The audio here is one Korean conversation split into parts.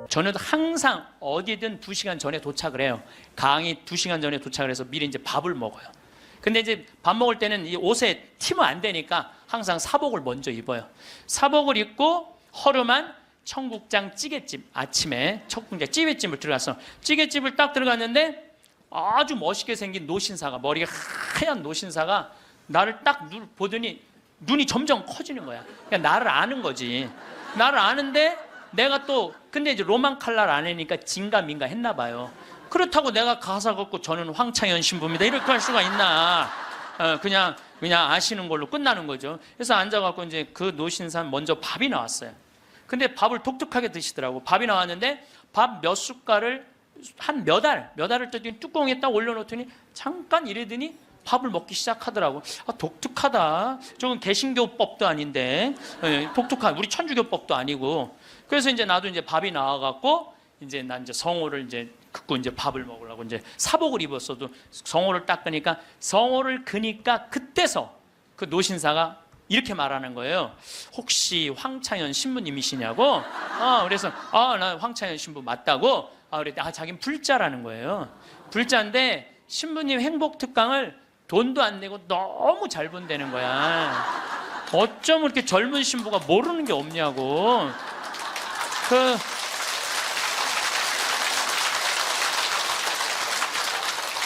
저는 항상 어디든 2시간 전에 도착을 해요. 강의 2시간 전에 도착을 해서 미리 이제 밥을 먹어요. 근데 이제 밥 먹을 때는 이 옷에 튀면 안 되니까 항상 사복을 먼저 입어요. 사복을 입고 허름한 청국장 찌개집, 아침에 청국장 찌개집을 들어가서 찌개집을 딱 들어갔는데 아주 멋있게 생긴 노신사가, 머리가 하얀 노신사가 나를 딱 보더니 눈이 점점 커지는 거야. 그냥 나를 아는 거지. 나를 아는데 내가 또 근데 이제 로만 칼날 아내니까 진가민가 했나 봐요. 그렇다고 내가 가사 걷고 저는 황창현 신부입니다 이렇게 할 수가 있나? 그냥 아시는 걸로 끝나는 거죠. 그래서 앉아갖고 이제 그 노신사 먼저 밥이 나왔어요. 근데 밥을 독특하게 드시더라고. 밥이 나왔는데 밥 몇 숟갈을 한 몇 알을 떠더니 뚜껑에 딱 올려놓더니 잠깐 이러더니 밥을 먹기 시작하더라고. 독특하다. 저건 개신교법도 아닌데, 독특한 우리 천주교법도 아니고. 그래서 이제 나도 이제 밥이 나와갖고 이제 난 이제 성호를 이제 긋고 이제 밥을 먹으려고 이제 사복을 입었어도 성호를 딱 그니까 성호를 그니까 그때서 그 노신사가 이렇게 말하는 거예요. 혹시 황창현 신부님이시냐고? 그래서 나 황창현 신부 맞다고. 그랬더니 자기는 불자라는 거예요. 불자인데 신부님 행복 특강을 돈도 안 내고 너무 잘 본다는 거야. 어쩜 이렇게 젊은 신부가 모르는 게 없냐고.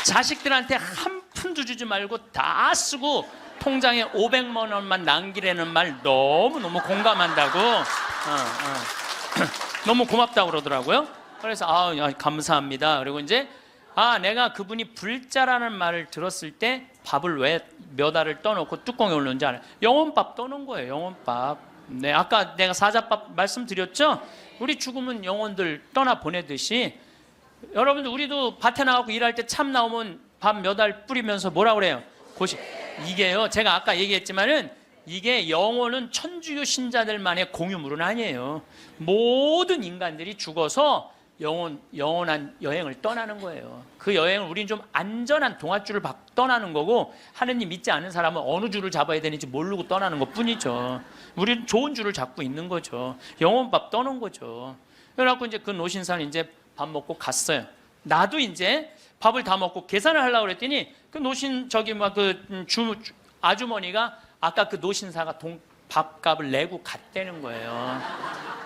자식들한테 한 푼도 주지 말고 다 쓰고 통장에 500만 원만 남기라는 말 너무너무 공감한다고. 너무 고맙다고 그러더라고요. 그래서 감사합니다. 그리고 이제 내가 그분이 불자라는 말을 들었을 때 밥을 왜 몇 알을 떠놓고 뚜껑에 올렸는지 알아요. 영혼밥 떠놓은 거예요. 영혼밥. 네, 아까 내가 사자밥 말씀드렸죠? 우리 죽으면 영혼들 떠나 보내듯이 여러분들 우리도 밭에 나가고 일할 때 참 나오면 밥 몇 알 뿌리면서 뭐라 그래요? 이게요, 제가 아까 얘기했지만은 이게 영혼은 천주교 신자들만의 공유물은 아니에요. 모든 인간들이 죽어서 영원한 여행을 떠나는 거예요. 그 여행을 우리는 좀 안전한 동아줄을 떠나는 거고, 하느님 믿지 않은 사람은 어느 줄을 잡아야 되는지 모르고 떠나는 것 뿐이죠. 우리는 좋은 줄을 잡고 있는 거죠. 영혼밥 떠는 거죠. 그래갖고 이제 그 노신사는 이제 밥 먹고 갔어요. 나도 이제 밥을 다 먹고 계산을 하려고 그랬더니 그 노신 아주머니가 아까 그 노신사가 밥값을 내고 갔다는 거예요.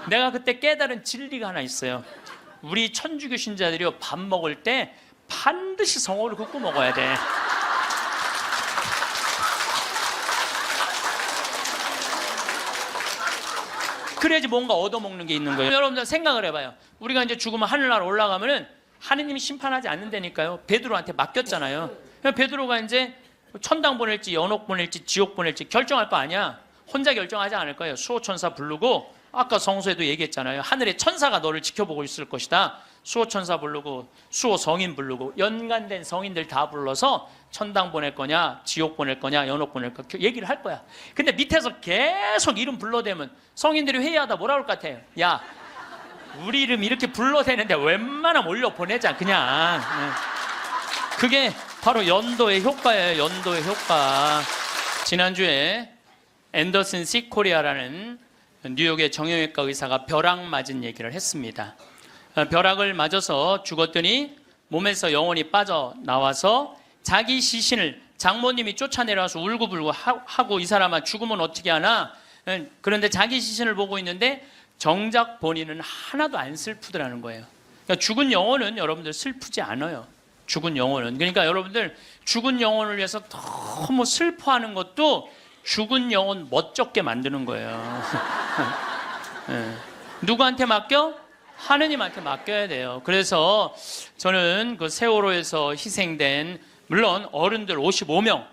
내가 그때 깨달은 진리가 하나 있어요. 우리 천주교 신자들이 밥 먹을 때 반드시 성호를 긋고 먹어야 돼. 그래야지 뭔가 얻어먹는 게 있는 거예요. 여러분들 생각을 해봐요. 우리가 이제 죽으면 하늘나라 올라가면은 하느님이 심판하지 않는다니까요. 베드로한테 맡겼잖아요. 베드로가 이제 천당 보낼지 연옥 보낼지 지옥 보낼지 결정할 거 아니야. 혼자 결정하지 않을 거예요. 수호천사 부르고, 아까 성서에도 얘기했잖아요. 하늘의 천사가 너를 지켜보고 있을 것이다. 수호천사 부르고 수호 성인 부르고 연관된 성인들 다 불러서 천당 보낼 거냐 지옥 보낼 거냐 연옥 보낼 거냐 얘기를 할 거야. 근데 밑에서 계속 이름 불러대면 성인들이 회의하다 뭐라 그럴 것 같아요? 야, 우리 이름 이렇게 불러대는데 웬만하면 올려 보내자 그냥. 그게 바로 연도의 효과예요. 연도의 효과. 지난주에 앤더슨 시 코리아라는 뉴욕의 정형외과 의사가 벼락 맞은 얘기를 했습니다. 벼락을 맞아서 죽었더니 몸에서 영혼이 빠져나와서 자기 시신을 장모님이 쫓아내려와서 울고불고 하고, 이 사람아 죽으면 어떻게 하나? 그런데 자기 시신을 보고 있는데 정작 본인은 하나도 안 슬프더라는 거예요. 그러니까 죽은 영혼은 여러분들 슬프지 않아요. 죽은 영혼은. 그러니까 여러분들 죽은 영혼을 위해서 너무 슬퍼하는 것도 죽은 영혼 멋쩍게 만드는 거예요. 누구한테 맡겨? 하느님한테 맡겨야 돼요. 그래서 저는 그 세월호에서 희생된, 물론 어른들 55명,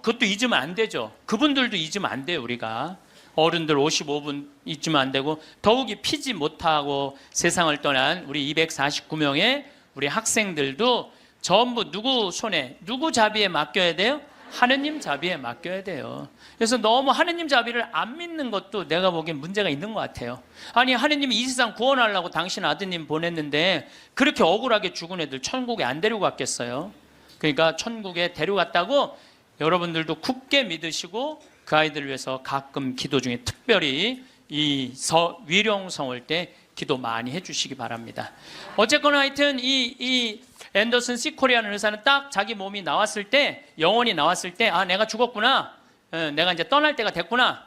그것도 잊으면 안 되죠. 그분들도 잊으면 안 돼요. 우리가 어른들 55분 잊으면 안 되고, 더욱이 피지 못하고 세상을 떠난 우리 249명의 우리 학생들도 전부 누구 손에, 누구 자비에 맡겨야 돼요? 하느님 자비에 맡겨야 돼요. 그래서 너무 하느님 자비를 안 믿는 것도 내가 보기엔 문제가 있는 것 같아요. 아니, 하느님이 이 세상 구원하려고 당신 아드님 보냈는데 그렇게 억울하게 죽은 애들 천국에 안 데리고 갔겠어요? 그러니까 천국에 데려갔다고 여러분들도 굳게 믿으시고 그 아이들을 위해서 가끔 기도 중에 특별히 이 위령성 올 때 기도 많이 해주시기 바랍니다. 어쨌거나 하여튼 이 앤더슨 시코리아는 의사는 딱 자기 몸이 나왔을 때, 영혼이 나왔을 때, 아, 내가 죽었구나, 내가 이제 떠날 때가 됐구나.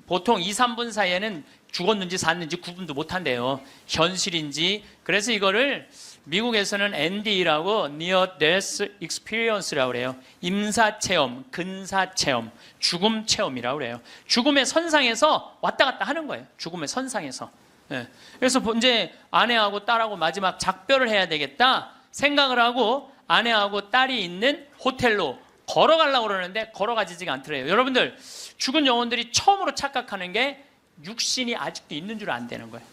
보통 2, 3분 사이에는 죽었는지 샀는지 구분도 못한대요. 현실인지. 그래서 이거를 미국에서는 NDE라고 Near Death Experience라고 그래요. 임사체험, 근사체험, 죽음 체험이라고 그래요. 죽음의 선상에서 왔다 갔다 하는 거예요. 죽음의 선상에서. 그래서 이제 아내하고 딸하고 마지막 작별을 해야 되겠다 생각을 하고 아내하고 딸이 있는 호텔로 걸어가려고 그러는데 걸어가지지가 않더래요. 여러분들, 죽은 영혼들이 처음으로 착각하는 게 육신이 아직도 있는 줄 안 되는 거예요.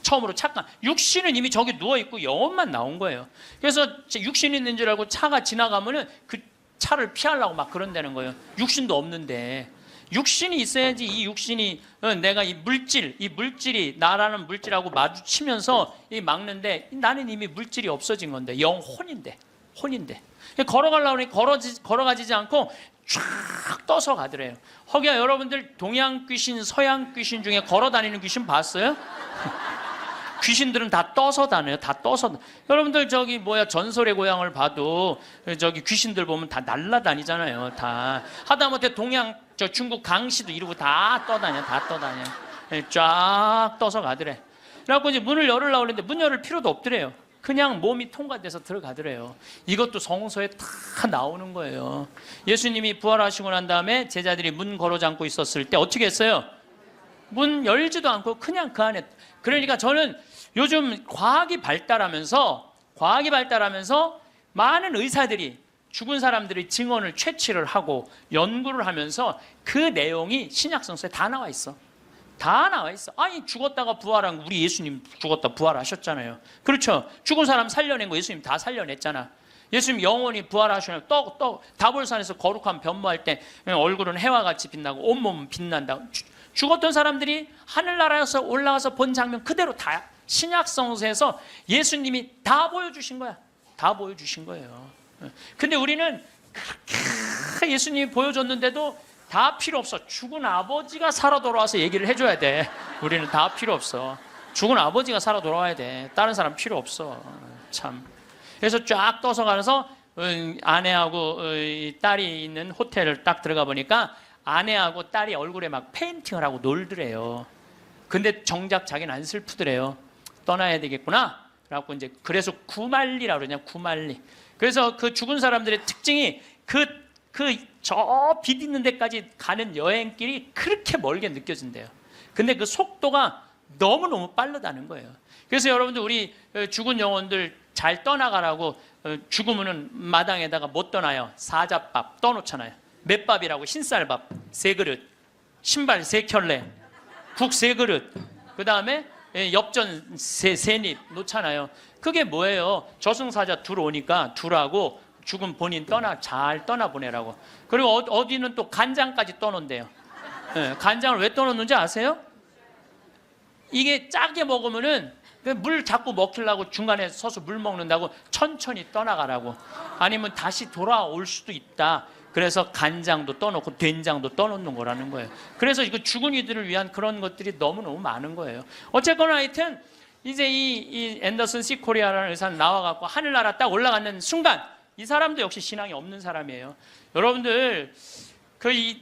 처음으로 착각. 육신은 이미 저기 누워있고 영혼만 나온 거예요. 그래서 육신이 있는 줄 알고 차가 지나가면은 그 차를 피하려고 막 그런다는 거예요. 육신도 없는데. 육신이 있어야지 이 육신이 내가 이 물질이 나라는 물질하고 마주치면서 이 막는데 나는 이미 물질이 없어진 건데 영혼인데 걸어가려고 하니 걸어가지지 않고 쫙 떠서 가더래요. 허기야 여러분들 동양 귀신 서양 귀신 중에 걸어다니는 귀신 봤어요? 귀신들은 다 떠서 다녀요. 다 떠서. 여러분들 저기 전설의 고향을 봐도 저기 귀신들 보면 다 날라다니잖아요. 다 하다못해 중국 강시도 이러고 다 떠다녀. 쫙 떠서 가더래. 그래갖고 이제 문을 열으려고 그랬는데 문 열을 필요도 없더래요. 그냥 몸이 통과돼서 들어가더래요. 이것도 성서에 다 나오는 거예요. 예수님이 부활하시고 난 다음에 제자들이 문 걸어 잠고 있었을 때 어떻게 했어요? 문 열지도 않고 그냥 그 안에. 그러니까 저는 요즘 과학이 발달하면서 많은 의사들이 죽은 사람들의 증언을 채취를 하고 연구를 하면서 그 내용이 신약성서에 다 나와 있어. 아니 죽었다가 부활한 우리 예수님 죽었다 부활하셨잖아요. 그렇죠? 죽은 사람 살려낸 거 예수님 다 살려냈잖아. 예수님 영원히 부활하시면 다볼산에서 거룩한 변모할 때 얼굴은 해와 같이 빛나고 온몸은 빛난다. 죽었던 사람들이 하늘나라에서 올라가서 본 장면 그대로 다 신약성서에서 예수님이 다 보여주신 거야. 다 보여주신 거예요. 근데 우리는 그렇게 예수님이 보여줬는데도 다 필요 없어. 죽은 아버지가 살아 돌아와서 얘기를 해줘야 돼. 우리는 다 필요 없어. 죽은 아버지가 살아 돌아와야 돼. 다른 사람 필요 없어. 참. 그래서 쫙 떠서 가서 아내하고 딸이 있는 호텔을 딱 들어가 보니까 아내하고 딸이 얼굴에 막 페인팅을 하고 놀더래요. 근데 정작 자기는 안 슬프더래요. 떠나야 되겠구나. 그래서 구말리라고 그러냐, 구말리. 그래서 그 죽은 사람들의 특징이 저 빛 있는 데까지 가는 여행길이 그렇게 멀게 느껴진대요. 근데 그 속도가 너무너무 빠르다는 거예요. 그래서 여러분들 우리 죽은 영혼들 잘 떠나가라고 죽으면은 마당에다가 못 떠나요. 사자밥 떠놓잖아요. 맷밥이라고 흰쌀밥 3그릇, 신발 3켤레, 국 3그릇, 그 다음에 엽전 3입 놓잖아요. 그게 뭐예요? 저승사자 둘 오니까 둘하고 죽은 본인 잘 떠나보내라고. 그리고 어디는 또 간장까지 떠놓는데요. 간장을 왜 떠놓는지 아세요? 이게 짜게 먹으면은 물 자꾸 먹히려고 중간에 서서 물 먹는다고 천천히 떠나가라고. 아니면 다시 돌아올 수도 있다. 그래서 간장도 떠놓고 된장도 떠놓는 거라는 거예요. 그래서 이거 죽은 이들을 위한 그런 것들이 너무너무 많은 거예요. 어쨌거나 하여튼 이제 이 앤더슨 시코리아라는 의사는 나와갖고 하늘나라 딱 올라가는 순간 이 사람도 역시 신앙이 없는 사람이에요. 여러분들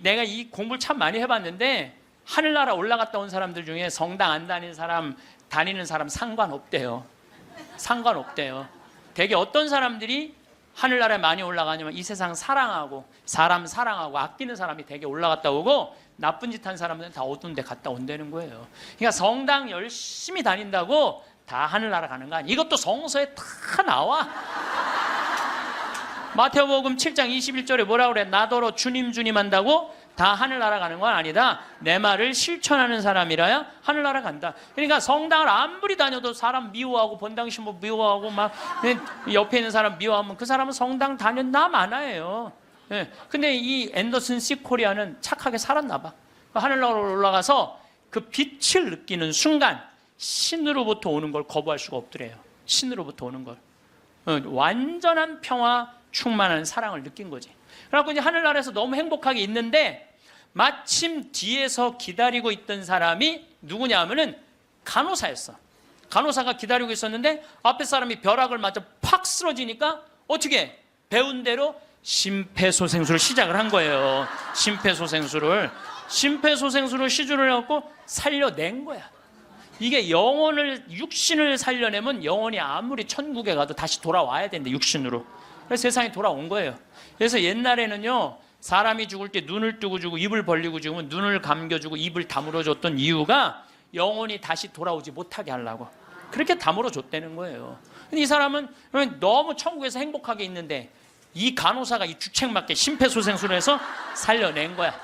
내가 이 공부를 참 많이 해봤는데 하늘나라 올라갔다 온 사람들 중에 성당 안 다니는 사람 상관없대요. 상관없대요. 되게 어떤 사람들이 하늘나라에 많이 올라가냐면 이 세상 사랑하고 사람 사랑하고 아끼는 사람이 되게 올라갔다 오고 나쁜 짓 한 사람들은 다 어두운 데 갔다 온다는 거예요. 그러니까 성당 열심히 다닌다고 다 하늘나라 가는 거 아니에요. 이것도 성서에 다 나와. 마태복음 7장 21절에 뭐라고 그래? 나더러 주님 주님 한다고 다 하늘나라 가는 건 아니다. 내 말을 실천하는 사람이라야 하늘나라 간다. 그러니까 성당을 아무리 다녀도 사람 미워하고 본당 신부 미워하고 막 옆에 있는 사람 미워하면 그 사람은 성당 다녔나 마나예요. 근데 이 앤더슨 시코리아는 착하게 살았나 봐. 하늘나라로 올라가서 그 빛을 느끼는 순간 신으로부터 오는 걸 거부할 수가 없더래요. 신으로부터 오는 걸. 완전한 평화 충만한 사랑을 느낀 거지. 그래갖고 이제 하늘나라에서 너무 행복하게 있는데 마침 뒤에서 기다리고 있던 사람이 누구냐 하면은 간호사였어. 간호사가 기다리고 있었는데 앞에 사람이 벼락을 맞아 팍 쓰러지니까 어떻게 배운 대로 심폐소생술을 시작을 한 거예요. 심폐소생술을 시주를 해갖고 살려낸 거야. 이게 육신을 살려내면 영혼이 아무리 천국에 가도 다시 돌아와야 되는데 육신으로. 그래서 세상에 돌아온 거예요. 그래서 옛날에는요, 사람이 죽을 때 눈을 뜨고 주고 입을 벌리고 죽으면 눈을 감겨주고 입을 다물어 줬던 이유가 영혼이 다시 돌아오지 못하게 하려고 그렇게 다물어 줬다는 거예요. 근데 이 사람은 너무 천국에서 행복하게 있는데 이 간호사가 이 주책맞게 심폐소생술을 해서 살려낸 거야.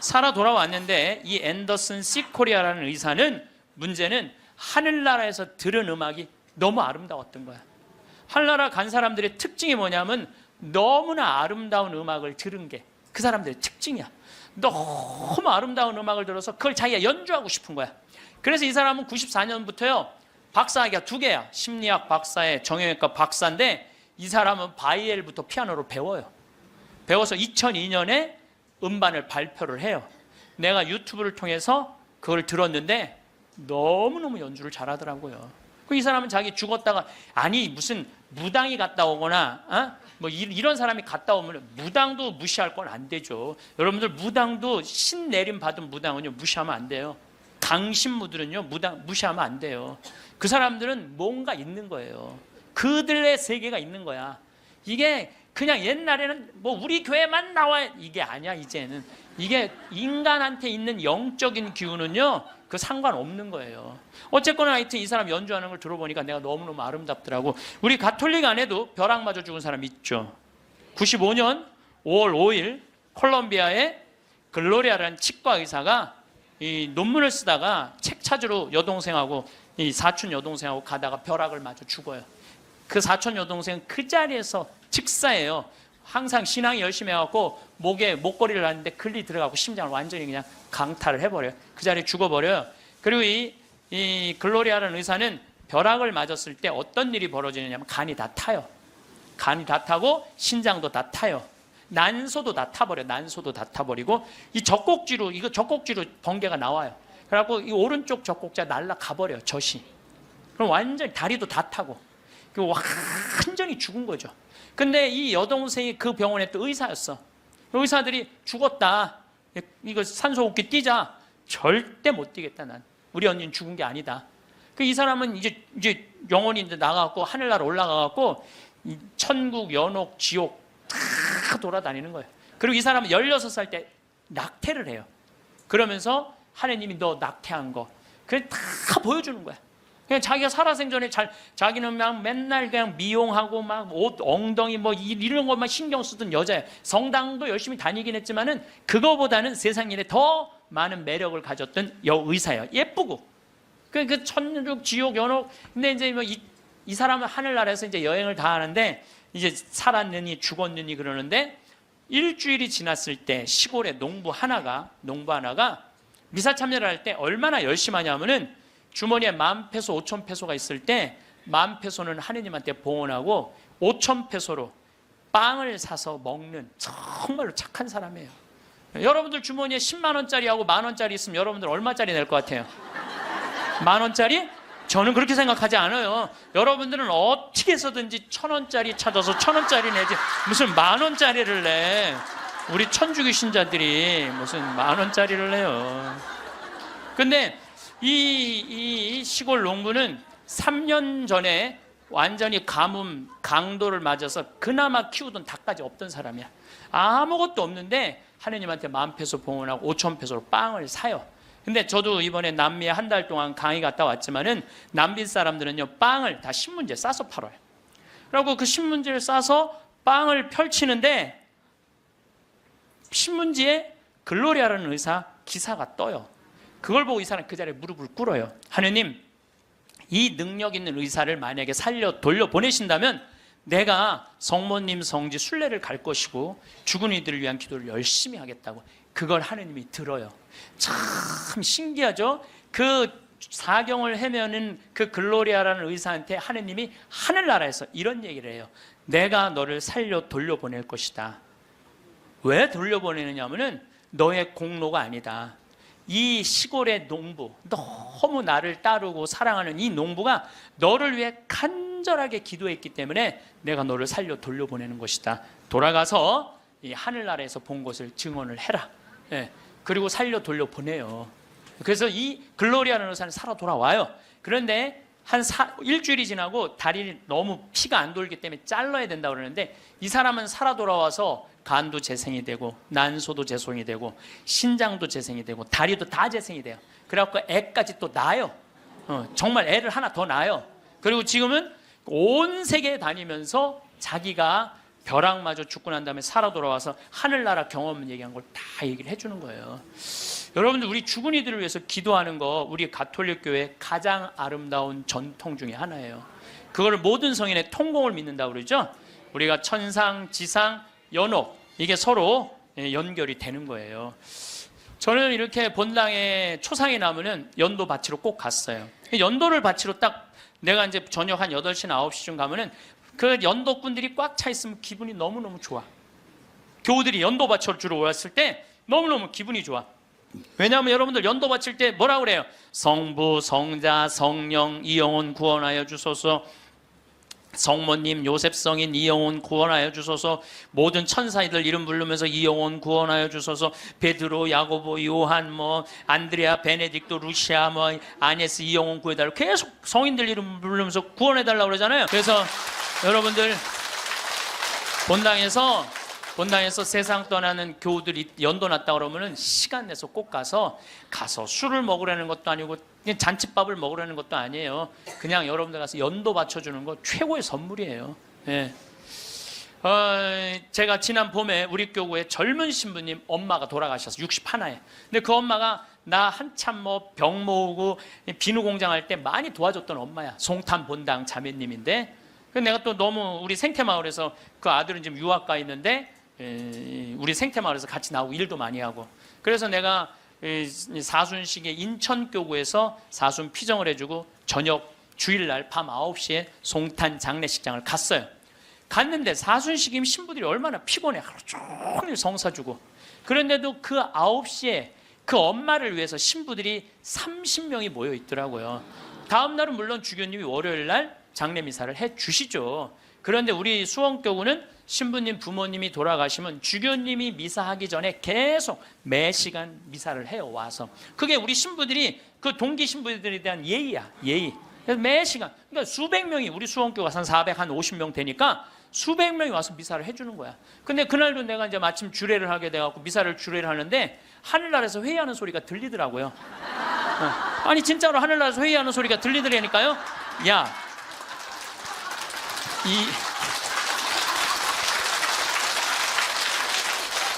살아 돌아왔는데 이 앤더슨 시코리아라는 의사는 문제는 하늘나라에서 들은 음악이 너무 아름다웠던 거야. 하늘나라 간 사람들의 특징이 뭐냐면 너무나 아름다운 음악을 들은 게 그 사람들의 특징이야. 너무 아름다운 음악을 들어서 그걸 자기가 연주하고 싶은 거야. 그래서 이 사람은 94년부터요 박사학위가 2개야. 심리학 박사에 정형외과 박사인데 이 사람은 바이엘부터 피아노로 배워요. 배워서 2002년에 음반을 발표를 해요. 내가 유튜브를 통해서 그걸 들었는데 너무너무 연주를 잘하더라고요. 이 사람은 자기 죽었다가 아니 무슨 무당이 갔다 오거나 뭐 이런 사람이 갔다 오면 무당도 무시할 건 안 되죠. 여러분들 무당도 신 내림 받은 무당은요 무시하면 안 돼요. 강신무들은요 무당 무시하면 안 돼요. 그 사람들은 뭔가 있는 거예요. 그들의 세계가 있는 거야. 이게 그냥 옛날에는 뭐 우리 교회만 나와 이게 아니야. 이제는 이게 인간한테 있는 영적인 기운은요 그 상관없는 거예요. 어쨌거나 하여튼 이 사람 연주하는 걸 들어보니까 내가 너무너무 아름답더라고. 우리 가톨릭 안에도 벼락 맞아 죽은 사람 있죠. 95년 5월 5일 콜롬비아의 글로리아라는 치과 의사가 이 논문을 쓰다가 책 찾으러 여동생하고 이 사촌 여동생하고 가다가 벼락을 맞아 죽어요. 그 사촌 여동생은 그 자리에서 즉사예요. 항상 신앙이 열심히 해갖고 목에 목걸이를 하는데 글리 들어가고 심장을 완전히 그냥 강탈을 해버려요. 그 자리에 죽어버려요. 그리고 이 글로리아라는 의사는 벼락을 맞았을 때 어떤 일이 벌어지느냐면 간이 다 타요. 간이 다 타고 신장도 다 타요. 난소도 다 타버려요. 난소도 다 타버리고 이 젖꼭지로 번개가 나와요. 그래갖고 이 오른쪽 젖꼭지가 날아가버려요. 젖이. 그럼 완전히 다리도 다 타고 완전히 죽은 거죠. 근데 이 여동생이 그 병원에 또 의사였어. 의사들이 죽었다. 이거 산소호흡기 뛰자. 절대 못 뛰겠다. 난 우리 언니는 죽은 게 아니다. 이 사람은 이제 영혼이 이제 나가고 하늘나라 올라가갖고 천국, 연옥, 지옥 다 돌아다니는 거예요. 그리고 이 사람은 16살 때 낙태를 해요. 그러면서 하느님이 너 낙태한 거 그래 다 보여주는 거야. 그냥 자기가 살아생전에 자기는 막 맨날 그냥 미용하고 막 옷 엉덩이 뭐 이런 것만 신경 쓰던 여자예요. 성당도 열심히 다니긴 했지만은 그거보다는 세상 일에 더 많은 매력을 가졌던 여의사예요. 예쁘고 그 천국, 지옥, 연옥. 근데 이제 뭐 이 사람은 하늘나라에서 이제 여행을 다 하는데 이제 살았느니 죽었느니 그러는데 일주일이 지났을 때 시골에 농부 하나가 미사 참여를 할 때 얼마나 열심히 하냐면은 주머니에 10,000페소, 5,000페소가 있을 때 10,000페소는 하느님한테 봉헌하고 5,000페소로 빵을 사서 먹는 정말로 착한 사람이에요. 여러분들 주머니에 10만 원짜리하고 10,000원짜리 있으면 여러분들 얼마짜리 낼 것 같아요? 10,000원짜리? 저는 그렇게 생각하지 않아요. 여러분들은 어떻게 해서든지 1,000원짜리 찾아서 1,000원짜리 내지 무슨 10,000원짜리를 내. 우리 천주교 신자들이 무슨 10,000원짜리를 내요. 근데 이 시골 농부는 3년 전에 완전히 가뭄, 강도를 맞아서 그나마 키우던 닭까지 없던 사람이야. 아무것도 없는데 하느님한테 10,000페소 봉헌하고 5,000페소로 빵을 사요. 근데 저도 이번에 남미에 한 달 동안 강의 갔다 왔지만은 남미 사람들은요 빵을 다 신문지에 싸서 팔아요. 그리고 그 신문지를 싸서 빵을 펼치는데 신문지에 글로리아라는 의사 기사가 떠요. 그걸 보고 이 사람 그 자리에 무릎을 꿇어요. 하느님, 이 능력 있는 의사를 만약에 돌려보내신다면 내가 성모님 성지 순례를 갈 것이고 죽은 이들을 위한 기도를 열심히 하겠다고. 그걸 하느님이 들어요. 참 신기하죠? 그 사경을 헤매는 그 글로리아라는 의사한테 하느님이 하늘나라에서 이런 얘기를 해요. 내가 너를 살려 돌려보낼 것이다. 왜 돌려보내느냐 하면은 너의 공로가 아니다. 이 시골의 농부, 너무 나를 따르고 사랑하는 이 농부가 너를 위해 간절하게 기도했기 때문에 내가 너를 살려 돌려보내는 것이다. 돌아가서 이 하늘나라에서 본 것을 증언을 해라. 예, 그리고 살려 돌려보내요. 그래서 이 글로리아라는 의사는 살아 돌아와요. 그런데 일주일이 지나고 다리를 너무 피가 안 돌기 때문에 잘라야 된다고 그러는데, 이 사람은 살아 돌아와서 간도 재생이 되고 난소도 재생이 되고 신장도 재생이 되고 다리도 다 재생이 돼요. 그래갖고 애까지 또 낳아요. 정말 애를 하나 더 낳아요. 그리고 지금은 온 세계에 다니면서 자기가 벼락마저 죽고 난 다음에 살아 돌아와서 하늘나라 경험 얘기한 걸 다 얘기를 해주는 거예요. 여러분들, 우리 죽은 이들을 위해서 기도하는 거 우리 가톨릭 교회의 가장 아름다운 전통 중에 하나예요. 그걸 모든 성인의 통공을 믿는다고 그러죠. 우리가 천상, 지상, 연옥, 이게 서로 연결이 되는 거예요. 저는 이렇게 본당에 초상이 나면은 연도 바치러 꼭 갔어요. 연도를 바치러 딱 내가 이제 저녁 한 8시나 9시쯤 가면은 그 연도꾼들이 꽉 차 있으면 기분이 너무너무 좋아. 교우들이 연도 바치러 주러 왔을 때 너무너무 기분이 좋아. 왜냐하면 여러분들 연도 바칠 때 뭐라고 그래요? 성부, 성자, 성령, 이 영혼 구원하여 주소서. 성모님, 요셉 성인 이 영혼 구원하여 주소서. 모든 천사이들 이름 부르면서 이 영혼 구원하여 주소서. 베드로, 야고보, 요한, 안드레아, 베네딕토, 루시아, 아네스 이 영혼 구해달라고 계속 성인들 이름 부르면서 구원해달라고 그러잖아요. 그래서 여러분들 본당에서 세상 떠나는 교우들이 연도 났다 그러면은 시간 내서 꼭 가서 술을 먹으라는 것도 아니고 그냥 잔칫밥을 먹으라는 것도 아니에요. 그냥 여러분들 가서 연도 바쳐주는 거 최고의 선물이에요. 예. 제가 지난 봄에 우리 교구에 젊은 신부님 엄마가 돌아가셔서 61에. 근데 그 엄마가 나 한참 병 모으고 비누 공장 할 때 많이 도와줬던 엄마야. 송탄 본당 자매님인데, 내가 또 너무 우리 생태마을에서 그 아들은 지금 유학 가 있는데 우리 생태마을에서 같이 나오고 일도 많이 하고, 그래서 내가 사순식에 인천교구에서 사순 피정을 해주고 저녁 주일날 밤 9시에 송탄 장례식장을 갔어요. 갔는데 사순식이면 신부들이 얼마나 피곤해. 하루 종일 성사주고. 그런데도 그 9시에 그 엄마를 위해서 신부들이 30명이 모여 있더라고요. 다음 날은 물론 주교님이 월요일날 장례미사를 해주시죠. 그런데 우리 수원교구는 신부님 부모님이 돌아가시면 주교님이 미사하기 전에 계속 매 시간 미사를 해요. 와서 그게 우리 신부들이 그 동기 신부들에 대한 예의야. 예의. 그래서 매 시간, 그러니까 수백 명이, 우리 수원교가 한 450명 되니까 수백 명이 와서 미사를 해주는 거야. 근데 그날도 내가 이제 마침 주례를 하게 돼갖고 미사를 주례를 하는데 하늘나라에서 회의하는 소리가 들리더라고요. 아니 진짜로 하늘나라에서 회의하는 소리가 들리더라니까요. 야,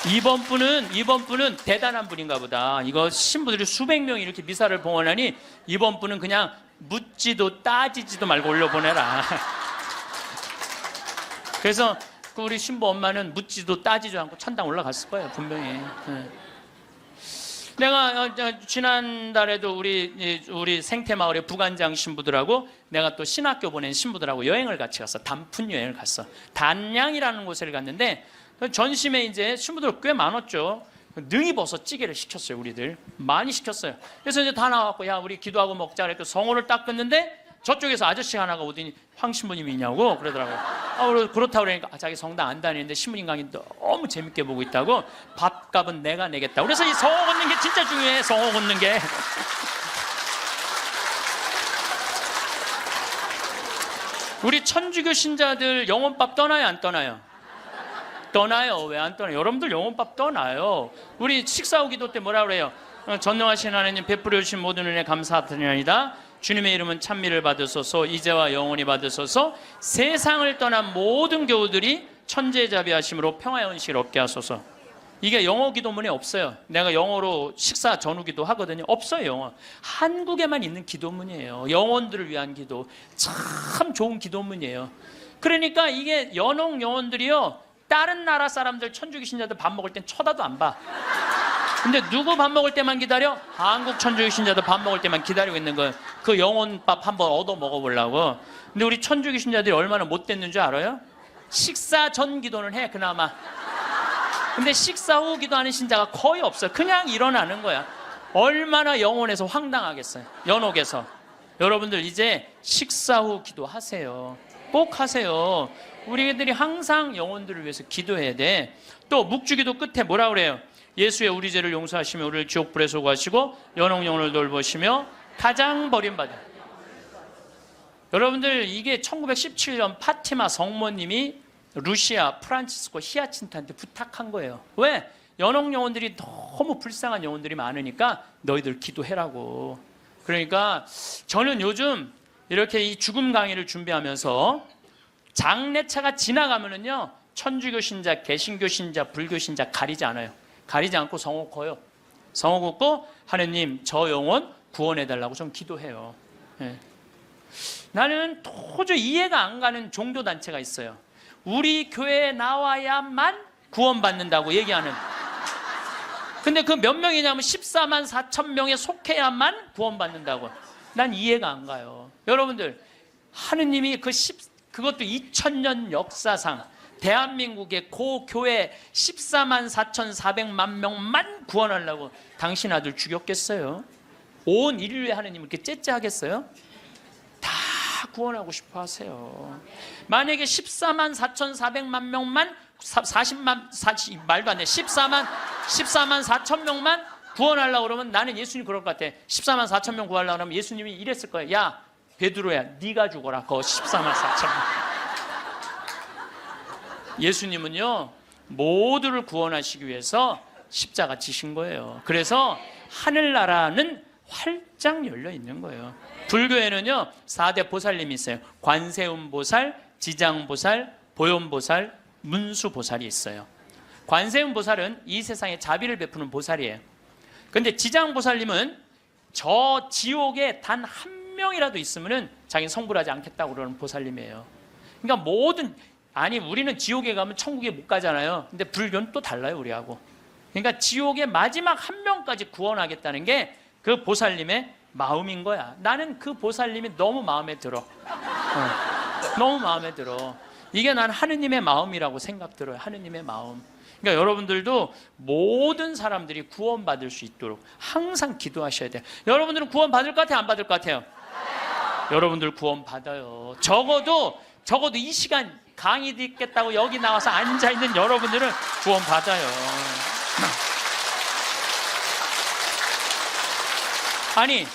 이번 분은 대단한 분인가 보다. 이거 신부들이 수백 명이 이렇게 미사를 봉헌하니 이번 분은 그냥 묻지도 따지지도 말고 올려보내라. 그래서 우리 신부 엄마는 묻지도 따지지도 않고 천당 올라갔을 거예요, 분명히. 내가 지난달에도 우리 생태마을의 부관장 신부들하고 내가 또 신학교 보낸 신부들하고 여행을 같이 갔어. 단풍 여행을 갔어. 단양이라는 곳을 갔는데 전심에 이제 신부들 꽤 많았죠. 능이버섯 찌개를 시켰어요. 우리들 많이 시켰어요. 그래서 이제 다 나왔고, 야 우리 기도하고 먹자 그랬고 성호를 딱 끊는데 저쪽에서 아저씨 하나가 오더니 황 신부님이 있냐고 그러더라고요. 그렇다고 그러니까 자기 성당 안 다니는데 신부님 강의 너무 재밌게 보고 있다고, 밥값은 내가 내겠다. 그래서 이 성호 걷는 게 진짜 중요해. 성호 걷는 게. 우리 천주교 신자들 영혼밥 떠나요 안 떠나요? 떠나요. 왜 안 떠나요? 여러분들 영혼밥 떠나요. 우리 식사 후 기도 때 뭐라 그래요? 전능하신 하나님 베풀어 주신 모든 은혜 감사드리나이다. 주님의 이름은 찬미를 받으소서, 이제와 영원히 받으소서. 세상을 떠난 모든 교우들이 천재자비하심으로 평화의 은식을 얻게 하소서. 이게 영어 기도문에 없어요. 내가 영어로 식사 전후 기도 하거든요. 없어요. 영어. 한국에만 있는 기도문이에요. 영혼들을 위한 기도. 참 좋은 기도문이에요. 그러니까 이게 연옥 영혼들이요, 다른 나라 사람들 천주교 신자들 밥 먹을 땐 쳐다도 안 봐. 근데 누구 밥 먹을 때만 기다려? 한국 천주교 신자들 밥 먹을 때만 기다리고 있는 거예요. 그 영혼밥 한번 얻어 먹어보려고. 근데 우리 천주교 신자들이 얼마나 못됐는 줄 알아요? 식사 전 기도는 해 그나마. 근데 식사 후 기도하는 신자가 거의 없어요. 그냥 일어나는 거야. 얼마나 영혼에서 황당하겠어요. 연옥에서. 여러분들 이제 식사 후 기도하세요. 꼭 하세요. 우리들이 항상 영혼들을 위해서 기도해야 돼. 또 묵주기도 끝에 뭐라 그래요? 예수의 우리 죄를 용서하시며 우리를 지옥불에 소구하시고 연옥 영혼을 돌보시며 가장 버림받은. 여러분들 이게 1917년 파티마 성모님이 루시아 프란치스코 히아친트한테 부탁한 거예요. 왜? 연옥 영혼들이 너무 불쌍한 영혼들이 많으니까 너희들 기도해라고. 그러니까 저는 요즘 이렇게 이 죽음 강의를 준비하면서 장례차가 지나가면은요, 천주교 신자, 개신교 신자, 불교 신자 가리지 않아요. 가리지 않고 성호 커요. 성호 걷고 하느님 저 영혼 구원해달라고 좀 기도해요. 예. 나는 도저히 이해가 안 가는 종교단체가 있어요. 우리 교회에 나와야만 구원받는다고 얘기하는. 근데 그 몇 명이냐면 14만 4천 명에 속해야만 구원받는다고. 난 이해가 안 가요. 여러분들, 하느님이 그것도 2000년 역사상 대한민국의 고교회 14만 4,400만 명만 구원하려고 당신 아들 죽였겠어요? 온 인류의 하느님을 이렇게 째째하겠어요? 다 구원하고 싶어 하세요. 만약에 14만 4,400만 명만 14만 4천 명만 구원하려고 그러면 나는 예수님 그럴 것 같아. 14만 4천 명 구하려고 그러면 예수님이 이랬을 거예요. 야 베드로야 네가 죽어라. 그 14만 4천 명. 예수님은요 모두를 구원하시기 위해서 십자가 지신 거예요. 그래서 하늘나라는 활짝 열려 있는 거예요. 불교에는요 4대 보살님이 있어요. 관세음보살, 지장보살, 보현보살, 문수보살이 있어요. 관세음보살은 이 세상에 자비를 베푸는 보살이에요. 그런데 지장보살님은 저 지옥에 단 한 명이라도 있으면 자기는 성불하지 않겠다고 그러는 보살님이에요. 그러니까 우리는 지옥에 가면 천국에 못 가잖아요. 근데 불교는 또 달라요, 우리하고. 그러니까 지옥의 마지막 한 명까지 구원하겠다는 게 그 보살님의 마음인 거야. 나는 그 보살님이 너무 마음에 들어. 너무 마음에 들어. 이게 난 하느님의 마음이라고 생각 들어요. 하느님의 마음. 그러니까 여러분들도 모든 사람들이 구원받을 수 있도록 항상 기도하셔야 돼요. 여러분들은 구원 받을 것 같아요? 안 받을 것 같아요? 여러분들 구원 받아요. 적어도 이 시간 강의 듣겠다고 여기 나와서 앉아있는 여러분들은 구원 받아요. 아니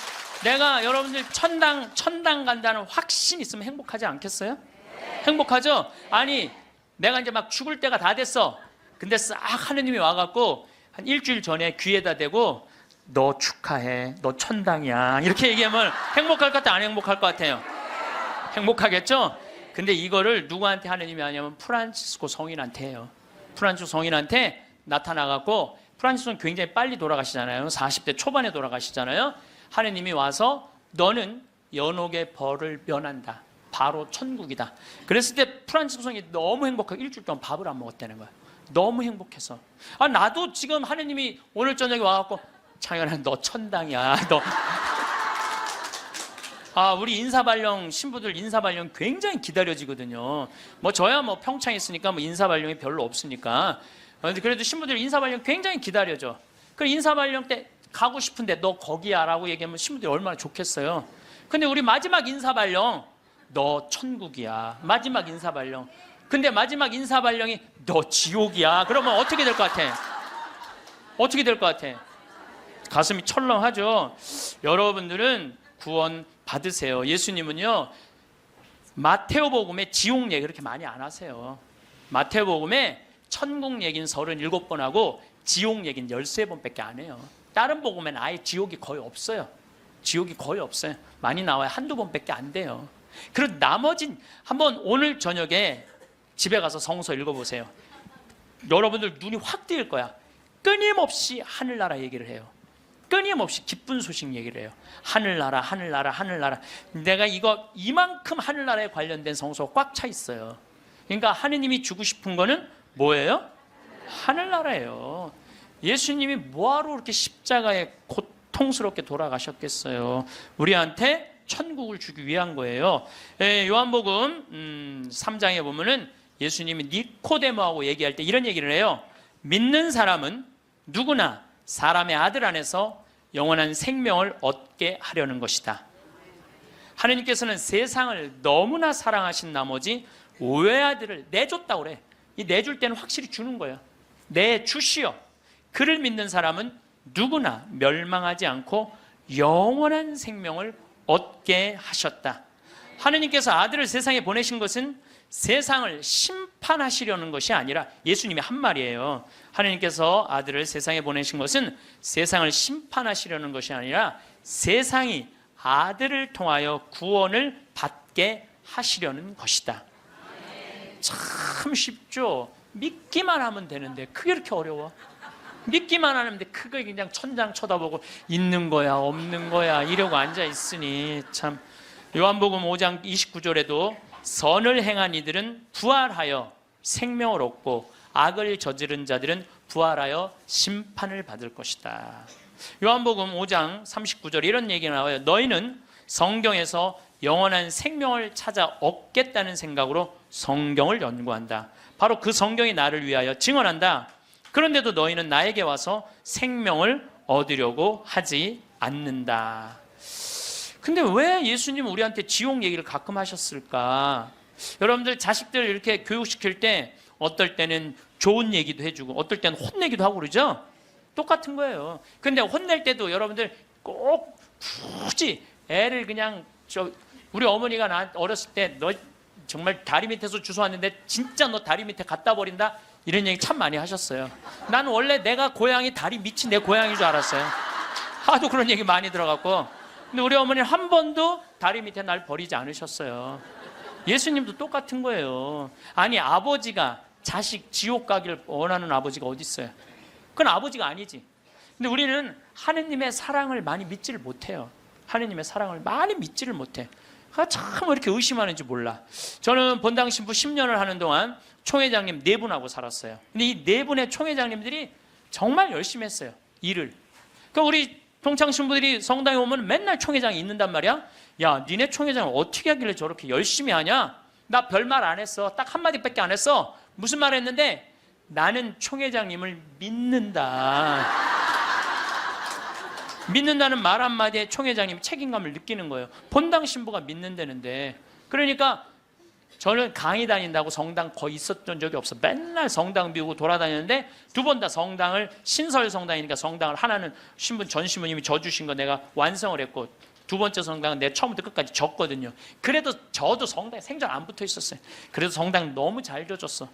내가 여러분들 천당 간다는 확신 있으면 행복하지 않겠어요? 행복하죠? 아니 내가 이제 막 죽을 때가 다 됐어. 근데 싹 하느님이 와갖고 한 일주일 전에 귀에다 대고 너 축하해, 너 천당이야 이렇게 얘기하면 행복할 것 같아요? 안 행복할 것 같아요? 행복하겠죠? 근데 이거를 누구한테 하느님이 하냐면 프란치스코 성인한테 해요. 프란치스코 성인한테 나타나갖고, 프란치스코는 굉장히 빨리 돌아가시잖아요. 40대 초반에 돌아가시잖아요. 하느님이 와서 너는 연옥의 벌을 면한다. 바로 천국이다. 그랬을 때 프란치스코 성인이 너무 행복하고 일주일 동안 밥을 안 먹었다는 거예요. 너무 행복해서. 나도 지금 하느님이 오늘 저녁에 와갖고 창현아 너 천당이야. 너. 우리 인사발령 신부들 인사발령 굉장히 기다려지거든요. 저야 평창에 있으니까 인사발령이 별로 없으니까. 그래도 신부들 인사발령 굉장히 기다려져. 그래 인사발령 때 가고 싶은데 너 거기야 라고 얘기하면 신부들이 얼마나 좋겠어요. 근데 우리 마지막 인사발령 너 천국이야. 마지막 인사발령. 근데 마지막 인사발령이 너 지옥이야. 그러면 어떻게 될 것 같아? 어떻게 될 것 같아? 가슴이 철렁하죠. 여러분들은 구원 받으세요. 예수님은요 마테오복음에 지옥 얘기 그렇게 많이 안 하세요. 마테오복음에 천국 얘기는 37번 하고 지옥 얘기는 13번밖에 안 해요. 다른 복음에는 아예 지옥이 거의 없어요. 지옥이 거의 없어요. 많이 나와요. 한두 번밖에 안 돼요. 그리고 나머진 한번 오늘 저녁에 집에 가서 성서 읽어보세요. 여러분들 눈이 확 뜨일 거야. 끊임없이 하늘나라 얘기를 해요. 끊임없이 기쁜 소식 얘기를 해요. 하늘나라, 하늘나라, 하늘나라. 내가 이만큼 하늘나라에 관련된 성서가 꽉 차 있어요. 그러니까 하느님이 주고 싶은 거는 뭐예요? 하늘나라예요. 예수님이 뭐하러 그렇게 십자가에 고통스럽게 돌아가셨겠어요? 우리한테 천국을 주기 위한 거예요. 요한복음 3장에 보면은 예수님이 니코데모하고 얘기할 때 이런 얘기를 해요. 믿는 사람은 누구나 사람의 아들 안에서 영원한 생명을 얻게 하려는 것이다. 하느님께서는 세상을 너무나 사랑하신 나머지 외아들을 내줬다고 그래. 이 내줄 때는 확실히 주는 거예요. 내주시어 그를 믿는 사람은 누구나 멸망하지 않고 영원한 생명을 얻게 하셨다. 하느님께서 아들을 세상에 보내신 것은 세상을 심판하시려는 것이 아니라, 예수님이 한 말이에요. 하느님께서 아들을 세상에 보내신 것은 세상을 심판하시려는 것이 아니라 세상이 아들을 통하여 구원을 받게 하시려는 것이다. 참 쉽죠? 믿기만 하면 되는데 그게 이렇게 어려워? 믿기만 하는데 그게 그냥 천장 쳐다보고 있는 거야 없는 거야 이러고 앉아 있으니 참. 요한복음 5장 29절에도 선을 행한 이들은 부활하여 생명을 얻고 악을 저지른 자들은 부활하여 심판을 받을 것이다. 요한복음 5장 39절에 이런 얘기가 나와요. 너희는 성경에서 영원한 생명을 찾아 얻겠다는 생각으로 성경을 연구한다. 바로 그 성경이 나를 위하여 증언한다. 그런데도 너희는 나에게 와서 생명을 얻으려고 하지 않는다. 근데 왜 예수님은 우리한테 지옥 얘기를 가끔 하셨을까? 여러분들 자식들 이렇게 교육시킬 때 어떨 때는 좋은 얘기도 해주고 어떨 때는 혼내기도 하고 그러죠? 똑같은 거예요. 근데 혼낼 때도 여러분들 꼭 굳이 애를 그냥 우리 어머니가 나 어렸을 때 너 정말 다리 밑에서 주워왔는데 진짜 너 다리 밑에 갖다 버린다? 이런 얘기 참 많이 하셨어요. 나는 원래 내가 고향이 다리 밑이 내 고향인 줄 알았어요. 하도 그런 얘기 많이 들어갔고. 근데 우리 어머니는 한 번도 다리 밑에 날 버리지 않으셨어요. 예수님도 똑같은 거예요. 아니 아버지가 자식 지옥 가기를 원하는 아버지가 어디 있어요? 그건 아버지가 아니지. 근데 우리는 하느님의 사랑을 많이 믿지를 못해요. 하느님의 사랑을 많이 믿지를 못해. 참 왜 이렇게 의심하는지 몰라. 저는 본당 신부 10년을 하는 동안 총회장님 4분하고 살았어요. 근데 이 4분의 총회장님들이 정말 열심히 했어요. 일을. 그러니까 우리 평창 신부들이 성당에 오면 맨날 총회장이 있는단 말이야. 야, 니네 총회장을 어떻게 하길래 저렇게 열심히 하냐? 나 별말 안 했어. 딱 한마디밖에 안 했어. 무슨 말 했는데? 나는 총회장님을 믿는다. 믿는다는 말 한마디에 총회장님이 책임감을 느끼는 거예요. 본당 신부가 믿는다는데. 그러니까 저는 강의 다닌다고 성당 거의 있었던 적이 없어. 맨날 성당 비우고 돌아다녔는데 2번 다 성당을, 신설 성당이니까 성당을 하나는 전 신부님이 져주신 거 내가 완성을 했고 2번째 성당은 내가 처음부터 끝까지 졌거든요. 그래도 저도 성당에 생전 안 붙어 있었어요. 그래도 성당 너무 잘 져줬어.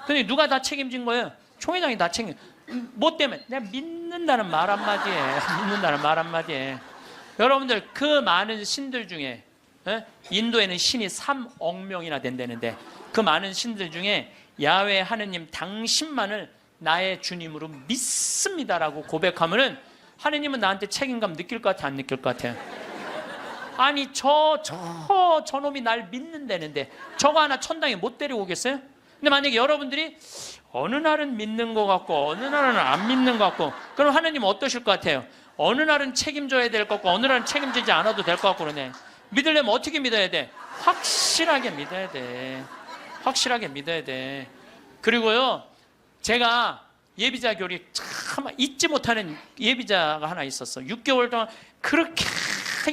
근데 누가 다 책임진 거예요? 총회장이 다 책임. 뭐 때문에? 내가 믿는다는 말 한마디에. 믿는다는 말 한마디에. 여러분들 그 많은 신들 중에 인도에는 신이 3억 명이나 된다는데 그 많은 신들 중에 야훼 하느님 당신만을 나의 주님으로 믿습니다라고 고백하면은 하느님은 나한테 책임감 느낄 것 같아 안 느낄 것 같아요? 아니 저놈이 날 믿는다는데 저거 하나 천당에 못 데리고 오겠어요? 근데 만약에 여러분들이 어느 날은 믿는 것 같고 어느 날은 안 믿는 것 같고 그럼 하느님 어떠실 것 같아요? 어느 날은 책임져야 될 것 같고 어느 날은 책임지지 않아도 될 것 같고 그러네. 믿으려면 어떻게 믿어야 돼? 확실하게 믿어야 돼. 확실하게 믿어야 돼. 그리고요, 제가 예비자 교리 참 잊지 못하는 예비자가 하나 있었어. 6개월 동안 그렇게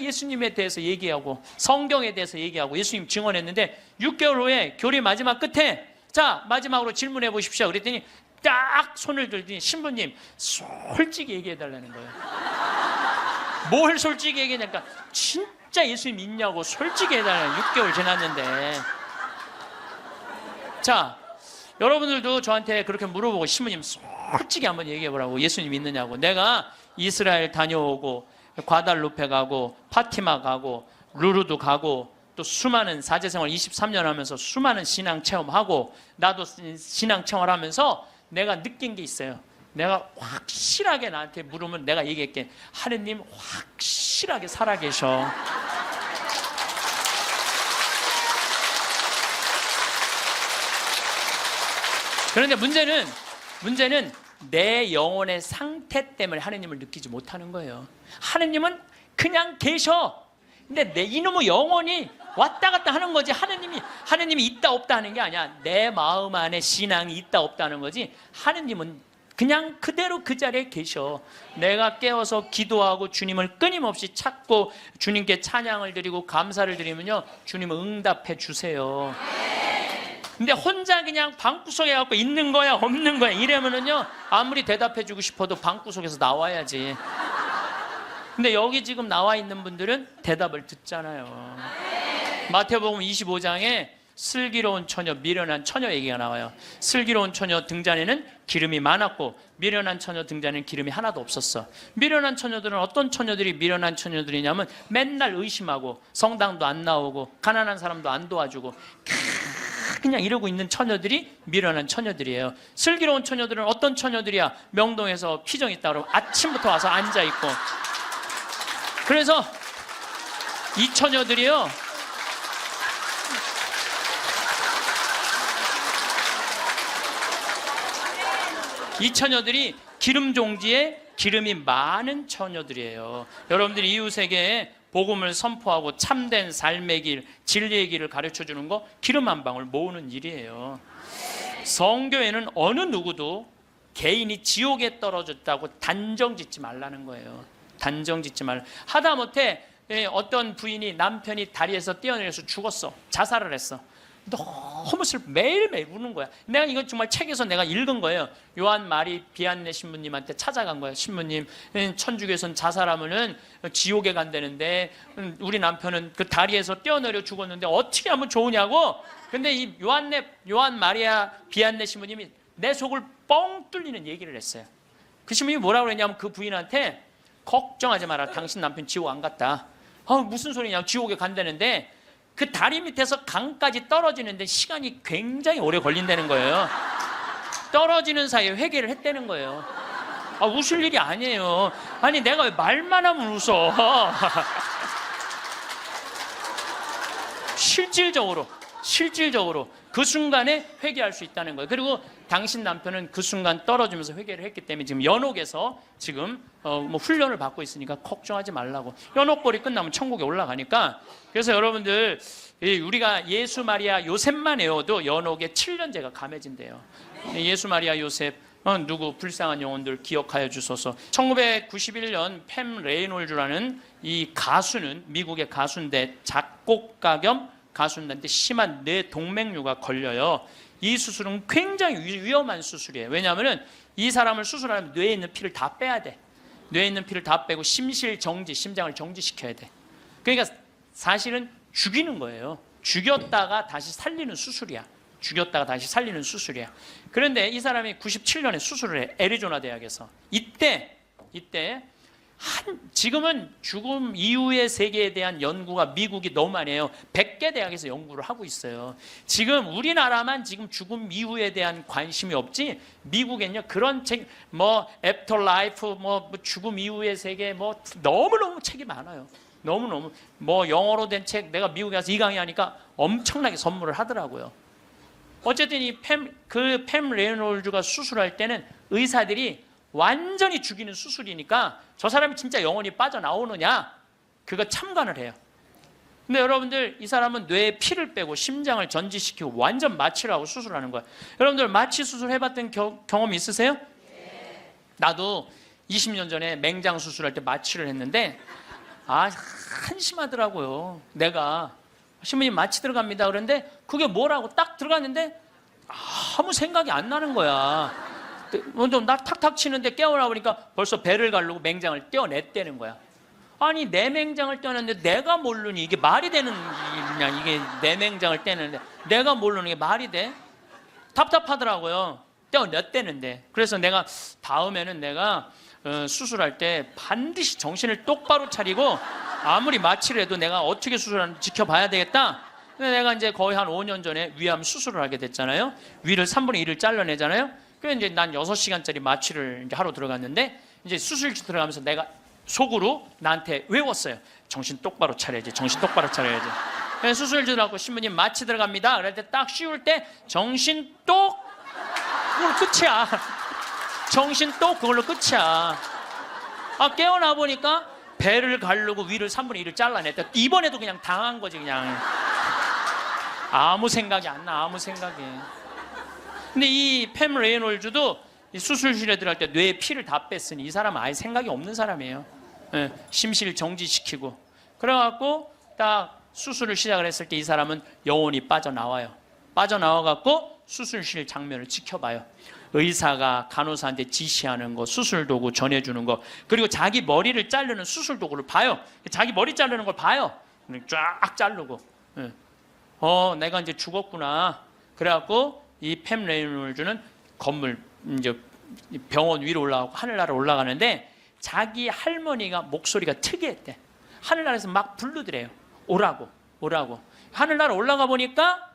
예수님에 대해서 얘기하고 성경에 대해서 얘기하고 예수님 증언했는데 6개월 후에 교리 마지막 끝에 자 마지막으로 질문해 보십시오. 그랬더니 딱 손을 들더니 신부님 솔직히 얘기해 달라는 거예요. 뭘 솔직히 얘기하니까 진짜 예수님 믿냐고 솔직히 해달라는 6개월 지났는데. 자 여러분들도 저한테 그렇게 물어보고 신부님 솔직히 한번 얘기해 보라고 예수님 믿느냐고. 내가 이스라엘 다녀오고 과달루페 가고 파티마 가고 루루도 가고 또 수많은 사제생활 23년 하면서 수많은 신앙 체험하고 나도 신앙 체험하면서 내가 느낀 게 있어요. 내가 확실하게 나한테 물으면 내가 얘기할게. 하느님 확실하게 살아계셔. 그런데 문제는 내 영혼의 상태 때문에 하느님을 느끼지 못하는 거예요. 하느님은 그냥 계셔. 근데 내 이놈의 영혼이 왔다 갔다 하는 거지. 하느님이 있다 없다 하는 게 아니야. 내 마음 안에 신앙이 있다 없다 하는 거지. 하느님은 그냥 그대로 그 자리에 계셔. 내가 깨워서 기도하고 주님을 끊임없이 찾고 주님께 찬양을 드리고 감사를 드리면요, 주님은 응답해 주세요. 근데 혼자 그냥 방구석에 갖고 있는 거야 없는 거야 이러면은요, 아무리 대답해 주고 싶어도 방구석에서 나와야지. 근데 여기 지금 나와 있는 분들은 대답을 듣잖아요. 마태복음 25장에 슬기로운 처녀, 미련한 처녀 얘기가 나와요. 슬기로운 처녀 등잔에는 기름이 많았고 미련한 처녀 등잔에는 기름이 하나도 없었어. 미련한 처녀들은 어떤 처녀들이 미련한 처녀들이냐면 맨날 의심하고 성당도 안 나오고 가난한 사람도 안 도와주고 그냥 이러고 있는 처녀들이 미련한 처녀들이에요. 슬기로운 처녀들은 어떤 처녀들이야? 명동에서 피정 있다 그러면 아침부터 와서 앉아있고, 그래서 이 처녀들이요, 이 처녀들이 기름 종지에 기름이 많은 처녀들이에요. 여러분들이 이웃에게 복음을 선포하고 참된 삶의 길, 진리의 길을 가르쳐주는 거 기름 한 방울 모으는 일이에요. 성교회는 어느 누구도 개인이 지옥에 떨어졌다고 단정 짓지 말라는 거예요. 단정 짓지 말라. 하다못해 어떤 부인이 남편이 다리에서 뛰어내려서 죽었어. 자살을 했어. 너무 슬퍼. 매일매일 우는 거야. 내가 이거 정말 책에서 내가 읽은 거예요. 요한 마리 비안네 신부님한테 찾아간 거예요. 신부님, 천주교에서는 자살하면은 지옥에 간다는데 우리 남편은 그 다리에서 뛰어내려 죽었는데 어떻게 하면 좋으냐고. 근데 이 요한 마리아 비안네 신부님이 내 속을 뻥 뚫리는 얘기를 했어요. 그 신부님이 뭐라고 그랬냐면 그 부인한테 걱정하지 마라. 당신 남편 지옥 안 갔다. 무슨 소리냐. 지옥에 간다는데 그 다리 밑에서 강까지 떨어지는데 시간이 굉장히 오래 걸린다는 거예요. 떨어지는 사이에 회개를 했다는 거예요. 웃을 일이 아니에요. 아니 내가 왜 말만 하면 웃어. 실질적으로 그 순간에 회개할 수 있다는 거예요. 그리고 당신 남편은 그 순간 떨어지면서 회개를 했기 때문에 지금 연옥에서 지금 훈련을 받고 있으니까 걱정하지 말라고. 연옥골이 끝나면 천국에 올라가니까. 그래서 여러분들 우리가 예수 마리아 요셉만 외워도 연옥에 7년제가 감해진대요. 예수 마리아 요셉 누구 불쌍한 영혼들 기억하여 주소서. 1991년 팸 레이놀즈라는 이 가수는 미국의 가수인데 작곡가 겸 가수인데 심한 뇌 동맥류가 걸려요. 이 수술은 굉장히 위험한 수술이에요. 왜냐하면 이 사람을 수술하면 뇌에 있는 피를 다 빼야 돼. 뇌에 있는 피를 다 빼고 심실 정지, 심장을 정지시켜야 돼. 그러니까 사실은 죽이는 거예요. 죽였다가 다시 살리는 수술이야. 그런데 이 사람이 97년에 수술을 해. 애리조나 대학에서. 이때 지금은 죽음 이후의 세계에 대한 연구가 미국이 너무 많이 해요. 100개 대학에서 연구를 하고 있어요. 지금 우리나라만 지금 죽음 이후에 대한 관심이 없지, 미국엔요 그런 책, 애프터 라이프, 죽음 이후의 세계, 너무너무 책이 많아요. 너무너무 영어로 된 책, 내가 미국에 가서 이 강의 하니까 엄청나게 선물을 하더라고요. 어쨌든 팸 레이놀즈가 수술할 때는 의사들이 완전히 죽이는 수술이니까 저 사람이 진짜 영혼이 빠져나오느냐 그거 참관을 해요. 근데 여러분들 이 사람은 뇌에 피를 빼고 심장을 전지시키고 완전 마취를 하고 수술하는 거예요. 여러분들 마취 수술 해봤던 경험 있으세요? 네. 나도 20년 전에 맹장 수술할 때 마취를 했는데 한심하더라고요. 내가 신부님 마취 들어갑니다 그런데 그게 뭐라고 딱 들어갔는데 아무 생각이 안 나는 거야. 먼저 나 탁탁 치는데 깨어나 보니까 벌써 배를 가르고 맹장을 떼어냈다는 거야. 아니 내 맹장을 떼어냈는데 내가 모르니 이게 말이 되는 일이냐. 이게 내 맹장을 떼는데 내가 모르는 게 말이 돼? 답답하더라고요. 떼어냈다는데. 그래서 내가 다음에는 내가 수술할 때 반드시 정신을 똑바로 차리고 아무리 마취를 해도 내가 어떻게 수술하는지 지켜봐야 되겠다. 근데 내가 이제 거의 한 5년 전에 위암 수술을 하게 됐잖아요. 위를 3분의 1을 잘라내잖아요. 그래서 이제 난 6시간짜리 마취를 이제 하러 들어갔는데 이제 수술실 들어가면서 내가 속으로 나한테 외웠어요. 정신 똑바로 차려야지. 그래서 수술실 들어가고 신부님 마취 들어갑니다. 그럴 때 딱 씌울 때 정신 똑 그걸로 끝이야. 정신 똑 그걸로 끝이야. 깨어나 보니까 배를 가르고 위를 3분의 1을 잘라냈다. 이번에도 그냥 당한 거지 그냥. 아무 생각이 안 나. 근데 이 팸 레이놀즈도 이 수술실에 들어갈 때 뇌에 피를 다 뺐으니 이 사람은 아예 생각이 없는 사람이에요. 예, 심실 정지시키고. 그래갖고 딱 수술을 시작을 했을 때 이 사람은 영혼이 빠져나와요. 빠져나와갖고 수술실 장면을 지켜봐요. 의사가 간호사한테 지시하는 거, 수술 도구 전해주는 거, 그리고 자기 머리를 자르는 수술 도구를 봐요. 자기 머리 자르는 걸 봐요. 쫙 자르고, 내가 이제 죽었구나. 그래갖고 이 팸 레이놀즈는 건물, 이제 병원 위로 올라가고 하늘나라 올라가는데 자기 할머니가 목소리가 특이했대. 하늘나라에서 막 부르더래요. 오라고. 하늘나라 올라가 보니까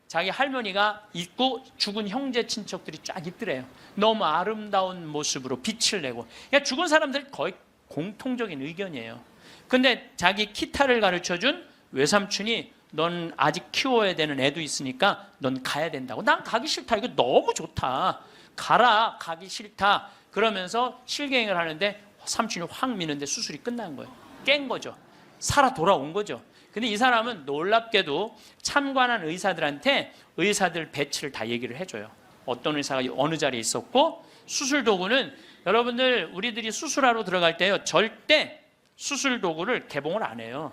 자기 할머니가 있고 죽은 형제 친척들이 쫙 있더래요. 너무 아름다운 모습으로 빛을 내고. 그러니까 죽은 사람들 거의 공통적인 의견이에요. 근데 자기 기타를 가르쳐준 외삼촌이 넌 아직 키워야 되는 애도 있으니까 넌 가야 된다고. 난 가기 싫다. 이거 너무 좋다. 가라. 가기 싫다. 그러면서 실갱이를 하는데 삼촌이 확 미는데 수술이 끝난 거예요. 깬 거죠. 살아 돌아온 거죠. 근데 이 사람은 놀랍게도 참관한 의사들한테 의사들 배치를 다 얘기를 해줘요. 어떤 의사가 어느 자리에 있었고, 수술 도구는 여러분들 우리들이 수술하러 들어갈 때요, 절대 수술 도구를 개봉을 안 해요.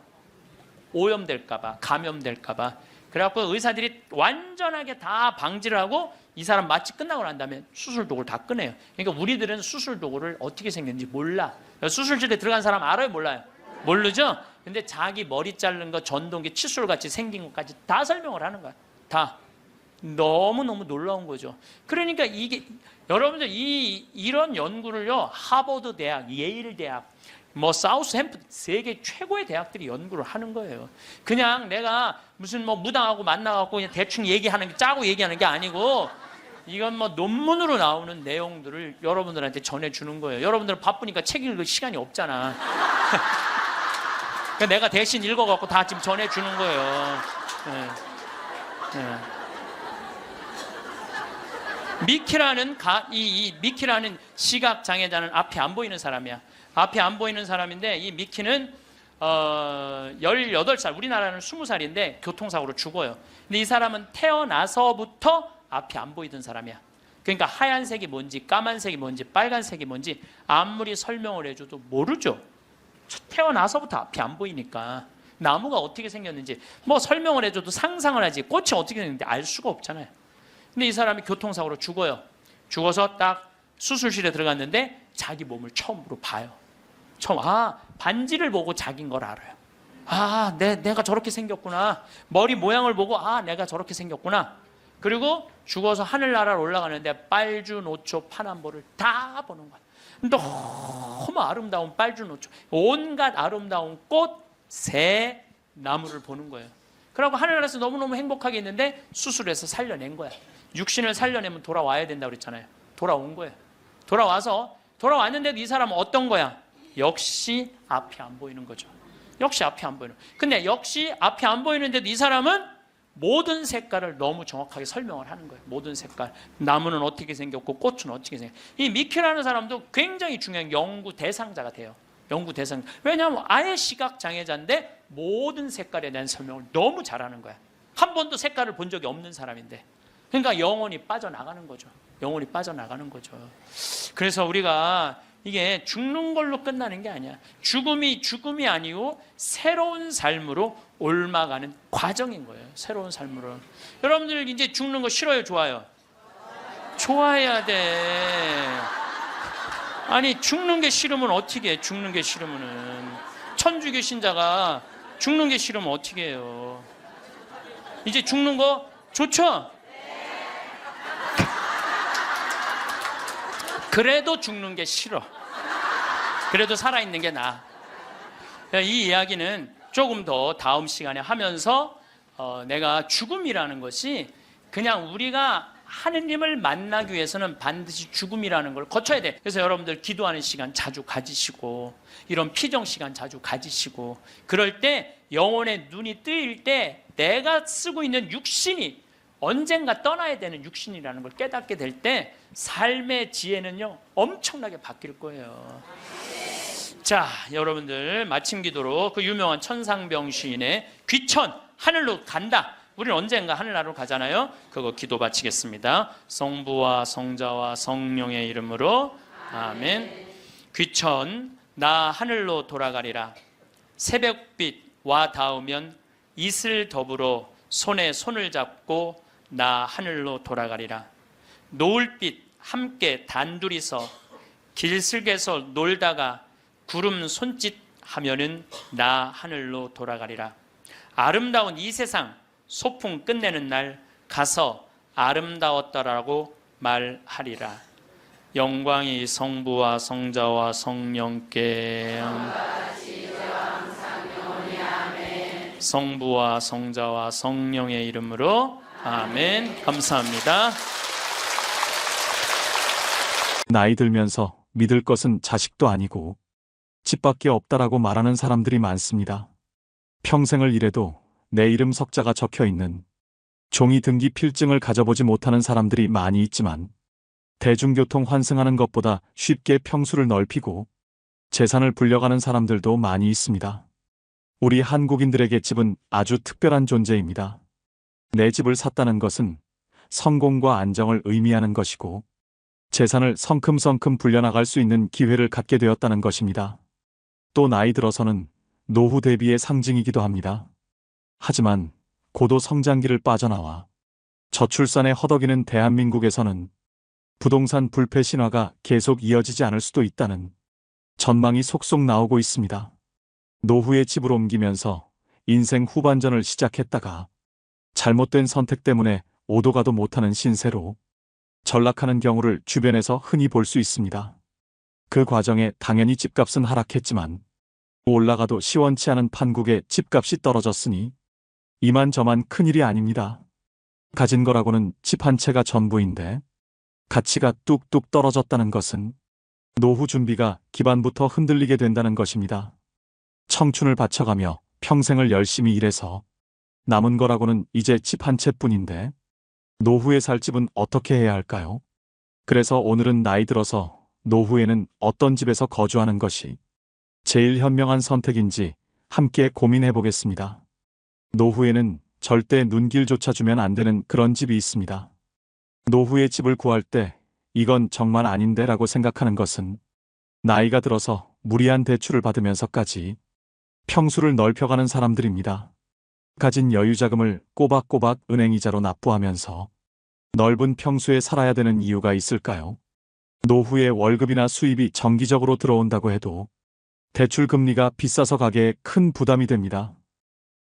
오염될까봐, 감염될까봐. 그래갖고 의사들이 완전하게 다 방지를 하고 이 사람 마취 끝나고 난 다음에 수술 도구를 다 꺼내요. 그러니까 우리들은 수술 도구를 어떻게 생겼는지 몰라. 수술실에 들어간 사람 알아요, 몰라요? 모르죠? 근데 자기 머리 자른 거 전동기 칫솔같이 생긴 것까지 다 설명을 하는 거야. 다. 너무너무 놀라운 거죠. 그러니까 이게 여러분들 이런 연구를요, 하버드 대학, 예일 대학, 사우스햄프턴, 세계 최고의 대학들이 연구를 하는 거예요. 그냥 내가 무슨 무당하고 만나갖고 그냥 대충 얘기하는 게, 짜고 얘기하는 게 아니고, 이건 논문으로 나오는 내용들을 여러분들한테 전해주는 거예요. 여러분들은 바쁘니까 책 읽을 시간이 없잖아. 그러니까 내가 대신 읽어갖고 다 지금 전해주는 거예요. 미키라는 미키라는 시각 장애자는 앞이 안 보이는 사람이야. 앞이 안 보이는 사람인데, 이 미키는 18살, 우리나라는 20살인데 교통사고로 죽어요. 근데 이 사람은 태어나서부터 앞이 안 보이던 사람이야. 그러니까 하얀색이 뭔지, 까만색이 뭔지, 빨간색이 뭔지 아무리 설명을 해줘도 모르죠. 태어나서부터 앞이 안 보이니까. 나무가 어떻게 생겼는지 설명을 해줘도 상상을 하지, 꽃이 어떻게 생겼는지 알 수가 없잖아요. 근데 이 사람이 교통사고로 죽어요. 죽어서 딱 수술실에 들어갔는데 자기 몸을 처음으로 봐요. 반지를 보고 자기인 걸 알아요. 내가 저렇게 생겼구나. 머리 모양을 보고 내가 저렇게 생겼구나. 그리고 죽어서 하늘나라로 올라가는데 빨주노초 파남보를 다 보는 거야. 너무 아름다운 빨주노초, 온갖 아름다운 꽃, 새, 나무를 보는 거예요. 그러고 하늘나라에서 너무너무 행복하게 있는데 수술해서 살려낸 거야. 육신을 살려내면 돌아와야 된다고 그랬잖아요. 돌아온 거예요. 돌아왔는데도 이 사람은 어떤 거야? 역시 앞이 안 보이는 거죠. 역시 앞이 안 보이는. 근데 역시 앞이 안 보이는데도 이 사람은 모든 색깔을 너무 정확하게 설명을 하는 거예요. 모든 색깔. 나무는 어떻게 생겼고 꽃은 어떻게 생겼고. 이 미키라는 사람도 굉장히 중요한 연구 대상자가 돼요. 연구 대상. 왜냐하면 아예 시각 장애자인데 모든 색깔에 대한 설명을 너무 잘하는 거야. 한 번도 색깔을 본 적이 없는 사람인데. 그러니까 영혼이 빠져나가는 거죠. 영혼이 빠져나가는 거죠. 그래서 우리가 이게 죽는 걸로 끝나는 게 아니야. 죽음이 아니고 새로운 삶으로 옮아가는 과정인 거예요. 새로운 삶으로. 여러분들 이제 죽는 거 싫어요, 좋아요? 좋아해야 돼. 아니, 죽는 게 싫으면 어떻게 해? 죽는 게 싫으면은. 천주교 신자가 죽는 게 싫으면 어떻게 해요? 이제 죽는 거 좋죠? 그래도 죽는 게 싫어. 그래도 살아있는 게 나아. 이 이야기는 조금 더 다음 시간에 하면서 내가 죽음이라는 것이 그냥 우리가 하느님을 만나기 위해서는 반드시 죽음이라는 걸 거쳐야 돼. 그래서 여러분들 기도하는 시간 자주 가지시고, 이런 피정 시간 자주 가지시고, 그럴 때 영혼의 눈이 뜨일 때 내가 쓰고 있는 육신이 언젠가 떠나야 되는 육신이라는 걸 깨닫게 될 때 삶의 지혜는요 엄청나게 바뀔 거예요. 자, 여러분들 마침 기도로 그 유명한 천상병 시인의 귀천, 하늘로 간다. 우리는 언젠가 하늘나라로 가잖아요. 그거 기도 바치겠습니다. 성부와 성자와 성령의 이름으로 아멘. 귀천 나 하늘로 돌아가리라. 새벽빛 와 닿으면 이슬 더불어 손에 손을 잡고 나 하늘로 돌아가리라. 노을빛 함께 단둘이서 길슬개서 놀다가 구름 손짓 하면은 나 하늘로 돌아가리라. 아름다운 이 세상 소풍 끝내는 날 가서 아름다웠더라고 말하리라. 영광이 성부와 성자와 성령께 성부와 성자와 성령의 이름으로 아멘. 감사합니다. 나이 들면서 믿을 것은 자식도 아니고 집밖에 없다라고 말하는 사람들이 많습니다. 평생을 일해도 내 이름 석자가 적혀 있는 종이 등기 필증을 가져보지 못하는 사람들이 많이 있지만 대중교통 환승하는 것보다 쉽게 평수를 넓히고 재산을 불려가는 사람들도 많이 있습니다. 우리 한국인들에게 집은 아주 특별한 존재입니다. 내 집을 샀다는 것은 성공과 안정을 의미하는 것이고 재산을 성큼성큼 불려나갈 수 있는 기회를 갖게 되었다는 것입니다. 또 나이 들어서는 노후 대비의 상징이기도 합니다. 하지만 고도 성장기를 빠져나와 저출산에 허덕이는 대한민국에서는 부동산 불패 신화가 계속 이어지지 않을 수도 있다는 전망이 속속 나오고 있습니다. 노후에 집을 옮기면서 인생 후반전을 시작했다가 잘못된 선택 때문에 오도 가도 못하는 신세로 전락하는 경우를 주변에서 흔히 볼 수 있습니다. 그 과정에 당연히 집값은 하락했지만 올라가도 시원치 않은 판국에 집값이 떨어졌으니 이만저만 큰일이 아닙니다. 가진 거라고는 집 한 채가 전부인데 가치가 뚝뚝 떨어졌다는 것은 노후 준비가 기반부터 흔들리게 된다는 것입니다. 청춘을 바쳐가며 평생을 열심히 일해서 남은 거라고는 이제 집 한 채뿐인데 노후에 살 집은 어떻게 해야 할까요? 그래서 오늘은 나이 들어서 노후에는 어떤 집에서 거주하는 것이 제일 현명한 선택인지 함께 고민해 보겠습니다. 노후에는 절대 눈길조차 주면 안 되는 그런 집이 있습니다. 노후에 집을 구할 때 이건 정말 아닌데 라고 생각하는 것은 나이가 들어서 무리한 대출을 받으면서까지 평수를 넓혀가는 사람들입니다. 가진 여유자금을 꼬박꼬박 은행이자로 납부하면서 넓은 평수에 살아야 되는 이유가 있을까요? 노후에 월급이나 수입이 정기적으로 들어온다고 해도 대출 금리가 비싸서 가게에 큰 부담이 됩니다.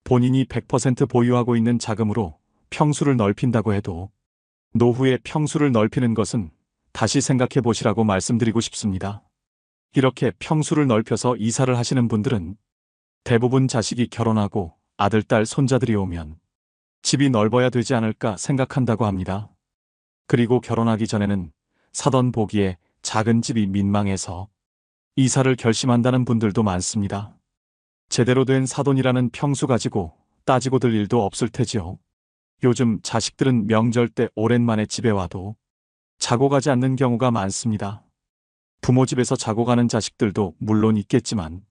본인이 100% 보유하고 있는 자금으로 평수를 넓힌다고 해도 노후에 평수를 넓히는 것은 다시 생각해 보시라고 말씀드리고 싶습니다. 이렇게 평수를 넓혀서 이사를 하시는 분들은 대부분 자식이 결혼하고 아들, 딸, 손자들이 오면 집이 넓어야 되지 않을까 생각한다고 합니다. 그리고 결혼하기 전에는 사던 보기에 작은 집이 민망해서 이사를 결심한다는 분들도 많습니다. 제대로 된 사돈이라는 평수 가지고 따지고 들 일도 없을 테지요. 요즘 자식들은 명절 때 오랜만에 집에 와도 자고 가지 않는 경우가 많습니다. 부모 집에서 자고 가는 자식들도 물론 있겠지만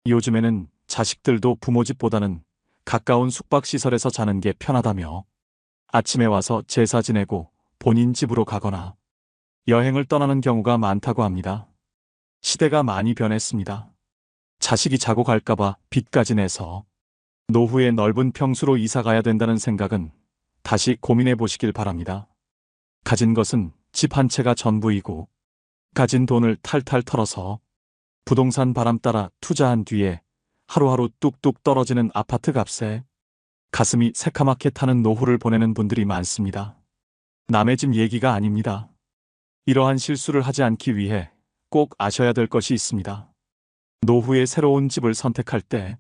요즘에는 자식들도 부모 집보다는 가까운 숙박시설에서 자는 게 편하다며 아침에 와서 제사 지내고 본인 집으로 가거나 여행을 떠나는 경우가 많다고 합니다. 시대가 많이 변했습니다. 자식이 자고 갈까봐 빚까지 내서 노후에 넓은 평수로 이사 가야 된다는 생각은 다시 고민해 보시길 바랍니다. 가진 것은 집 한 채가 전부이고 가진 돈을 탈탈 털어서 부동산 바람 따라 투자한 뒤에 하루하루 뚝뚝 떨어지는 아파트 값에 가슴이 새카맣게 타는 노후를 보내는 분들이 많습니다. 남의 집 얘기가 아닙니다. 이러한 실수를 하지 않기 위해 꼭 아셔야 될 것이 있습니다. 노후에 새로운 집을 선택할 때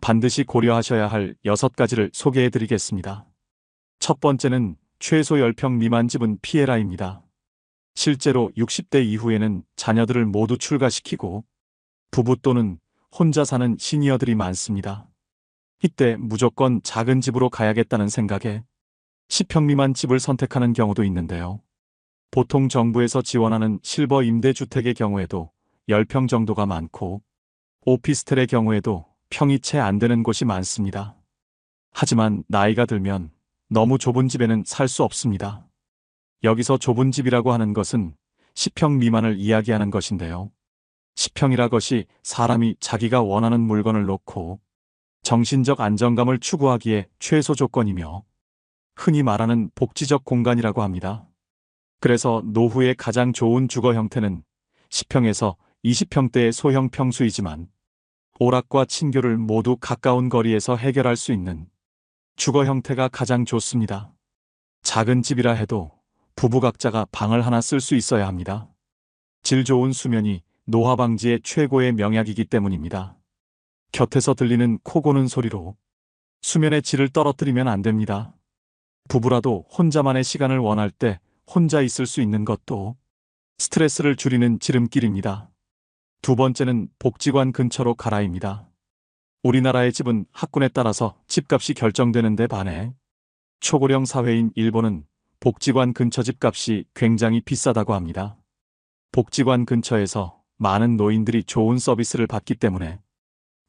반드시 고려하셔야 할 6가지를 소개해 드리겠습니다. 첫 번째는 최소 10평 미만 집은 피해라입니다. 실제로 60대 이후에는 자녀들을 모두 출가시키고 부부 또는 혼자 사는 시니어들이 많습니다. 이때 무조건 작은 집으로 가야겠다는 생각에 10평 미만 집을 선택하는 경우도 있는데요. 보통 정부에서 지원하는 실버 임대주택의 경우에도 10평 정도가 많고 오피스텔의 경우에도 평이 채 안 되는 곳이 많습니다. 하지만 나이가 들면 너무 좁은 집에는 살 수 없습니다. 여기서 좁은 집이라고 하는 것은 10평 미만을 이야기하는 것인데요. 10평이라 것이 사람이 자기가 원하는 물건을 놓고 정신적 안정감을 추구하기에 최소 조건이며 흔히 말하는 복지적 공간이라고 합니다. 그래서 노후의 가장 좋은 주거 형태는 10평에서 20평대의 소형 평수이지만 오락과 친교를 모두 가까운 거리에서 해결할 수 있는 주거 형태가 가장 좋습니다. 작은 집이라 해도 부부 각자가 방을 하나 쓸 수 있어야 합니다. 질 좋은 수면이 노화 방지의 최고의 명약이기 때문입니다. 곁에서 들리는 코 고는 소리로 수면의 질을 떨어뜨리면 안 됩니다. 부부라도 혼자만의 시간을 원할 때 혼자 있을 수 있는 것도 스트레스를 줄이는 지름길입니다. 두 번째는 복지관 근처로 가라입니다. 우리나라의 집은 학군에 따라서 집값이 결정되는 데 반해 초고령 사회인 일본은 복지관 근처 집값이 굉장히 비싸다고 합니다. 복지관 근처에서 많은 노인들이 좋은 서비스를 받기 때문에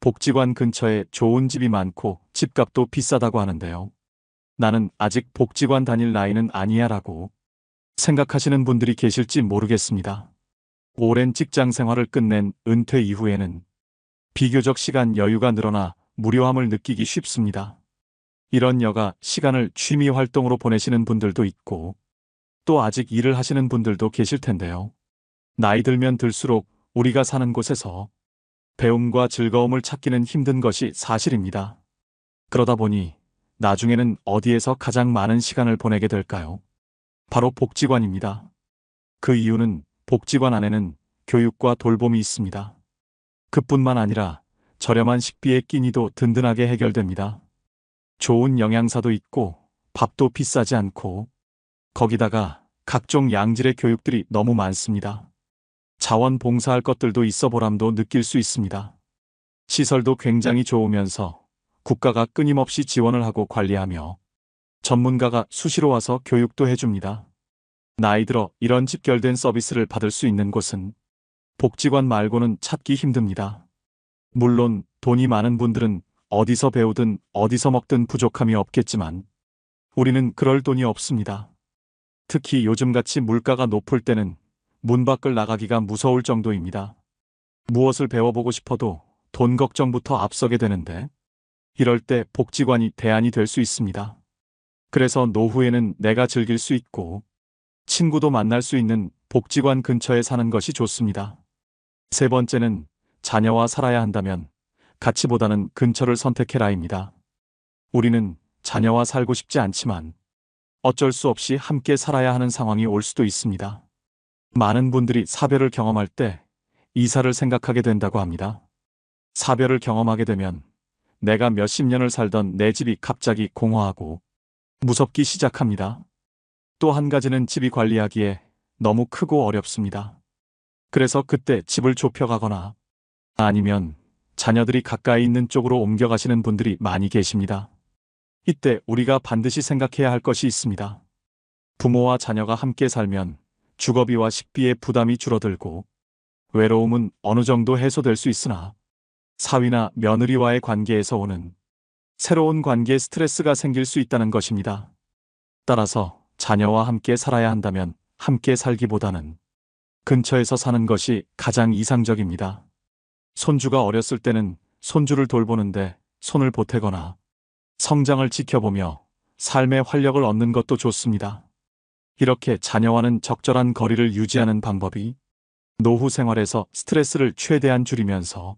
복지관 근처에 좋은 집이 많고 집값도 비싸다고 하는데요. 나는 아직 복지관 다닐 나이는 아니야 라고 생각하시는 분들이 계실지 모르겠습니다. 오랜 직장 생활을 끝낸 은퇴 이후에는 비교적 시간 여유가 늘어나 무료함을 느끼기 쉽습니다. 이런 여가 시간을 취미 활동으로 보내시는 분들도 있고 또 아직 일을 하시는 분들도 계실 텐데요. 나이 들면 들수록 우리가 사는 곳에서 배움과 즐거움을 찾기는 힘든 것이 사실입니다. 그러다 보니 나중에는 어디에서 가장 많은 시간을 보내게 될까요? 바로 복지관입니다. 그 이유는 복지관 안에는 교육과 돌봄이 있습니다. 그뿐만 아니라 저렴한 식비의 끼니도 든든하게 해결됩니다. 좋은 영양사도 있고 밥도 비싸지 않고 거기다가 각종 양질의 교육들이 너무 많습니다. 자원봉사할 것들도 있어 보람도 느낄 수 있습니다. 시설도 굉장히 좋으면서 국가가 끊임없이 지원을 하고 관리하며 전문가가 수시로 와서 교육도 해줍니다. 나이 들어 이런 집결된 서비스를 받을 수 있는 곳은 복지관 말고는 찾기 힘듭니다. 물론 돈이 많은 분들은 어디서 배우든 어디서 먹든 부족함이 없겠지만 우리는 그럴 돈이 없습니다. 특히 요즘같이 물가가 높을 때는 문 밖을 나가기가 무서울 정도입니다. 무엇을 배워보고 싶어도 돈 걱정부터 앞서게 되는데 이럴 때 복지관이 대안이 될 수 있습니다. 그래서 노후에는 내가 즐길 수 있고 친구도 만날 수 있는 복지관 근처에 사는 것이 좋습니다. 세 번째는 자녀와 살아야 한다면 가치보다는 근처를 선택해라입니다. 우리는 자녀와 살고 싶지 않지만 어쩔 수 없이 함께 살아야 하는 상황이 올 수도 있습니다. 많은 분들이 사별을 경험할 때 이사를 생각하게 된다고 합니다. 사별을 경험하게 되면 내가 몇십 년을 살던 내 집이 갑자기 공허하고 무섭기 시작합니다. 또 한 가지는 집이 관리하기에 너무 크고 어렵습니다. 그래서 그때 집을 좁혀가거나 아니면 자녀들이 가까이 있는 쪽으로 옮겨가시는 분들이 많이 계십니다. 이때 우리가 반드시 생각해야 할 것이 있습니다. 부모와 자녀가 함께 살면 주거비와 식비의 부담이 줄어들고 외로움은 어느 정도 해소될 수 있으나 사위나 며느리와의 관계에서 오는 새로운 관계에 스트레스가 생길 수 있다는 것입니다. 따라서 자녀와 함께 살아야 한다면 함께 살기보다는 근처에서 사는 것이 가장 이상적입니다. 손주가 어렸을 때는 손주를 돌보는데 손을 보태거나 성장을 지켜보며 삶의 활력을 얻는 것도 좋습니다. 이렇게 자녀와는 적절한 거리를 유지하는 방법이 노후 생활에서 스트레스를 최대한 줄이면서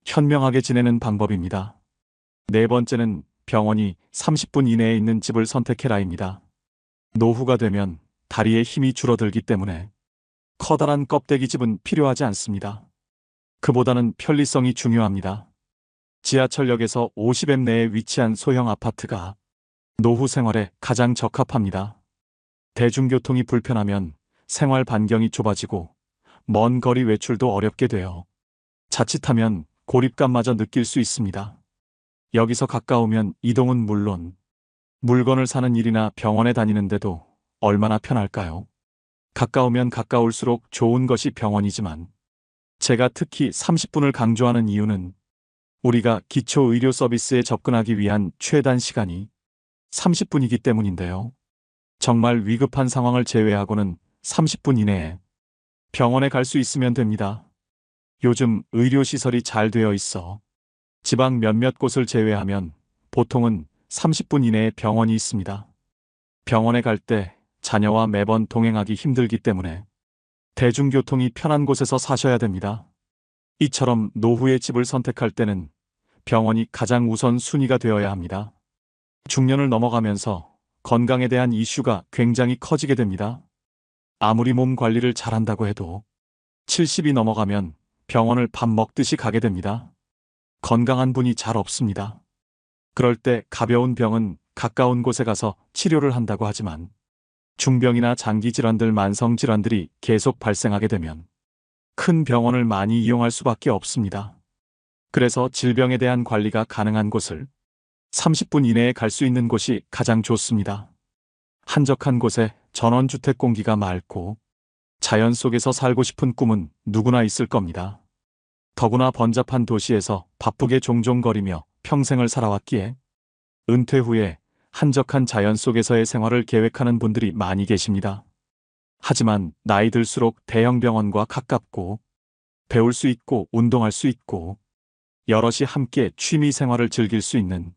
현명하게 지내는 방법입니다. 네 번째는 병원이 30분 이내에 있는 집을 선택해라입니다. 노후가 되면 다리에 힘이 줄어들기 때문에 커다란 껍데기 집은 필요하지 않습니다. 그보다는 편리성이 중요합니다. 지하철역에서 50엠 내에 위치한 소형 아파트가 노후 생활에 가장 적합합니다. 대중교통이 불편하면 생활 반경이 좁아지고 먼 거리 외출도 어렵게 되어 자칫하면 고립감마저 느낄 수 있습니다. 여기서 가까우면 이동은 물론 물건을 사는 일이나 병원에 다니는데도 얼마나 편할까요? 가까우면 가까울수록 좋은 것이 병원이지만 제가 특히 30분을 강조하는 이유는 우리가 기초 의료 서비스에 접근하기 위한 최단 시간이 30분이기 때문인데요. 정말 위급한 상황을 제외하고는 30분 이내에 병원에 갈 수 있으면 됩니다. 요즘 의료시설이 잘 되어 있어 지방 몇몇 곳을 제외하면 보통은 30분 이내에 병원이 있습니다. 병원에 갈 때 자녀와 매번 동행하기 힘들기 때문에 대중교통이 편한 곳에서 사셔야 됩니다. 이처럼 노후의 집을 선택할 때는 병원이 가장 우선 순위가 되어야 합니다. 중년을 넘어가면서 건강에 대한 이슈가 굉장히 커지게 됩니다. 아무리 몸 관리를 잘한다고 해도 70이 넘어가면 병원을 밥 먹듯이 가게 됩니다. 건강한 분이 잘 없습니다. 그럴 때 가벼운 병은 가까운 곳에 가서 치료를 한다고 하지만 중병이나 장기 질환들, 만성 질환들이 계속 발생하게 되면 큰 병원을 많이 이용할 수밖에 없습니다. 그래서 질병에 대한 관리가 가능한 곳을 30분 이내에 갈 수 있는 곳이 가장 좋습니다. 한적한 곳에 전원주택 공기가 맑고 자연 속에서 살고 싶은 꿈은 누구나 있을 겁니다. 더구나 번잡한 도시에서 바쁘게 종종거리며 평생을 살아왔기에 은퇴 후에 한적한 자연 속에서의 생활을 계획하는 분들이 많이 계십니다. 하지만 나이 들수록 대형 병원과 가깝고 배울 수 있고 운동할 수 있고 여럿이 함께 취미 생활을 즐길 수 있는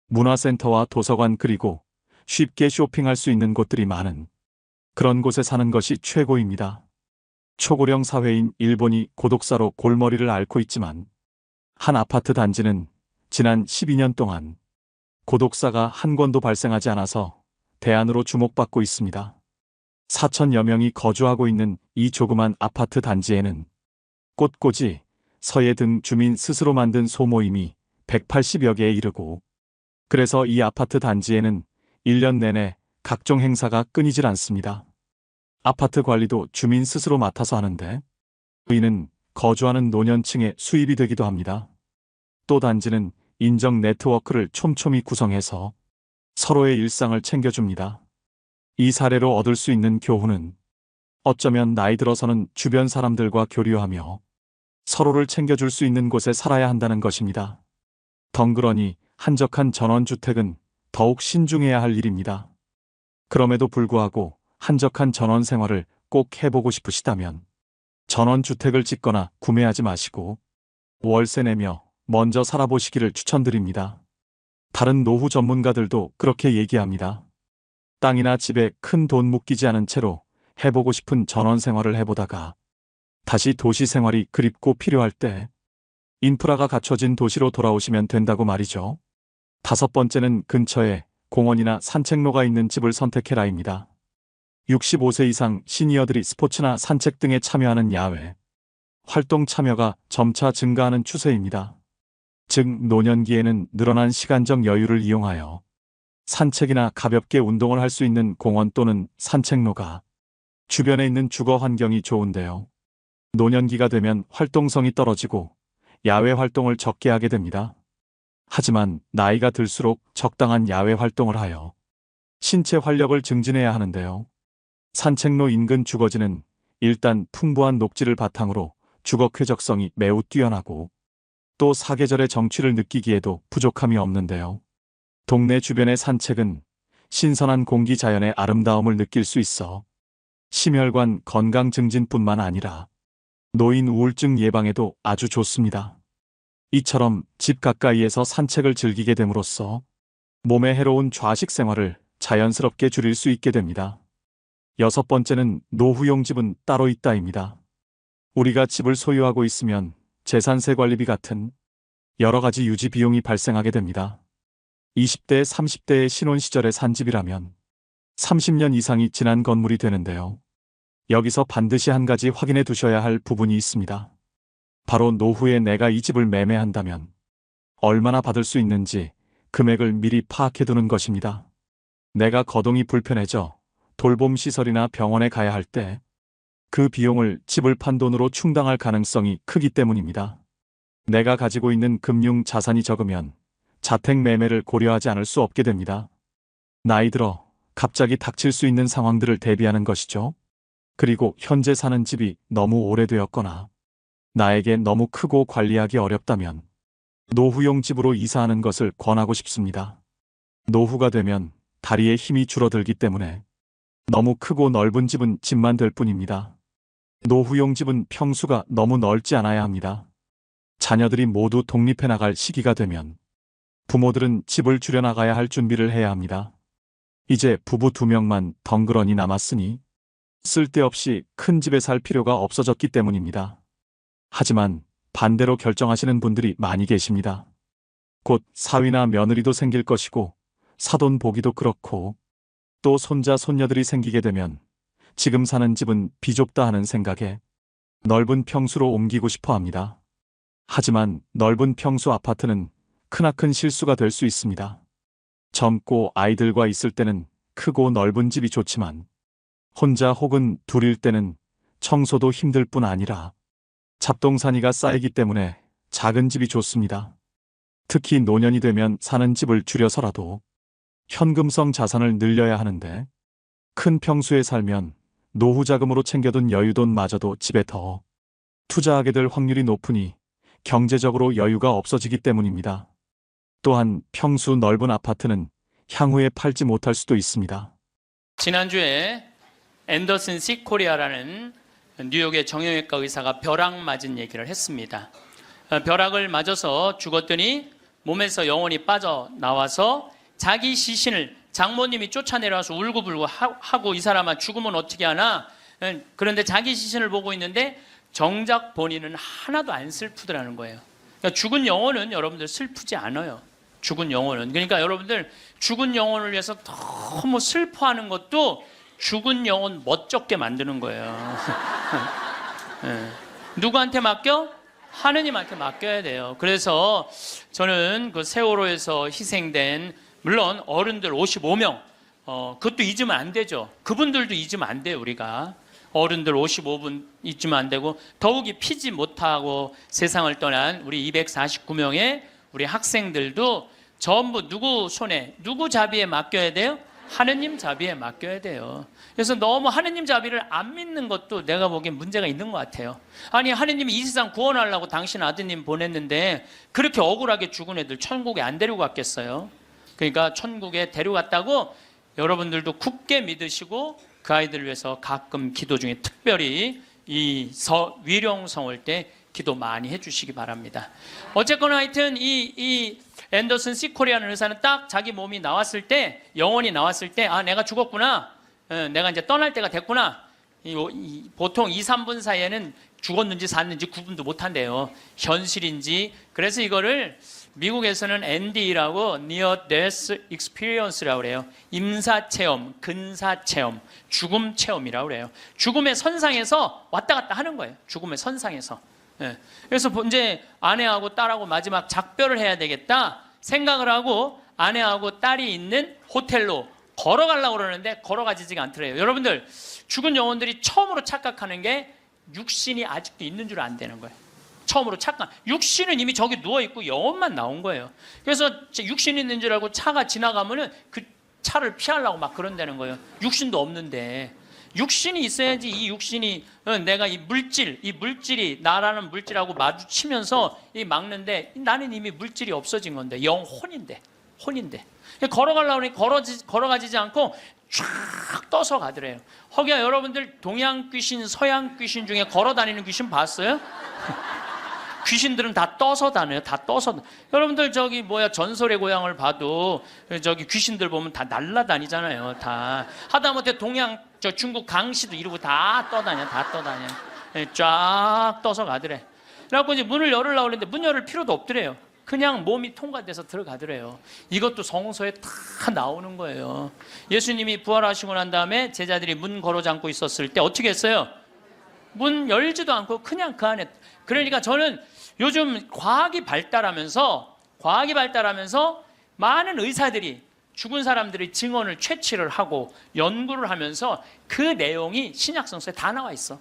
문화센터와 도서관, 그리고 쉽게 쇼핑할 수 있는 곳들이 많은 그런 곳에 사는 것이 최고입니다. 초고령 사회인 일본이 고독사로 골머리를 앓고 있지만 한 아파트 단지는 지난 12년 동안 고독사가 한 건도 발생하지 않아서 대안으로 주목받고 있습니다. 4천여 명이 거주하고 있는 이 조그만 아파트 단지에는 꽃꽂이, 서예 등 주민 스스로 만든 소모임이 180여 개에 이르고, 그래서 이 아파트 단지에는 1년 내내 각종 행사가 끊이질 않습니다. 아파트 관리도 주민 스스로 맡아서 하는데 이는 거주하는 노년층의 수입이 되기도 합니다. 또 단지는 인적 네트워크를 촘촘히 구성해서 서로의 일상을 챙겨줍니다. 이 사례로 얻을 수 있는 교훈은 어쩌면 나이 들어서는 주변 사람들과 교류하며 서로를 챙겨줄 수 있는 곳에 살아야 한다는 것입니다. 덩그러니 한적한 전원주택은 더욱 신중해야 할 일입니다. 그럼에도 불구하고 한적한 전원 생활을 꼭 해보고 싶으시다면 전원주택을 짓거나 구매하지 마시고 월세 내며 먼저 살아보시기를 추천드립니다. 다른 노후 전문가들도 그렇게 얘기합니다. 땅이나 집에 큰 돈 묶이지 않은 채로 해보고 싶은 전원 생활을 해보다가 다시 도시 생활이 그립고 필요할 때 인프라가 갖춰진 도시로 돌아오시면 된다고 말이죠. 5번째는 근처에 공원이나 산책로가 있는 집을 선택해라입니다. 65세 이상 시니어들이 스포츠나 산책 등에 참여하는 야외 활동 참여가 점차 증가하는 추세입니다. 즉 노년기에는 늘어난 시간적 여유를 이용하여 산책이나 가볍게 운동을 할 수 있는 공원 또는 산책로가 주변에 있는 주거 환경이 좋은데요. 노년기가 되면 활동성이 떨어지고 야외 활동을 적게 하게 됩니다. 하지만 나이가 들수록 적당한 야외 활동을 하여 신체 활력을 증진해야 하는데요. 산책로 인근 주거지는 일단 풍부한 녹지를 바탕으로 주거 쾌적성이 매우 뛰어나고 또 사계절의 정취를 느끼기에도 부족함이 없는데요. 동네 주변의 산책은 신선한 공기, 자연의 아름다움을 느낄 수 있어 심혈관 건강 증진뿐만 아니라 노인 우울증 예방에도 아주 좋습니다. 이처럼 집 가까이에서 산책을 즐기게 됨으로써 몸에 해로운 좌식 생활을 자연스럽게 줄일 수 있게 됩니다. 6번째는 노후용 집은 따로 있다입니다. 우리가 집을 소유하고 있으면 재산세 관리비 같은 여러 가지 유지 비용이 발생하게 됩니다. 20대, 30대의 신혼 시절에 산 집이라면 30년 이상이 지난 건물이 되는데요. 여기서 반드시 한 가지 확인해 두셔야 할 부분이 있습니다. 바로 노후에 내가 이 집을 매매한다면 얼마나 받을 수 있는지 금액을 미리 파악해 두는 것입니다. 내가 거동이 불편해져 돌봄 시설이나 병원에 가야 할 때 그 비용을 집을 판 돈으로 충당할 가능성이 크기 때문입니다. 내가 가지고 있는 금융 자산이 적으면 자택 매매를 고려하지 않을 수 없게 됩니다. 나이 들어 갑자기 닥칠 수 있는 상황들을 대비하는 것이죠. 그리고 현재 사는 집이 너무 오래되었거나 나에게 너무 크고 관리하기 어렵다면 노후용 집으로 이사하는 것을 권하고 싶습니다. 노후가 되면 다리에 힘이 줄어들기 때문에 너무 크고 넓은 집은 집만 될 뿐입니다. 노후용 집은 평수가 너무 넓지 않아야 합니다. 자녀들이 모두 독립해 나갈 시기가 되면 부모들은 집을 줄여나가야 할 준비를 해야 합니다. 이제 부부 2명만 덩그러니 남았으니 쓸데없이 큰 집에 살 필요가 없어졌기 때문입니다. 하지만 반대로 결정하시는 분들이 많이 계십니다. 곧 사위나 며느리도 생길 것이고 사돈 보기도 그렇고 또 손자 손녀들이 생기게 되면 지금 사는 집은 비좁다 하는 생각에 넓은 평수로 옮기고 싶어 합니다. 하지만 넓은 평수 아파트는 크나큰 실수가 될 수 있습니다. 젊고 아이들과 있을 때는 크고 넓은 집이 좋지만 혼자 혹은 둘일 때는 청소도 힘들 뿐 아니라 잡동사니가 쌓이기 때문에 작은 집이 좋습니다. 특히 노년이 되면 사는 집을 줄여서라도 현금성 자산을 늘려야 하는데 큰 평수에 살면 노후 자금으로 챙겨둔 여유돈마저도 집에 더 투자하게 될 확률이 높으니 경제적으로 여유가 없어지기 때문입니다. 또한 평수 넓은 아파트는 향후에 팔지 못할 수도 있습니다. 지난주에 앤더슨 시 코리아라는 뉴욕의 정형외과 의사가 벼락 맞은 얘기를 했습니다. 벼락을 맞아서 죽었더니 몸에서 영혼이 빠져나와서 자기 시신을 장모님이 쫓아내려와서 울고불고 하고 이 사람아 죽으면 어떻게 하나? 그런데 자기 시신을 보고 있는데 정작 본인은 하나도 안 슬프더라는 거예요. 그러니까 죽은 영혼은 여러분들 슬프지 않아요. 죽은 영혼은. 그러니까 여러분들 죽은 영혼을 위해서 너무 슬퍼하는 것도 죽은 영혼 멋쩍게 만드는 거예요. 누구한테 맡겨? 하느님한테 맡겨야 돼요. 그래서 저는 그 세월호에서 희생된 물론 어른들 55명 그것도 잊으면 안 되죠. 그분들도 잊으면 안 돼요. 우리가 어른들 55분 잊으면 안 되고 더욱이 피지 못하고 세상을 떠난 우리 249명의 우리 학생들도 전부 누구 손에 누구 자비에 맡겨야 돼요? 하느님 자비에 맡겨야 돼요. 그래서 너무 하느님 자비를 안 믿는 것도 내가 보기엔 문제가 있는 것 같아요. 아니 하느님이 이 세상 구원하려고 당신 아드님 보냈는데 그렇게 억울하게 죽은 애들 천국에 안 데리고 갔겠어요? 그러니까 천국에 데려갔다고 여러분들도 굳게 믿으시고 그 아이들을 위해서 가끔 기도 중에 특별히 이 위령성을 때 기도 많이 해주시기 바랍니다. 어쨌거나 하여튼 이 앤더슨 시코리아는 의사는 딱 자기 몸이 나왔을 때 영혼이 나왔을 때 아 내가 죽었구나 내가 이제 떠날 때가 됐구나 보통 2, 3분 사이에는 죽었는지 샀는지 구분도 못한대요. 현실인지. 그래서 이거를 미국에서는 ND라고 Near Death Experience라고 그래요. 임사체험, 근사체험, 죽음체험이라고 그래요. 죽음의 선상에서 왔다 갔다 하는 거예요. 죽음의 선상에서. 그래서 이제 아내하고 딸하고 마지막 작별을 해야 되겠다 생각을 하고 아내하고 딸이 있는 호텔로 걸어가려고 그러는데 걸어가지지가 않더래요. 여러분들 죽은 영혼들이 처음으로 착각하는 게 육신이 아직도 있는 줄 안 되는 거예요. 처음으로 착각. 육신은 이미 저기 누워있고 영혼만 나온 거예요. 그래서 육신이 있는 줄 알고 차가 지나가면은 그 차를 피하려고 막 그런다는 거예요. 육신도 없는데. 육신이 있어야지 이 육신이 내가 이 물질이 나라는 물질하고 마주치면서 이 막는데 나는 이미 물질이 없어진 건데 영혼인데 걸어가려고 하니 걸어가지지 않고 쫙 떠서 가더래요. 허기야 여러분들 동양 귀신 서양 귀신 중에 걸어다니는 귀신 봤어요? 귀신들은 다 떠서 다녀요. 다 떠서. 여러분들 저기 전설의 고향을 봐도 저기 귀신들 보면 다 날라다니잖아요. 다 하다못해 중국 강시도 이러고 다 떠다녀. 쫙 떠서 가더래. 그래갖고 이제 문을 열으려고 그랬는데 문 열을 필요도 없더래요. 그냥 몸이 통과돼서 들어가더래요. 이것도 성서에 다 나오는 거예요. 예수님이 부활하시고 난 다음에 제자들이 문 걸어 잠고 있었을 때 어떻게 했어요? 문 열지도 않고 그냥 그 안에. 그러니까 저는 요즘 과학이 발달하면서 많은 의사들이 죽은 사람들의 증언을 채취를 하고 연구를 하면서 그 내용이 신약 성서에 다 나와 있어.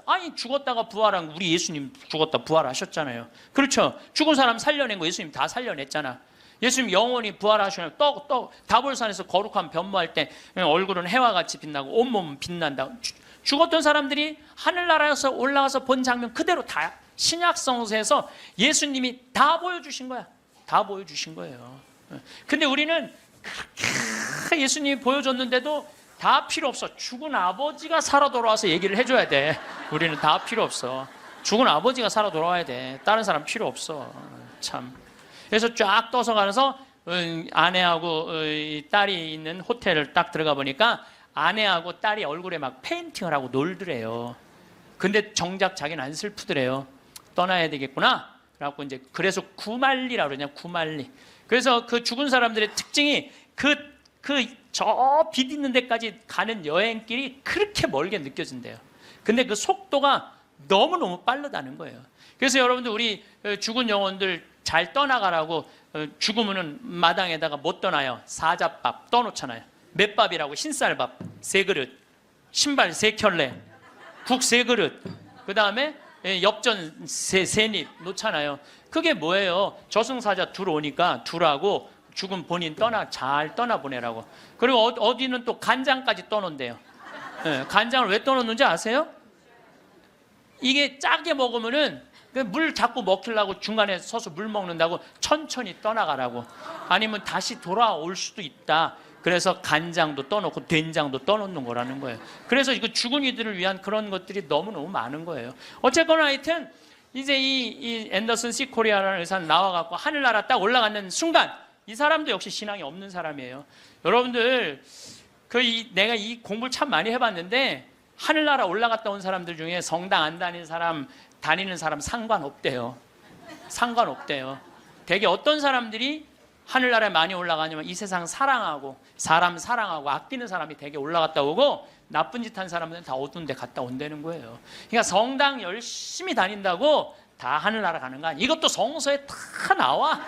아니 죽었다가 부활한 우리 예수님 죽었다 부활하셨잖아요. 그렇죠. 죽은 사람 살려낸 거 예수님 다 살려냈잖아. 예수님 영원히 부활하시면 다볼산에서 거룩한 변모할 때 얼굴은 해와 같이 빛나고 온몸은 빛난다. 죽었던 사람들이 하늘나라에서 올라와서 본 장면 그대로 다 신약 성서에서 예수님이 다 보여주신 거야. 다 보여주신 거예요. 근데 우리는 그렇게 예수님이 보여줬는데도 다 필요 없어. 죽은 아버지가 살아 돌아와서 얘기를 해줘야 돼. 우리는 다 필요 없어. 죽은 아버지가 살아 돌아와야 돼. 다른 사람 필요 없어. 참. 그래서 쫙 떠서 가서 아내하고 딸이 있는 호텔을 딱 들어가 보니까 아내하고 딸이 얼굴에 막 페인팅을 하고 놀더래요. 근데 정작 자기는 안 슬프더래요. 떠나야 되겠구나. 그래갖고 이제 그래서 구말리라고 그러냐, 구말리. 그래서 그 죽은 사람들의 특징이 저 빛 있는 데까지 가는 여행길이 그렇게 멀게 느껴진대요. 근데 그 속도가 너무너무 빠르다는 거예요. 그래서 여러분들 우리 죽은 영혼들 잘 떠나가라고 죽으면은 마당에다가 못 떠나요. 사자밥 떠놓잖아요. 맷밥이라고 흰쌀밥 3그릇, 신발 3켤레, 국 3그릇, 그 다음에 엽전 3입 놓잖아요. 그게 뭐예요? 저승사자 둘 오니까 둘하고 죽은 본인 잘 떠나보내라고. 그리고 어디는 또 간장까지 떠놓는데요. 간장을 왜 떠놓는지 아세요? 이게 짜게 먹으면은 물 자꾸 먹히려고 중간에 서서 물 먹는다고 천천히 떠나가라고. 아니면 다시 돌아올 수도 있다. 그래서 간장도 떠놓고 된장도 떠놓는 거라는 거예요. 그래서 이거 죽은 이들을 위한 그런 것들이 너무너무 많은 거예요. 어쨌거나 하여튼 이제 이 앤더슨 C 코리아라는 의사는 나와갖고 하늘나라 딱 올라가는 순간 이 사람도 역시 신앙이 없는 사람이에요. 여러분들 내가 이 공부를 참 많이 해봤는데 하늘나라 올라갔다 온 사람들 중에 성당 안 다니는 사람 상관없대요. 상관없대요. 되게 어떤 사람들이 하늘나라에 많이 올라가냐면 이 세상 사랑하고 사람 사랑하고 아끼는 사람이 되게 올라갔다 오고 나쁜 짓 한 사람들은 다 어두운 데 갔다 온다는 거예요. 그러니까 성당 열심히 다닌다고 다 하늘나라 가는 거 아니에요. 이것도 성서에 다 나와.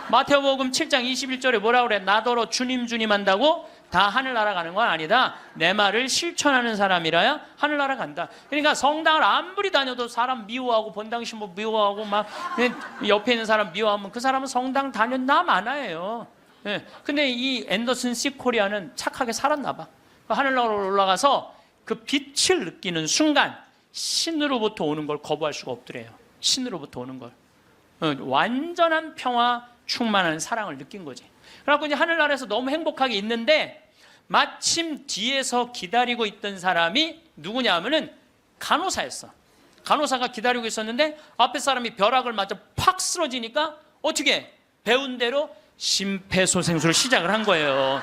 마태복음 7장 21절에 뭐라 그래? 나더러 주님 주님 한다고 다 하늘나라 가는 건 아니다. 내 말을 실천하는 사람이라야 하늘나라 간다. 그러니까 성당을 아무리 다녀도 사람 미워하고 본당 신부 미워하고 막 옆에 있는 사람 미워하면 그 사람은 성당 다녔나 마나예요. 근데 이 앤더슨 C 코리아는 착하게 살았나 봐. 하늘나라로 올라가서 그 빛을 느끼는 순간 신으로부터 오는 걸 거부할 수가 없더래요. 신으로부터 오는 걸. 완전한 평화 충만한 사랑을 느낀 거지. 그래갖고 이제 하늘나라에서 너무 행복하게 있는데 마침 뒤에서 기다리고 있던 사람이 누구냐 하면은 간호사였어. 간호사가 기다리고 있었는데 앞에 사람이 벼락을 맞아 팍 쓰러지니까 어떻게 배운 대로 심폐소생술을 시작을 한 거예요.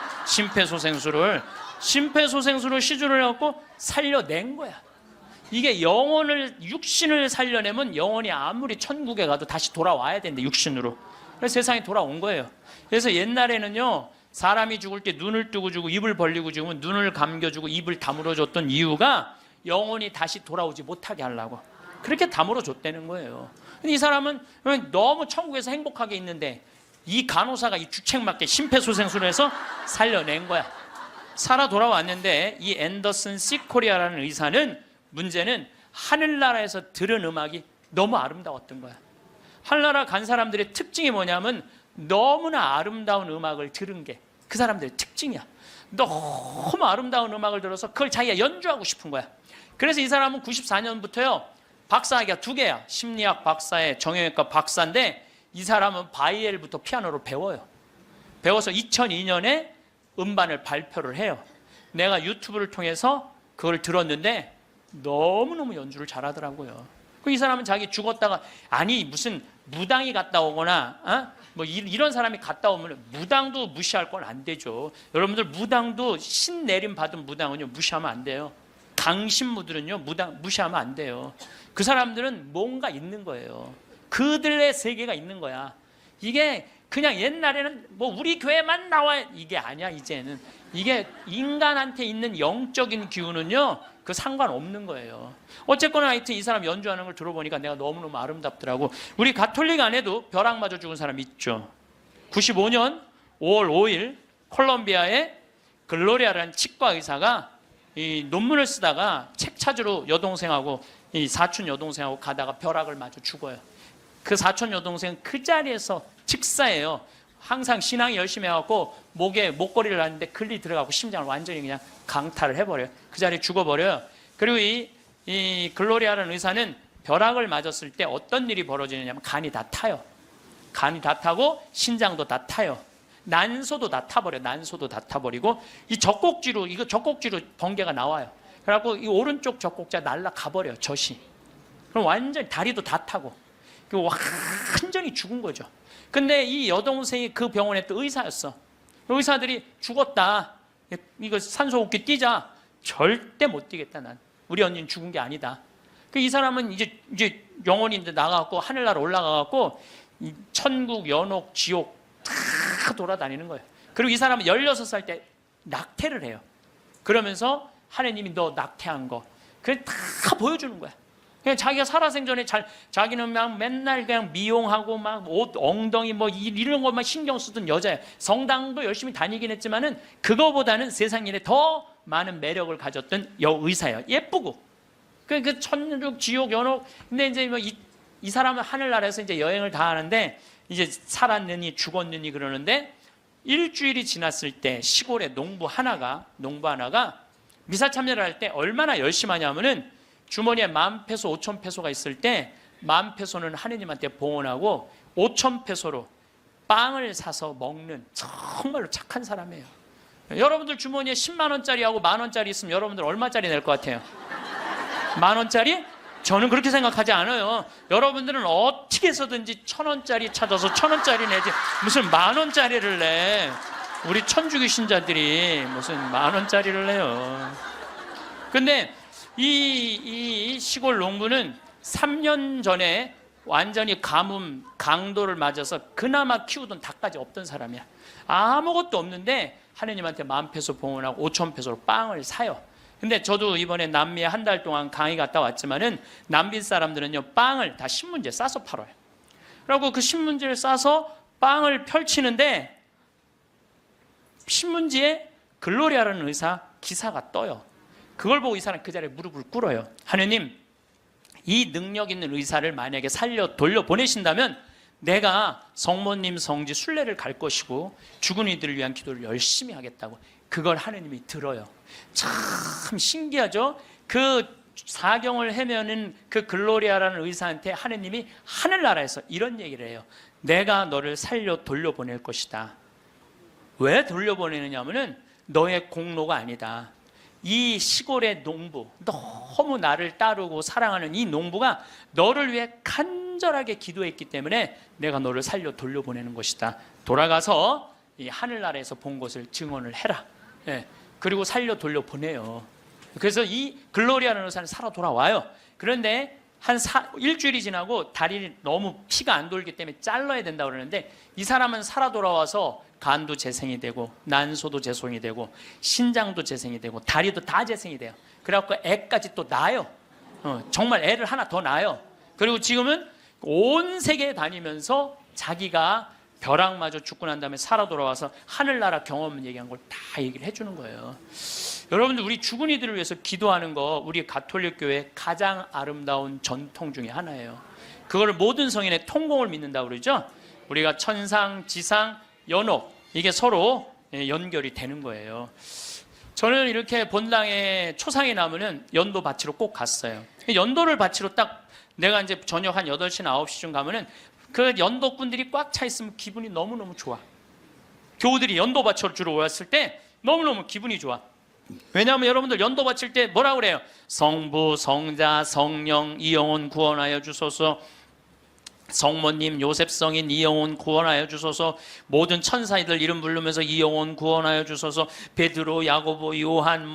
심폐소생술을 시주를 해갖고 살려낸 거야. 이게 육신을 살려내면 영혼이 아무리 천국에 가도 다시 돌아와야 되는데 육신으로. 그래서 세상에 돌아온 거예요. 그래서 옛날에는요 사람이 죽을 때 눈을 뜨고 주고 입을 벌리고 죽으면 눈을 감겨주고 입을 다물어줬던 이유가 영혼이 다시 돌아오지 못하게 하려고 그렇게 다물어줬다는 거예요. 근데 이 사람은 너무 천국에서 행복하게 있는데 이 간호사가 이 주책맞게 심폐소생술을 해서 살려낸 거야. 살아 돌아왔는데 이 앤더슨 C 코리아라는 의사는 문제는 하늘나라에서 들은 음악이 너무 아름다웠던 거야. 하늘나라 간 사람들의 특징이 뭐냐면 너무나 아름다운 음악을 들은 게 그 사람들의 특징이야. 너무 아름다운 음악을 들어서 그걸 자기가 연주하고 싶은 거야. 그래서 이 사람은 94년부터요 박사학위가 2개야. 심리학 박사에 정형외과 박사인데 이 사람은 바이엘부터 피아노를 배워요. 배워서 2002년에 음반을 발표를 해요. 내가 유튜브를 통해서 그걸 들었는데 너무너무 연주를 잘하더라고요. 이 사람은 자기 죽었다가 아니 무슨 무당이 갔다 오거나 뭐 이런 사람이 갔다 오면 무당도 무시할 건 안 되죠. 여러분들 무당도 신 내림 받은 무당은요 무시하면 안 돼요. 강신무들은요 무당 무시하면 안 돼요. 그 사람들은 뭔가 있는 거예요. 그들의 세계가 있는 거야. 이게 그냥 옛날에는 뭐 우리 교회만 나와 이게 아니야. 이제는 이게 인간한테 있는 영적인 기운은요 그 상관없는 거예요. 어쨌거나 하여튼 이 사람 연주하는 걸 들어보니까 내가 너무너무 아름답더라고. 우리 가톨릭 안에도 벼락 맞아 죽은 사람 있죠. 95년 5월 5일 콜롬비아의 글로리아라는 치과 의사가 이 논문을 쓰다가 책 찾으러 여동생하고 이 사촌 여동생하고 가다가 벼락을 맞아 죽어요. 그 사촌 여동생 그 자리에서 즉사예요. 항상 신앙이 열심히 해갖고 목에 목걸이를 하는데 글리 들어가고 심장을 완전히 그냥 강탈을 해버려요. 그 자리에 죽어버려요. 그리고 이 글로리아라는 의사는 벼락을 맞았을 때 어떤 일이 벌어지느냐면 간이 다 타요. 간이 다 타고 신장도 다 타요. 난소도 다 타버려. 난소도 다 타버리고 이 젖꼭지로 번개가 나와요. 그래갖고 이 오른쪽 젖꼭지가 날아가 버려. 젖이. 그럼 완전히 다리도 다 타고 완전히 죽은 거죠. 근데 이 여동생이 그 병원에 또 의사였어. 의사들이 죽었다. 이거 산소호흡기 뛰자. 절대 못 뛰겠다. 난 우리 언니는 죽은 게 아니다. 이 사람은 이제 영혼이 나가갖고 하늘나라 올라가갖고 천국, 연옥, 지옥 다 돌아다니는 거예요. 그리고 이 사람은 16살 때 낙태를 해요. 그러면서 하느님이 너 낙태한 거 그래 다 보여주는 거야. 그냥 자기가 살아생전에 자기는 막 맨날 그냥 미용하고 막 옷 엉덩이 뭐 이런 것만 신경 쓰던 여자예요. 성당도 열심히 다니긴 했지만은 그거보다는 세상 일에 더 많은 매력을 가졌던 여의사예요. 예쁘고 그 천국, 지옥, 연옥. 근데 이제 뭐 이 사람은 하늘나라에서 이제 여행을 다 하는데 이제 살았느니 죽었느니 그러는데 일주일이 지났을 때 시골에 농부 하나가 미사 참여를 할 때 얼마나 열심히 하냐면은 주머니에 10,000페소, 5,000페소가 있을 때 10,000페소는 하느님한테 봉헌하고 5,000페소로 빵을 사서 먹는 정말로 착한 사람이에요. 여러분들 주머니에 10만 원짜리하고 10,000원짜리 있으면 여러분들 얼마짜리 낼 것 같아요? 10,000원짜리? 저는 그렇게 생각하지 않아요. 여러분들은 어떻게 해서든지 1,000원짜리 찾아서 1,000원짜리 내지 무슨 10,000원짜리를 내. 우리 천주교 신자들이 무슨 10,000원짜리를 내요. 근데 이 시골 농부는 3년 전에 완전히 가뭄, 강도를 맞아서 그나마 키우던 닭까지 없던 사람이야. 아무것도 없는데 하느님한테 10,000페소 봉헌하고 5,000페소로 빵을 사요. 근데 저도 이번에 남미에 한 달 동안 강의 갔다 왔지만은 남미 사람들은요 빵을 다 신문지에 싸서 팔아요. 그리고 그 신문지를 싸서 빵을 펼치는데 신문지에 글로리아라는 의사 기사가 떠요. 그걸 보고 이 사람 그 자리에 무릎을 꿇어요. 하느님, 이 능력 있는 의사를 만약에 돌려보내신다면 내가 성모님 성지 순례를 갈 것이고 죽은 이들을 위한 기도를 열심히 하겠다고. 그걸 하느님이 들어요. 참 신기하죠? 그 사경을 헤매는 그 글로리아라는 의사한테 하느님이 하늘나라에서 이런 얘기를 해요. 내가 너를 살려 돌려보낼 것이다. 왜 돌려보내느냐 하면은 너의 공로가 아니다. 이 시골의 농부, 너무 나를 따르고 사랑하는 이 농부가 너를 위해 간절하게 기도했기 때문에 내가 너를 살려 돌려보내는 것이다. 돌아가서 이 하늘나라에서 본 것을 증언을 해라. 예, 그리고 살려 돌려보내요. 그래서 이 글로리아라는 의사는 살아 돌아와요. 그런데 일주일이 지나고 다리를 너무 피가 안 돌기 때문에 잘라야 된다고 그러는데 이 사람은 살아 돌아와서 간도 재생이 되고 난소도 재생이 되고 신장도 재생이 되고 다리도 다 재생이 돼요. 그래갖고 애까지 또 낳아요. 정말 애를 하나 더 낳아요. 그리고 지금은 온 세계에 다니면서 자기가 벼락 맞아 죽고 난 다음에 살아 돌아와서 하늘나라 경험 얘기한 걸 다 얘기를 해주는 거예요. 여러분들 우리 죽은 이들을 위해서 기도하는 거 우리 가톨릭 교회 가장 아름다운 전통 중에 하나예요. 그걸 모든 성인의 통공을 믿는다고 그러죠. 우리가 천상, 지상, 연옥 이게 서로 연결이 되는 거예요. 저는 이렇게 본당에 초상이 나면은 연도 바치러 꼭 갔어요. 연도를 바치러 딱 내가 이제 저녁 한 8시나 9시쯤 가면은 그 연도꾼들이 꽉 차 있으면 기분이 너무너무 좋아. 교우들이 연도 바치러 주러 왔을 때 너무너무 기분이 좋아. 왜냐하면 여러분들 연도 바칠 때 뭐라 그래요? 성부, 성자, 성령, 이 영혼 구원하여 주소서. 성모님, 요셉 성인 이 영혼 구원하여 주소서. 모든 천사이들 이름 부르면서 이 영혼 구원하여 주소서. 베드로, 야고보, 요한,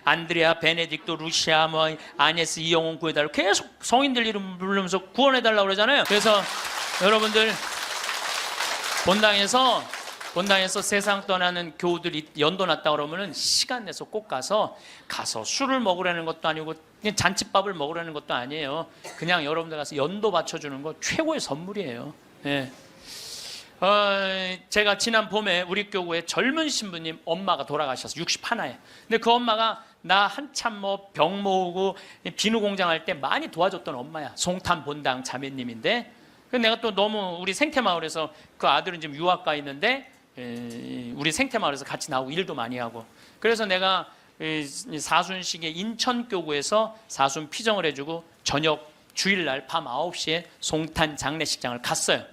안드레아, 베네딕토, 루시아, 아네스 이 영혼 구해달라고 계속 성인들 이름 부르면서 구원해달라고 그러잖아요. 그래서 여러분들 본당에서 세상 떠나는 교우들이 연도 났다 그러면은 시간 내서 꼭 가서 술을 먹으라는 것도 아니고 그냥 잔칫밥을 먹으라는 것도 아니에요. 그냥 여러분들 가서 연도 바쳐주는 거 최고의 선물이에요. 예. 제가 지난 봄에 우리 교구에 젊은 신부님 엄마가 돌아가셔서 61에. 근데 그 엄마가 나 한참 병 모으고 비누 공장 할 때 많이 도와줬던 엄마야. 송탄 본당 자매님인데. 근데 내가 또 너무 우리 생태마을에서 그 아들은 지금 유학 가 있는데 우리 생태마을에서 같이 나오고 일도 많이 하고 그래서 내가 사순식에 인천교구에서 사순 피정을 해주고 저녁 주일날 밤 9시에 송탄 장례식장을 갔어요.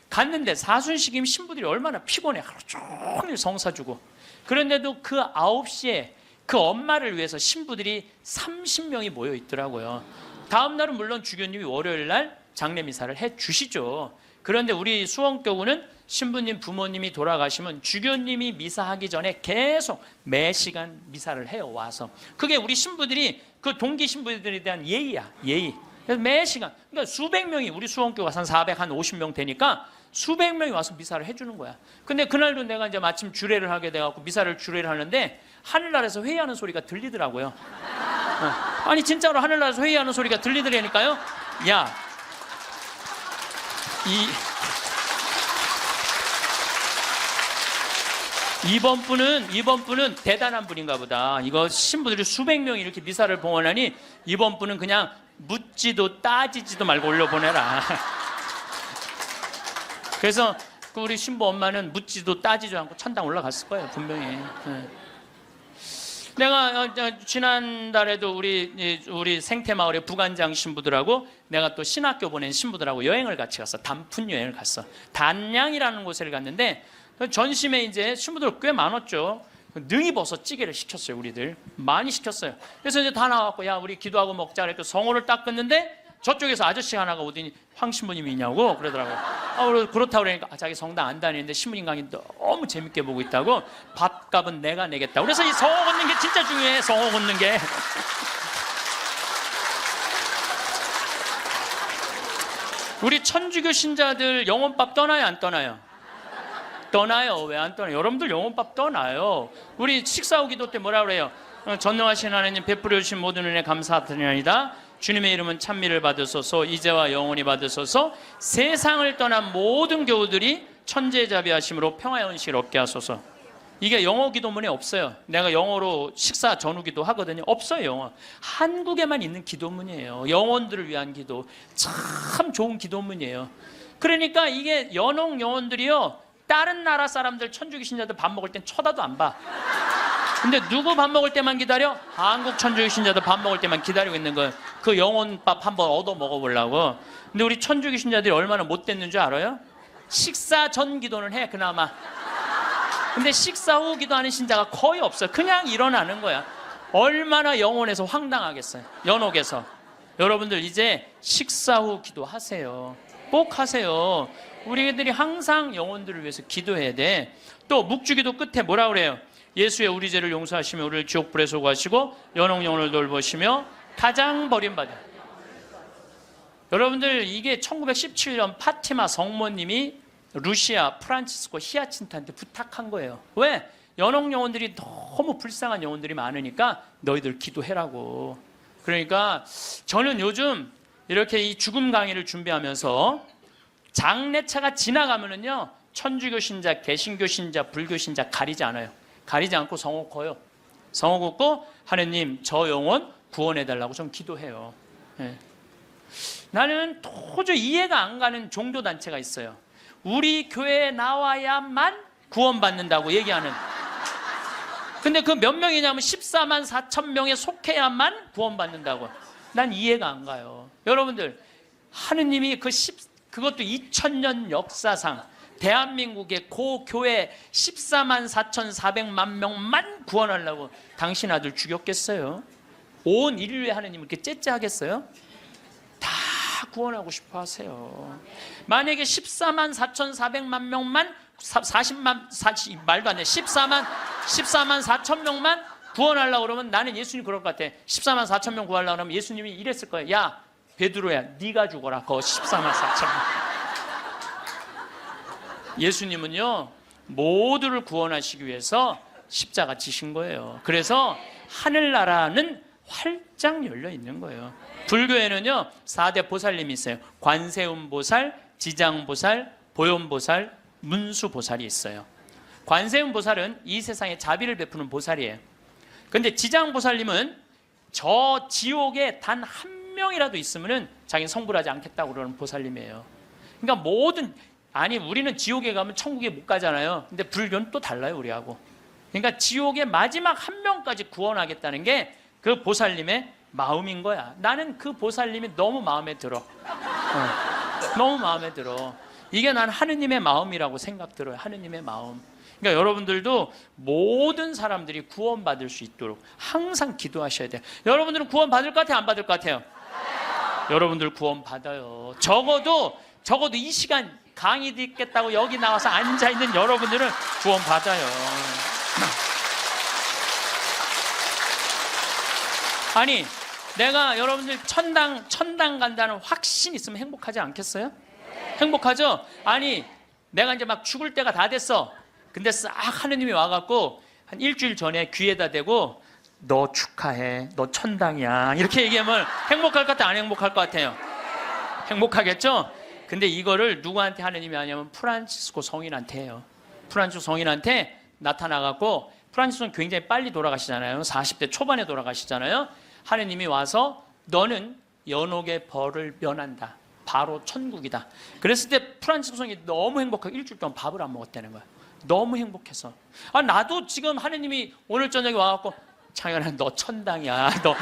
갔는데 사순식임 신부들이 얼마나 피곤해. 하루 종일 성사 주고. 그런데도 그 9시에 그 엄마를 위해서 신부들이 30명이 모여 있더라고요. 다음 날은 물론 주교님이 월요일 날 장례 미사를 해 주시죠. 그런데 우리 수원교구는 신부님 부모님이 돌아가시면 주교님이 미사하기 전에 계속 매 시간 미사를 해요. 와서 그게 우리 신부들이 그 동기 신부들에 대한 예의야. 예의. 그래서 매 시간, 그러니까 수백 명이, 우리 수원교가 한 450명 되니까 수백 명이 와서 미사를 해주는 거야. 근데 그날도 내가 이제 마침 주례를 하게 돼갖고 미사를 주례를 하는데 하늘나라에서 회의하는 소리가 들리더라고요. 아니 진짜로 하늘나라에서 회의하는 소리가 들리더라니까요. 야, 이번 분은 대단한 분인가 보다. 이거 신부들이 수백 명이 이렇게 미사를 봉헌하니 이번 분은 그냥 묻지도 따지지도 말고 올려보내라. 그래서 우리 신부 엄마는 묻지도 따지지 않고 천당 올라갔을 거예요, 분명히. 내가 지난달에도 우리 생태마을의 부관장 신부들하고 내가 또 신학교 보낸 신부들하고 여행을 같이 갔어. 단풍 여행을 갔어. 단양이라는 곳을 갔는데 전심에 이제 신부들 꽤 많았죠. 능이버섯 찌개를 시켰어요. 우리들 많이 시켰어요. 그래서 이제 다 나왔고, 야 우리 기도하고 먹자 그랬고 성호를 딱 끊는데 저쪽에서 아저씨 하나가 오더니 황 신부님이 있냐고 그러더라고요. 그렇다고 그러니까 자기 성당 안 다니는데 신부님 강의 너무 재밌게 보고 있다고, 밥값은 내가 내겠다. 그래서 이 성호 걷는 게 진짜 중요해. 성호 걷는 게. 우리 천주교 신자들 영혼밥 떠나요 안 떠나요? 떠나요. 왜 안 떠나요? 여러분들 영혼밥 떠나요. 우리 식사 후 기도 때 뭐라 그래요? 전능하신 하나님 베풀어 주신 모든 은혜 감사드리나이다. 주님의 이름은 찬미를 받으소서, 이제와 영원히 받으소서. 세상을 떠난 모든 교우들이 천재자비하심으로 평화의 은식을 얻게 하소서. 이게 영어 기도문에 없어요. 내가 영어로 식사 전후 기도 하거든요. 없어요. 영어. 한국에만 있는 기도문이에요. 영혼들을 위한 기도. 참 좋은 기도문이에요. 그러니까 이게 연옥 영혼들이요, 다른 나라 사람들 천주교 신자들 밥 먹을 땐 쳐다도 안 봐. 근데 누구 밥 먹을 때만 기다려? 한국 천주교 신자들 밥 먹을 때만 기다리고 있는 거예요. 그 영혼밥 한번 얻어 먹어보려고. 근데 우리 천주교 신자들이 얼마나 못됐는 줄 알아요? 식사 전 기도는 해 그나마. 근데 식사 후 기도하는 신자가 거의 없어요. 그냥 일어나는 거야. 얼마나 영혼에서 황당하겠어요. 연옥에서. 여러분들 이제 식사 후 기도하세요. 꼭 하세요. 우리들이 항상 영혼들을 위해서 기도해야 돼. 또 묵주기도 끝에 뭐라 그래요? 예수의 우리 죄를 용서하시며 우리를 지옥불에 소구하시고 연옥 영혼을 돌보시며 가장 버림받은. 여러분들 이게 1917년 파티마 성모님이 루시아 프란치스코 히아친트한테 부탁한 거예요. 왜? 연옥 영혼들이 너무 불쌍한 영혼들이 많으니까 너희들 기도해라고. 그러니까 저는 요즘 이렇게 이 죽음 강의를 준비하면서 장례차가 지나가면은요, 천주교 신자, 개신교 신자, 불교 신자 가리지 않아요. 가리지 않고 성호 커요. 성호 걷고 하느님 저 영혼 구원해달라고 좀 기도해요. 네. 나는 도저히 이해가 안 가는 종교단체가 있어요. 우리 교회에 나와야만 구원받는다고 얘기하는. 근데 그 몇 명이냐면 14만 4천 명에 속해야만 구원받는다고. 난 이해가 안 가요. 여러분들 하느님이 그것도 2000년 역사상 대한민국의 고교회 14만 4,400만 명만 구원하려고 당신 아들 죽였겠어요? 온 인류의 하느님을 이렇게 째째하겠어요? 다 구원하고 싶어 하세요. 만약에 14만 4,400만 명만 14만 4천 명만 구원하려고 그러면 나는 예수님 그럴 것 같아. 14만 4천 명 구하려고 그러면 예수님이 이랬을 거예요. 야 베드로야 네가 죽어라. 그 14만 4천 명. 예수님은요 모두를 구원하시기 위해서 십자가 지신 거예요. 그래서 하늘나라는 활짝 열려 있는 거예요. 불교에는요 4대 보살님이 있어요. 관세음보살, 지장보살, 보현보살, 문수보살이 있어요. 관세음보살은 이 세상에 자비를 베푸는 보살이에요. 그런데 지장보살님은 저 지옥에 단 한 명이라도 있으면 자기는 성불하지 않겠다고 그러는 보살님이에요. 그러니까 우리는 지옥에 가면 천국에 못 가잖아요. 근데 불교는 또 달라요, 우리하고. 그러니까 지옥의 마지막 한 명까지 구원하겠다는 게 그 보살님의 마음인 거야. 나는 그 보살님이 너무 마음에 들어. 너무 마음에 들어. 이게 난 하느님의 마음이라고 생각 들어요. 하느님의 마음. 그러니까 여러분들도 모든 사람들이 구원받을 수 있도록 항상 기도하셔야 돼요. 여러분들은 구원 받을 것 같아요? 안 받을 것 같아요? 여러분들 구원 받아요. 적어도 이 시간 강의 듣겠다고 여기 나와서 앉아있는 여러분들은 구원 받아요. 아니, 내가 여러분들 천당 간다는 확신 있으면 행복하지 않겠어요? 행복하죠? 아니, 내가 이제 막 죽을 때가 다 됐어. 근데 싹 하느님이 와갖고 한 일주일 전에 귀에다 대고 너 축하해, 너 천당이야, 이렇게 얘기하면 행복할 것 같아요? 안 행복할 것 같아요? 행복하겠죠? 근데 이거를 누구한테 하느님이 하냐면 프란치스코 성인한테 해요. 프란치스코 성인한테 나타나갖고, 프란치스코는 굉장히 빨리 돌아가시잖아요. 40대 초반에 돌아가시잖아요. 하느님이 와서 너는 연옥의 벌을 면한다, 바로 천국이다. 그랬을 때 프란치스코 성인이 너무 행복하게 일주일 동안 밥을 안 먹었다는 거야. 너무 행복해서. 나도 지금 하느님이 오늘 저녁에 와갖고 창현아 너 천당이야, 너.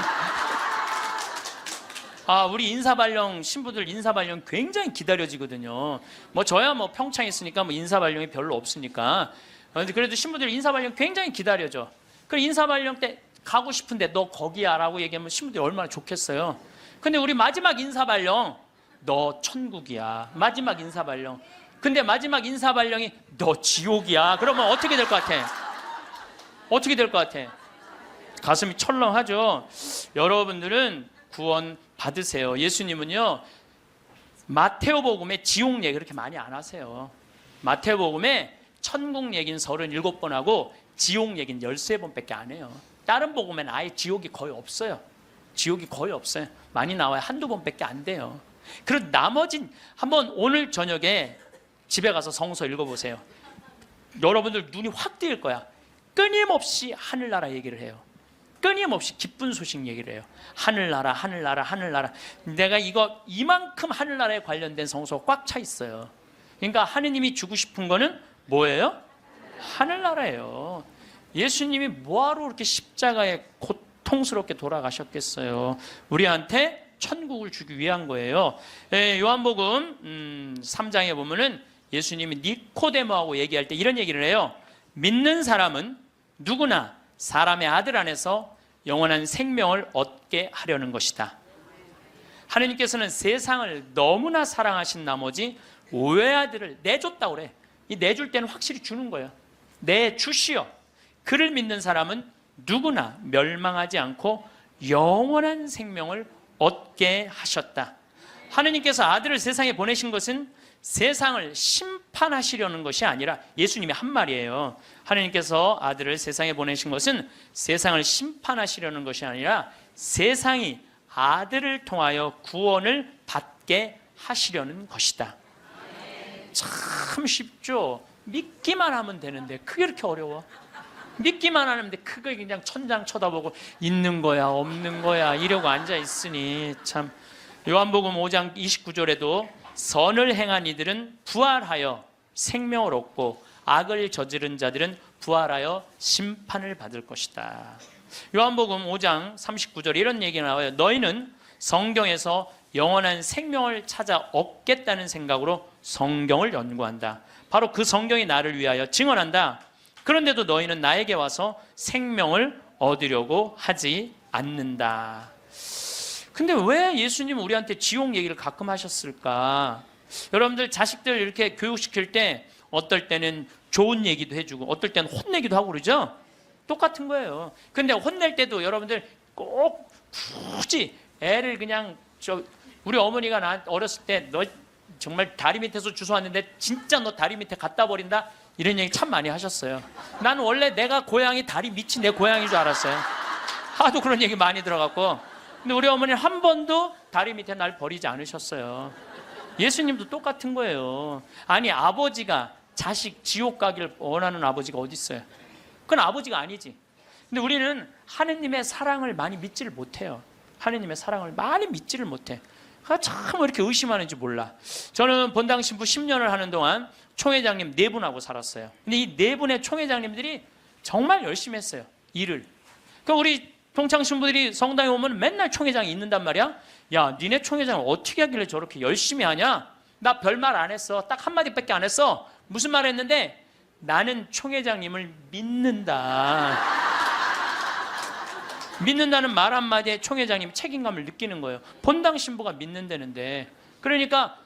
우리 인사발령 신부들 인사발령 굉장히 기다려지거든요. 뭐 저야 뭐 평창에 있으니까 뭐 인사발령이 별로 없으니까. 그래도 신부들 인사발령 굉장히 기다려져. 그래 인사발령 때 가고 싶은데 너 거기야라고 얘기하면 신부들이 얼마나 좋겠어요. 근데 우리 마지막 인사발령 너 천국이야, 마지막 인사발령. 근데 마지막 인사발령이 너 지옥이야. 그러면 어떻게 될 것 같아? 어떻게 될 것 같아? 가슴이 철렁하죠. 여러분들은 구원 받으세요. 예수님은요, 마태오복음에 지옥 얘기 그렇게 많이 안 하세요. 마태오복음에 천국 얘기는 37번 하고 지옥 얘기는 13번밖에 안 해요. 다른 복음에는 아예 지옥이 거의 없어요. 지옥이 거의 없어요. 많이 나와요. 한두 번밖에 안 돼요. 그리고 나머진 한번 오늘 저녁에 집에 가서 성서 읽어보세요. 여러분들 눈이 확 뜨일 거야. 끊임없이 하늘나라 얘기를 해요. 끊임없이 기쁜 소식 얘기를 해요. 하늘나라, 하늘나라, 하늘나라. 내가 이만큼 하늘나라에 관련된 성서가 꽉 차 있어요. 그러니까 하느님이 주고 싶은 거는 뭐예요? 하늘나라예요. 예수님이 뭐하러 그렇게 십자가에 고통스럽게 돌아가셨겠어요? 우리한테 천국을 주기 위한 거예요. 요한복음 3장에 보면은 예수님이 니코데모하고 얘기할 때 이런 얘기를 해요. 믿는 사람은 누구나 사람의 아들 안에서 영원한 생명을 얻게 하려는 것이다. 하느님께서는 세상을 너무나 사랑하신 나머지 외아들을 내줬다고 그래. 이 내줄 때는 확실히 주는 거예요. 내주시오. 그를 믿는 사람은 누구나 멸망하지 않고 영원한 생명을 얻게 하셨다. 하느님께서 아들을 세상에 보내신 것은 세상을 심판하시려는 것이 아니라, 예수님이 한 말이에요. 하느님께서 아들을 세상에 보내신 것은 세상을 심판하시려는 것이 아니라 세상이 아들을 통하여 구원을 받게 하시려는 것이다. 참 쉽죠? 믿기만 하면 되는데 그게 그렇게 어려워? 믿기만 하는데 그게 그냥 천장 쳐다보고 있는 거야 없는 거야 이러고 앉아 있으니 참. 요한복음 5장 29절에도 선을 행한 이들은 부활하여 생명을 얻고 악을 저지른 자들은 부활하여 심판을 받을 것이다. 요한복음 5장 39절에 이런 얘기가 나와요. 너희는 성경에서 영원한 생명을 찾아 얻겠다는 생각으로 성경을 연구한다. 바로 그 성경이 나를 위하여 증언한다. 그런데도 너희는 나에게 와서 생명을 얻으려고 하지 않는다. 근데 왜 예수님은 우리한테 지옥 얘기를 가끔 하셨을까? 여러분들 자식들 이렇게 교육시킬 때 어떨 때는 좋은 얘기도 해주고 어떨 때는 혼내기도 하고 그러죠? 똑같은 거예요. 근데 혼낼 때도 여러분들 꼭 굳이 애를 그냥 우리 어머니가 나 어렸을 때 너 정말 다리 밑에서 주워왔는데 진짜 너 다리 밑에 갖다 버린다? 이런 얘기 참 많이 하셨어요. 나는 원래 내가 고향이 다리 밑이 내 고향인 줄 알았어요. 하도 그런 얘기 많이 들어갔고. 근데 우리 어머니는 한 번도 다리 밑에 날 버리지 않으셨어요. 예수님도 똑같은 거예요. 아니 아버지가 자식 지옥 가기를 원하는 아버지가 어디 있어요? 그건 아버지가 아니지. 근데 우리는 하느님의 사랑을 많이 믿지를 못해요. 하느님의 사랑을 많이 믿지를 못해. 참 왜 이렇게 의심하는지 몰라. 저는 본당 신부 10년을 하는 동안 총회장님 4분하고 살았어요. 근데 이 4분의 총회장님들이 정말 열심히 했어요. 일을. 그럼 우리 평창 신부들이 성당에 오면 맨날 총회장이 있는단 말이야. 야, 니네 총회장을 어떻게 하길래 저렇게 열심히 하냐? 나 별말 안 했어. 딱 한마디밖에 안 했어. 무슨 말 했는데? 나는 총회장님을 믿는다. 믿는다는 말 한마디에 총회장님이 책임감을 느끼는 거예요. 본당 신부가 믿는다는데. 그러니까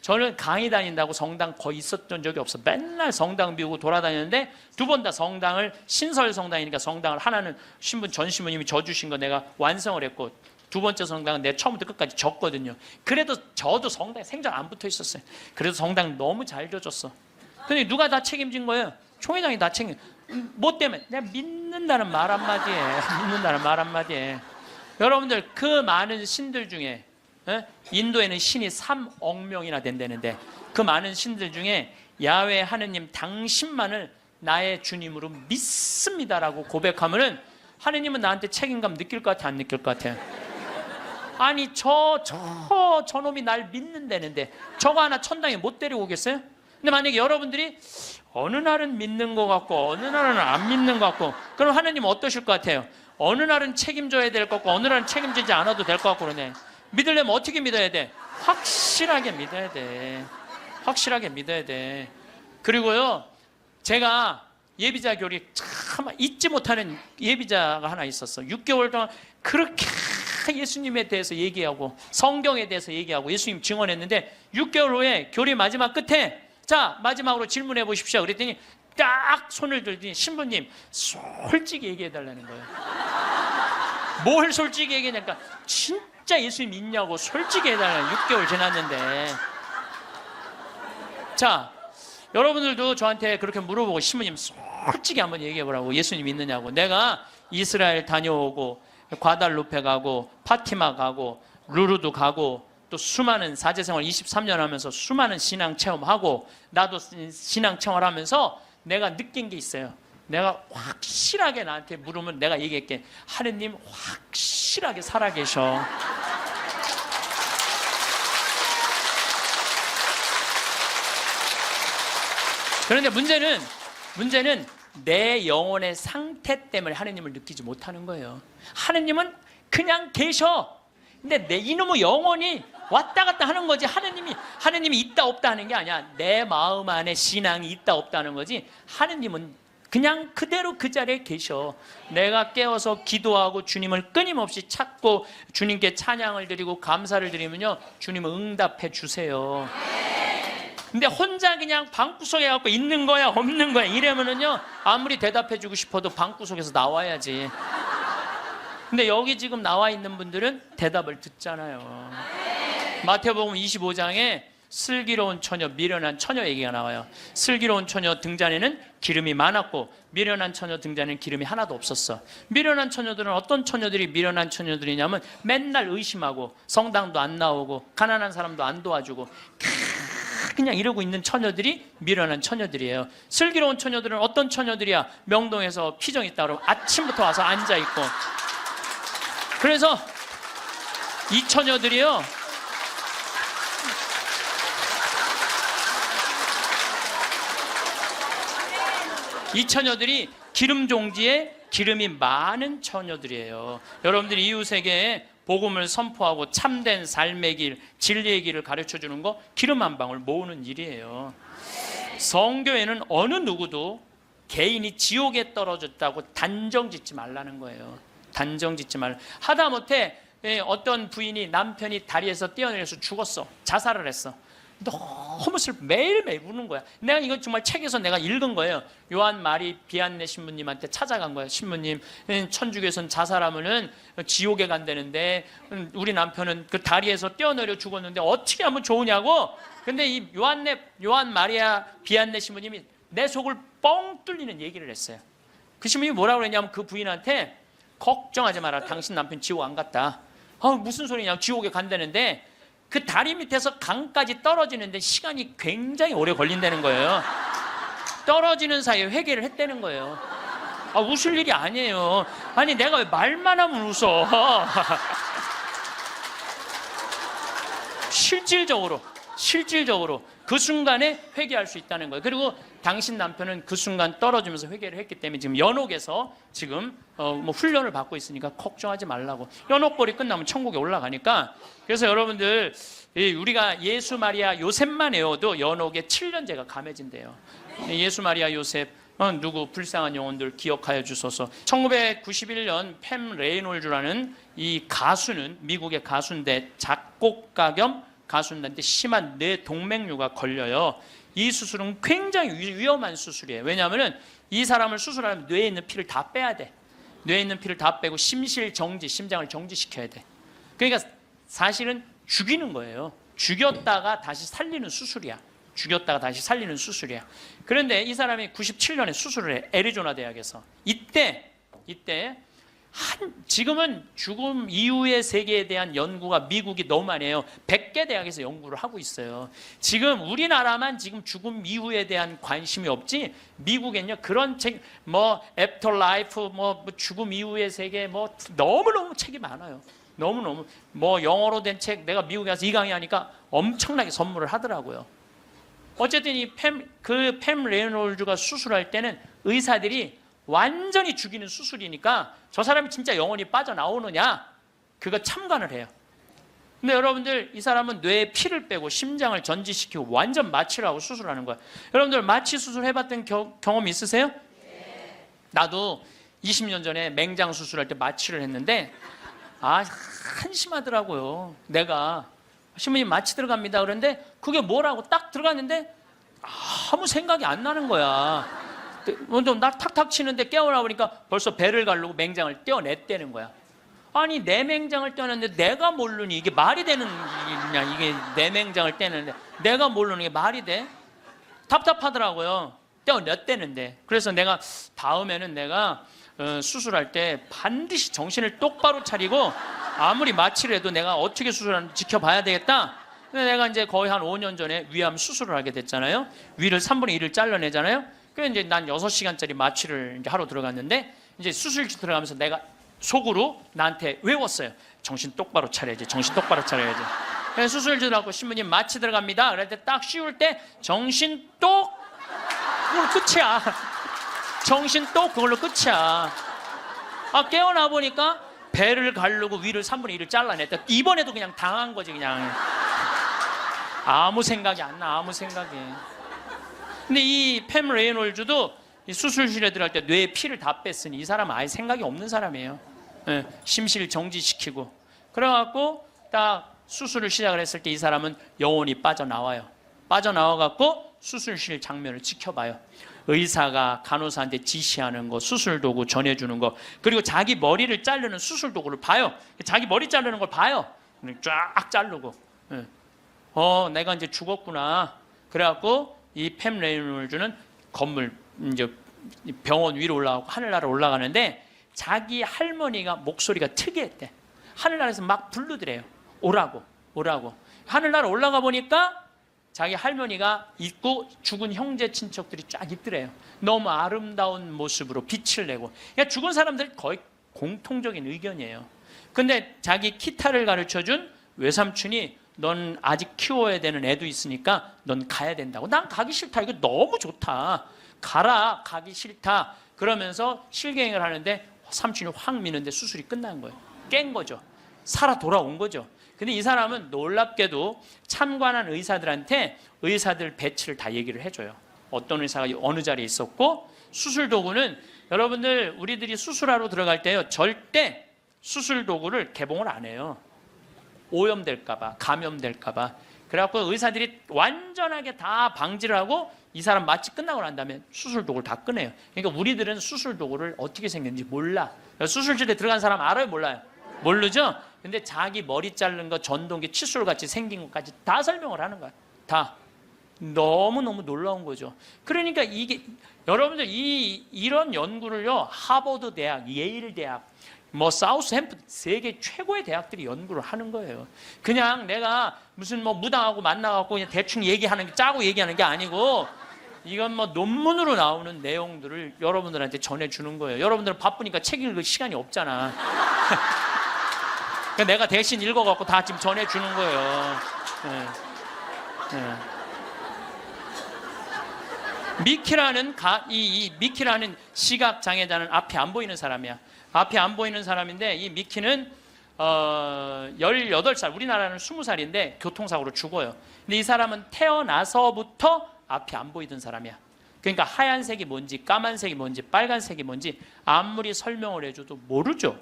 저는 강의 다닌다고 성당 거의 있었던 적이 없어. 맨날 성당 비우고 돌아다녔는데 두 번 다 성당을, 신설 성당이니까 성당을 하나는 전 신부님이 져주신 거 내가 완성을 했고, 두 번째 성당은 내가 처음부터 끝까지 졌거든요. 그래도 저도 성당에 생전 안 붙어 있었어요. 그래도 성당 너무 잘 져줬어. 근데 누가 다 책임진 거예요? 총회장이 다 책임. 뭐 때문에? 내가 믿는다는 말 한마디에, 믿는다는 말 한마디에. 여러분들, 그 많은 신들 중에, 인도에는 신이 3억 명이나 된다는데, 그 많은 신들 중에 야훼 하느님 당신만을 나의 주님으로 믿습니다라고 고백하면은 하느님은 나한테 책임감 느낄 것 같아, 안 느낄 것 같아? 아니 저놈이 날 믿는다는데 저거 하나 천당에 못 데리고 오겠어요? 근데 만약에 여러분들이 어느 날은 믿는 것 같고 어느 날은 안 믿는 것 같고, 그럼 하느님 어떠실 것 같아요? 어느 날은 책임져야 될 것 같고 어느 날은 책임지지 않아도 될 것 같고 그러네. 믿으려면 어떻게 믿어야 돼? 확실하게 믿어야 돼. 확실하게 믿어야 돼. 그리고요, 제가 예비자 교리 참 잊지 못하는 예비자가 하나 있었어. 6개월 동안 그렇게 예수님에 대해서 얘기하고 성경에 대해서 얘기하고 예수님 증언했는데 6개월 후에 교리 마지막 끝에 자, 마지막으로 질문해 보십시오. 그랬더니 딱 손을 들더니 신부님 솔직히 얘기해 달라는 거예요. 뭘 솔직히 얘기하니까 진짜 예수님 믿냐고 솔직히 해달라는. 6개월 지났는데. 자, 여러분들도 저한테 그렇게 물어보고 신부님 솔직히 한번 얘기해 보라고. 예수님 믿느냐고. 내가 이스라엘 다녀오고 과달루페 가고 파티마 가고 루르도 가고 또 수많은 사제생활 23년 하면서 수많은 신앙 체험하고 나도 신앙 체험하면서 내가 느낀 게 있어요. 내가 확실하게 나한테 물으면 내가 얘기할게. 하느님 확실하게 살아계셔. 그런데 문제는 내 영혼의 상태 때문에 하느님을 느끼지 못하는 거예요. 하느님은 그냥 계셔. 근데 내 이놈의 영혼이 왔다 갔다 하는 거지. 하느님이 있다 없다 하는 게 아니야. 내 마음 안에 신앙이 있다 없다 하는 거지. 하느님은 그냥 그대로 그 자리에 계셔. 내가 깨어서 기도하고 주님을 끊임없이 찾고 주님께 찬양을 드리고 감사를 드리면요, 주님은 응답해 주세요. 근데 혼자 그냥 방구석에 갖고 있는 거야 없는 거야 이러면은요, 아무리 대답해 주고 싶어도 방구석에서 나와야지. 근데 여기 지금 나와 있는 분들은 대답을 듣잖아요. 마태복음 25장에 슬기로운 처녀, 미련한 처녀 얘기가 나와요. 슬기로운 처녀 등잔에는 기름이 많았고 미련한 처녀 등잔에는 기름이 하나도 없었어. 미련한 처녀들은 어떤 처녀들이 미련한 처녀들이냐면 맨날 의심하고 성당도 안 나오고 가난한 사람도 안 도와주고 그냥 이러고 있는 처녀들이 미련한 처녀들이에요. 슬기로운 처녀들은 어떤 처녀들이야? 명동에서 피정 있다 그러면 아침부터 와서 앉아있고. 그래서 이 처녀들이요, 이 처녀들이 기름 종지에 기름이 많은 처녀들이에요. 여러분들이 이웃에게 복음을 선포하고 참된 삶의 길, 진리의 길을 가르쳐주는 거 기름 한 방울 모으는 일이에요. 성교에는 어느 누구도 개인이 지옥에 떨어졌다고 단정 짓지 말라는 거예요. 단정 짓지 말라. 하다못해 어떤 부인이 남편이 다리에서 뛰어내려서 죽었어. 자살을 했어. 너무 슬퍼. 매일매일 우는 거야. 내가 이거 정말 책에서 내가 읽은 거예요. 요한 마리 비안네 신부님한테 찾아간 거예요. 신부님, 천주교에서는 자살하면은 지옥에 간다는데 우리 남편은 그 다리에서 뛰어내려 죽었는데 어떻게 하면 좋으냐고. 근데 이 요한 마리아 비안네 신부님이 내 속을 뻥 뚫리는 얘기를 했어요. 그 신부님이 뭐라고 그랬냐면 그 부인한테 걱정하지 마라. 당신 남편 지옥 안 갔다. 무슨 소리냐. 지옥에 간다는데 그 다리 밑에서 강까지 떨어지는데 시간이 굉장히 오래 걸린다는 거예요. 떨어지는 사이에 회개를 했다는 거예요. 웃을 일이 아니에요. 아니 내가 왜 말만 하면 웃어. 실질적으로 그 순간에 회개할 수 있다는 거예요. 그리고 당신 남편은 그 순간 떨어지면서 회개를 했기 때문에 지금 연옥에서 지금 뭐 훈련을 받고 있으니까 걱정하지 말라고. 연옥벌이 끝나면 천국에 올라가니까. 그래서 여러분들 우리가 예수 마리아 요셉만 외워도 연옥에 7년제가 감해진대요. 예수 마리아 요셉 누구 불쌍한 영혼들 기억하여 주소서. 1991년 팸 레이놀즈라는 이 가수는 미국의 가수인데 작곡가 겸 가수인데 심한 뇌 동맥류가 걸려요. 이 수술은 굉장히 위험한 수술이에요. 왜냐하면 이 사람을 수술하면 뇌에 있는 피를 다 빼야 돼. 뇌에 있는 피를 다 빼고 심실 정지, 심장을 정지시켜야 돼. 그러니까 사실은 죽이는 거예요. 죽였다가 다시 살리는 수술이야. 죽였다가 다시 살리는 수술이야. 그런데 이 사람이 97년에 수술을 해. 애리조나 대학에서. 이때 지금은 죽음 이후의 세계에 대한 연구가 미국이 너무 많이 해요. 100개 대학에서 연구를 하고 있어요. 지금 우리나라만 지금 죽음 이후에 대한 관심이 없지, 미국엔요 그런 책, 뭐 애프터 라이프, 뭐 죽음 이후의 세계, 뭐 너무너무 책이 많아요. 너무너무 뭐 영어로 된 책, 내가 미국에 가서 이 강의 하니까 엄청나게 선물을 하더라고요. 어쨌든 이 팸 레이놀즈가 수술할 때는 의사들이 완전히 죽이는 수술이니까 저 사람이 진짜 영혼이 빠져나오느냐 그거 참관을 해요. 근데 여러분들 이 사람은 뇌에 피를 빼고 심장을 전지시키고 완전 마취를 하고 수술하는 거야. 여러분들 마취 수술 해봤던 경험 있으세요? 네. 나도 20년 전에 맹장 수술할 때 마취를 했는데 한심하더라고요. 내가 신부님 마취 들어갑니다 그런데 그게 뭐라고 딱 들어갔는데 아무 생각이 안 나는 거야. 먼저 나 탁탁 치는데 깨어나 보니까 벌써 배를 가르고 맹장을 떼어냈다는 거야. 아니 내 맹장을 떼어냈는데 내가 모르니 이게 말이 되는 일이냐. 이게 내 맹장을 떼는데 내가 모르는 게 말이 돼? 답답하더라고요. 떼어냈다는데. 그래서 내가 다음에는 내가 수술할 때 반드시 정신을 똑바로 차리고 아무리 마취를 해도 내가 어떻게 수술하는지 지켜봐야 되겠다. 근데 내가 이제 거의 한 5년 전에 위암 수술을 하게 됐잖아요. 위를 3분의 1을 잘라내잖아요. 그래서 이제 난 6시간짜리 마취를 이제 하러 들어갔는데 이제 수술실 들어가면서 내가 속으로 나한테 외웠어요. 정신 똑바로 차려야지. 정신 똑바로 차려야지. 그래서 수술실 들어가고 신부님 마취 들어갑니다. 그럴 때 딱 씌울 때 정신 똑 그걸로 끝이야. 정신 똑 그걸로 끝이야. 깨어나 보니까 배를 가르고 위를 3분의 1을 잘라냈다. 이번에도 그냥 당한 거지 그냥. 아무 생각이 안 나. 아무 생각이. 근데 이 팸 레이놀즈도 이 수술실에 들어갈 때 뇌에 피를 다 뺐으니 이 사람은 아예 생각이 없는 사람이에요. 심실 정지시키고. 그래갖고 딱 수술을 시작을 했을 때 이 사람은 영혼이 빠져나와요. 빠져나와갖고 수술실 장면을 지켜봐요. 의사가 간호사한테 지시하는 거, 수술 도구 전해주는 거, 그리고 자기 머리를 자르는 수술 도구를 봐요. 자기 머리 자르는 걸 봐요. 쫙 자르고. 내가 이제 죽었구나. 그래갖고 이 팸 레이놀즈는 건물 이제 병원 위로 올라가고 하늘나라 올라가는데 자기 할머니가 목소리가 특이했대. 하늘나라에서 막 부르더래요. 오라고. 하늘나라 올라가 보니까 자기 할머니가 있고 죽은 형제 친척들이 쫙 있더래요. 너무 아름다운 모습으로 빛을 내고. 그러니까 죽은 사람들 거의 공통적인 의견이에요. 근데 자기 기타를 가르쳐준 외삼촌이 넌 아직 키워야 되는 애도 있으니까 넌 가야 된다고. 난 가기 싫다. 이거 너무 좋다. 가라. 가기 싫다. 그러면서 실갱이를 하는데 삼촌이 확 미는데 수술이 끝난 거예요. 깬 거죠. 살아 돌아온 거죠. 근데 이 사람은 놀랍게도 참관한 의사들한테 의사들 배치를 다 얘기를 해줘요. 어떤 의사가 어느 자리에 있었고, 수술 도구는 여러분들 우리들이 수술하러 들어갈 때요 절대 수술 도구를 개봉을 안 해요. 오염될까봐, 감염될까봐. 그래갖고 의사들이 완전하게 다 방지를 하고 이 사람 마취 끝나고 난 다음에 수술 도구를 다 꺼내요. 그러니까 우리들은 수술 도구를 어떻게 생겼는지 몰라. 수술실에 들어간 사람 알아요, 몰라요? 모르죠? 근데 자기 머리 자른 거 전동기 칫솔같이 생긴 것까지 다 설명을 하는 거야. 다. 너무너무 놀라운 거죠. 그러니까 이게 여러분들 이런 연구를요 하버드 대학, 예일 대학, 뭐 사우스햄프턴 세계 최고의 대학들이 연구를 하는 거예요. 그냥 내가 무슨 뭐 무당하고 만나갖고 그냥 대충 얘기하는 게 짜고 얘기하는 게 아니고 이건 뭐 논문으로 나오는 내용들을 여러분들한테 전해주는 거예요. 여러분들은 바쁘니까 책 읽을 시간이 없잖아. 그러니까 내가 대신 읽어갖고 다 지금 전해주는 거예요. 이 미키라는 시각 장애자는 앞이 안 보이는 사람이야. 앞이 안 보이는 사람인데 이 미키는 18살, 우리나라는 20살인데 교통사고로 죽어요. 근데 이 사람은 태어나서부터 앞이 안 보이던 사람이야. 그러니까 하얀색이 뭔지 까만색이 뭔지 빨간색이 뭔지 아무리 설명을 해줘도 모르죠.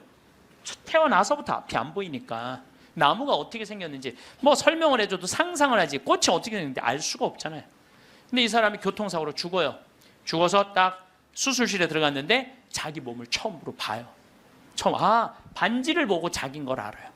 태어나서부터 앞이 안 보이니까. 나무가 어떻게 생겼는지 뭐 설명을 해줘도 상상을 하지 꽃이 어떻게 생겼는지 알 수가 없잖아요. 근데 이 사람이 교통사고로 죽어요. 죽어서 딱 수술실에 들어갔는데 자기 몸을 처음으로 봐요. 반지를 보고 자기인 걸 알아요.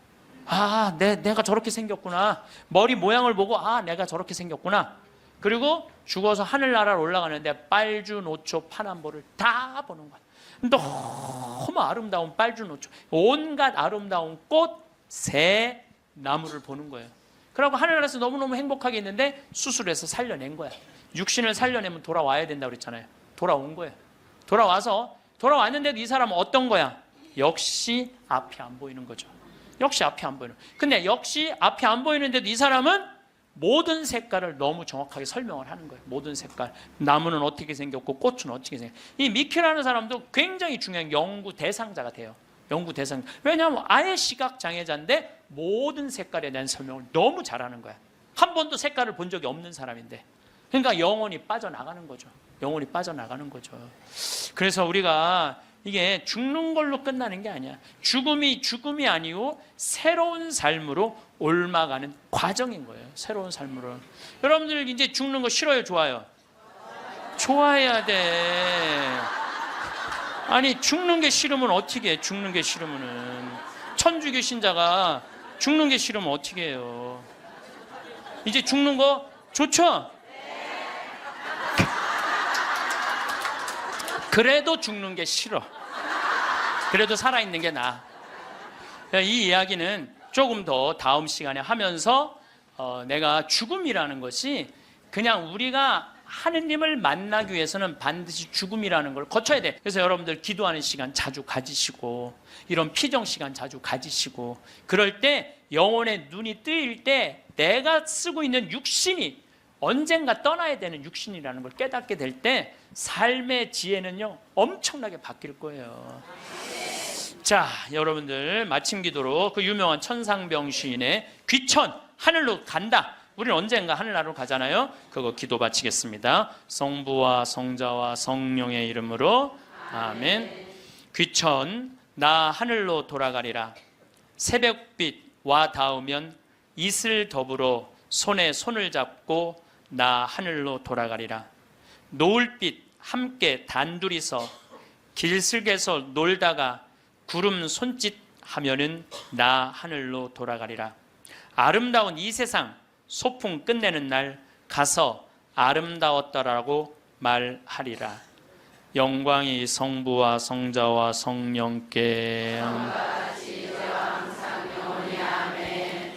내가 저렇게 생겼구나. 머리 모양을 보고 내가 저렇게 생겼구나. 그리고 죽어서 하늘나라로 올라가는데 빨주노초 파남보를 다 보는 거야. 너무 아름다운 빨주노초, 온갖 아름다운 꽃, 새, 나무를 보는 거예요. 그러고 하늘나라에서 너무너무 행복하게 있는데 수술해서 살려낸 거야. 육신을 살려내면 돌아와야 된다고 그랬잖아요. 돌아온 거예요. 돌아왔는데도 이 사람은 어떤 거야? 역시 앞이 안 보이는 거죠. 역시 앞이 안 보이는. 근데 역시 앞이 안 보이는데도 이 사람은 모든 색깔을 너무 정확하게 설명을 하는 거예요. 모든 색깔. 나무는 어떻게 생겼고 꽃은 어떻게 생겼고. 이 미키라는 사람도 굉장히 중요한 연구 대상자가 돼요. 연구 대상. 왜냐하면 아예 시각 장애자인데 모든 색깔에 대한 설명을 너무 잘하는 거야. 한 번도 색깔을 본 적이 없는 사람인데. 그러니까 영혼이 빠져나가는 거죠. 영혼이 빠져나가는 거죠. 그래서 우리가 이게 죽는 걸로 끝나는 게 아니야. 죽음이 아니고 새로운 삶으로 옮아가는 과정인 거예요. 새로운 삶으로. 여러분들 이제 죽는 거 싫어요, 좋아요? 좋아해야 돼. 아니 죽는 게 싫으면 어떻게 해? 죽는 게 싫으면은 천주교 신자가 죽는 게 싫으면 어떻게 해요? 이제 죽는 거 좋죠? 그래도 죽는 게 싫어. 그래도 살아있는 게 나아. 이 이야기는 조금 더 다음 시간에 하면서 내가 죽음이라는 것이 그냥 우리가 하느님을 만나기 위해서는 반드시 죽음이라는 걸 거쳐야 돼. 그래서 여러분들 기도하는 시간 자주 가지시고 이런 피정 시간 자주 가지시고 그럴 때 영혼의 눈이 뜨일 때 내가 쓰고 있는 육신이 언젠가 떠나야 되는 육신이라는 걸 깨닫게 될 때 삶의 지혜는요 엄청나게 바뀔 거예요. 자, 여러분들 마침 기도로 그 유명한 천상병 시인의 귀천 하늘로 간다. 우리는 언젠가 하늘나라로 가잖아요. 그거 기도 바치겠습니다. 성부와 성자와 성령의 이름으로 아멘. 귀천 나 하늘로 돌아가리라. 새벽빛 와 닿으면 이슬 더불어 손에 손을 잡고 나 하늘로 돌아가리라. 노을빛 함께 단둘이서 길슬개서 놀다가 구름 손짓 하면은 나 하늘로 돌아가리라. 아름다운 이 세상 소풍 끝내는 날 가서 아름다웠더라고 말하리라. 영광이 성부와 성자와 성령께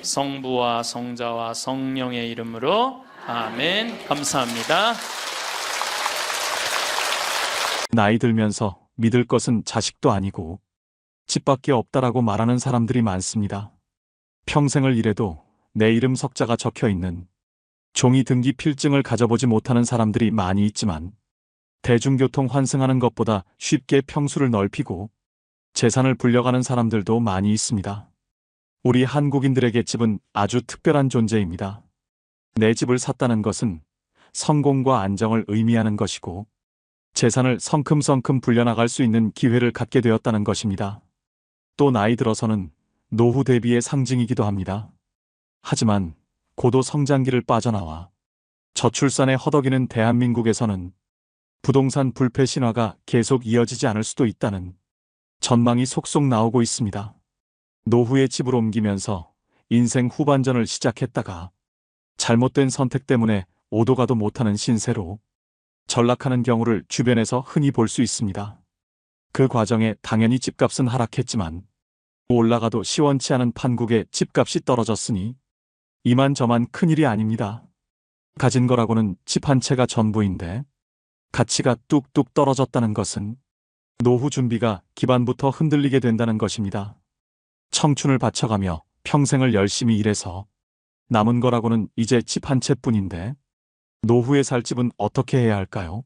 성부와 성자와 성령의 이름으로 아멘. 감사합니다. 나이 들면서 믿을 것은 자식도 아니고 집밖에 없다라고 말하는 사람들이 많습니다. 평생을 일해도 내 이름 석자가 적혀 있는 종이 등기 필증을 가져보지 못하는 사람들이 많이 있지만 대중교통 환승하는 것보다 쉽게 평수를 넓히고 재산을 불려가는 사람들도 많이 있습니다. 우리 한국인들에게 집은 아주 특별한 존재입니다. 내 집을 샀다는 것은 성공과 안정을 의미하는 것이고 재산을 성큼성큼 불려나갈 수 있는 기회를 갖게 되었다는 것입니다. 또 나이 들어서는 노후 대비의 상징이기도 합니다. 하지만 고도 성장기를 빠져나와 저출산에 허덕이는 대한민국에서는 부동산 불패 신화가 계속 이어지지 않을 수도 있다는 전망이 속속 나오고 있습니다. 노후에 집을 옮기면서 인생 후반전을 시작했다가 잘못된 선택 때문에 오도가도 못하는 신세로 전락하는 경우를 주변에서 흔히 볼 수 있습니다. 그 과정에 당연히 집값은 하락했지만 올라가도 시원치 않은 판국에 집값이 떨어졌으니 이만저만 큰일이 아닙니다. 가진 거라고는 집 한 채가 전부인데 가치가 뚝뚝 떨어졌다는 것은 노후 준비가 기반부터 흔들리게 된다는 것입니다. 청춘을 바쳐가며 평생을 열심히 일해서 남은 거라고는 이제 집 한 채뿐인데 노후에 살 집은 어떻게 해야 할까요?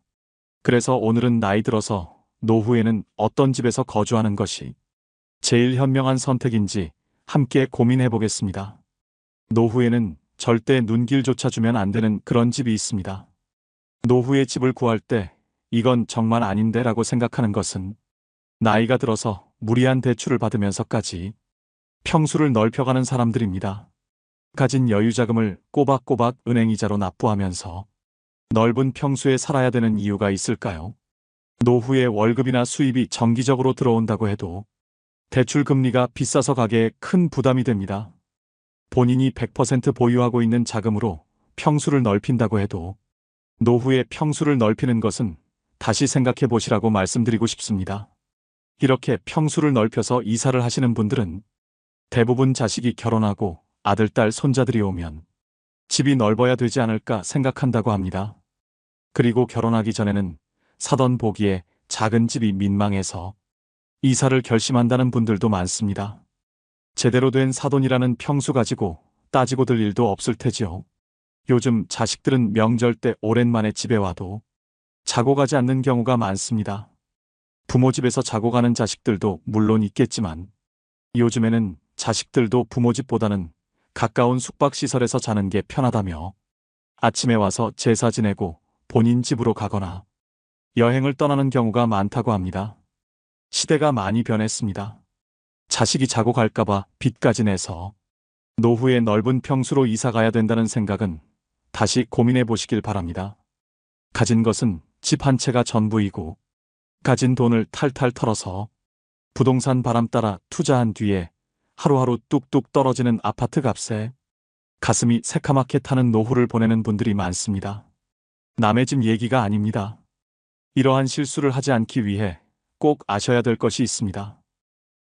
그래서 오늘은 나이 들어서 노후에는 어떤 집에서 거주하는 것이 제일 현명한 선택인지 함께 고민해 보겠습니다. 노후에는 절대 눈길조차 주면 안 되는 그런 집이 있습니다. 노후에 집을 구할 때 이건 정말 아닌데 라고 생각하는 것은 나이가 들어서 무리한 대출을 받으면서까지 평수를 넓혀가는 사람들입니다. 가진 여유자금을 꼬박꼬박 은행이자로 납부하면서 넓은 평수에 살아야 되는 이유가 있을까요? 노후에 월급이나 수입이 정기적으로 들어온다고 해도 대출 금리가 비싸서 가게에 큰 부담이 됩니다. 본인이 100% 보유하고 있는 자금으로 평수를 넓힌다고 해도 노후에 평수를 넓히는 것은 다시 생각해 보시라고 말씀드리고 싶습니다. 이렇게 평수를 넓혀서 이사를 하시는 분들은 대부분 자식이 결혼하고 아들, 딸, 손자들이 오면 집이 넓어야 되지 않을까 생각한다고 합니다. 그리고 결혼하기 전에는 사던 보기에 작은 집이 민망해서 이사를 결심한다는 분들도 많습니다. 제대로 된 사돈이라는 평수 가지고 따지고 들 일도 없을 테지요. 요즘 자식들은 명절 때 오랜만에 집에 와도 자고 가지 않는 경우가 많습니다. 부모 집에서 자고 가는 자식들도 물론 있겠지만 요즘에는 자식들도 부모 집보다는 가까운 숙박시설에서 자는 게 편하다며 아침에 와서 제사 지내고 본인 집으로 가거나 여행을 떠나는 경우가 많다고 합니다. 시대가 많이 변했습니다. 자식이 자고 갈까봐 빚까지 내서 노후에 넓은 평수로 이사 가야 된다는 생각은 다시 고민해 보시길 바랍니다. 가진 것은 집 한 채가 전부이고 가진 돈을 탈탈 털어서 부동산 바람 따라 투자한 뒤에 하루하루 뚝뚝 떨어지는 아파트 값에 가슴이 새카맣게 타는 노후를 보내는 분들이 많습니다. 남의 집 얘기가 아닙니다. 이러한 실수를 하지 않기 위해 꼭 아셔야 될 것이 있습니다.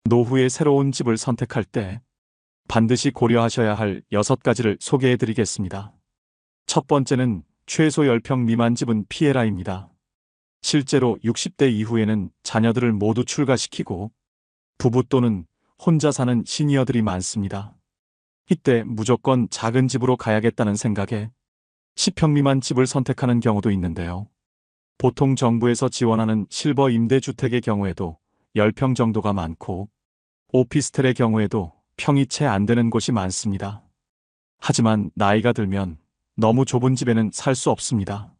노후에 새로운 집을 선택할 때 반드시 고려하셔야 할 6가지를 소개해 드리겠습니다. 첫 번째는 최소 10평 미만 집은 피해라입니다. 실제로 60대 이후에는 자녀들을 모두 출가시키고 부부 또는 혼자 사는 시니어들이 많습니다. 이때 무조건 작은 집으로 가야겠다는 생각에 10평 미만 집을 선택하는 경우도 있는데요. 보통 정부에서 지원하는 실버 임대주택의 경우에도 10평 정도가 많고 오피스텔의 경우에도 평이 채 안 되는 곳이 많습니다. 하지만 나이가 들면 너무 좁은 집에는 살 수 없습니다.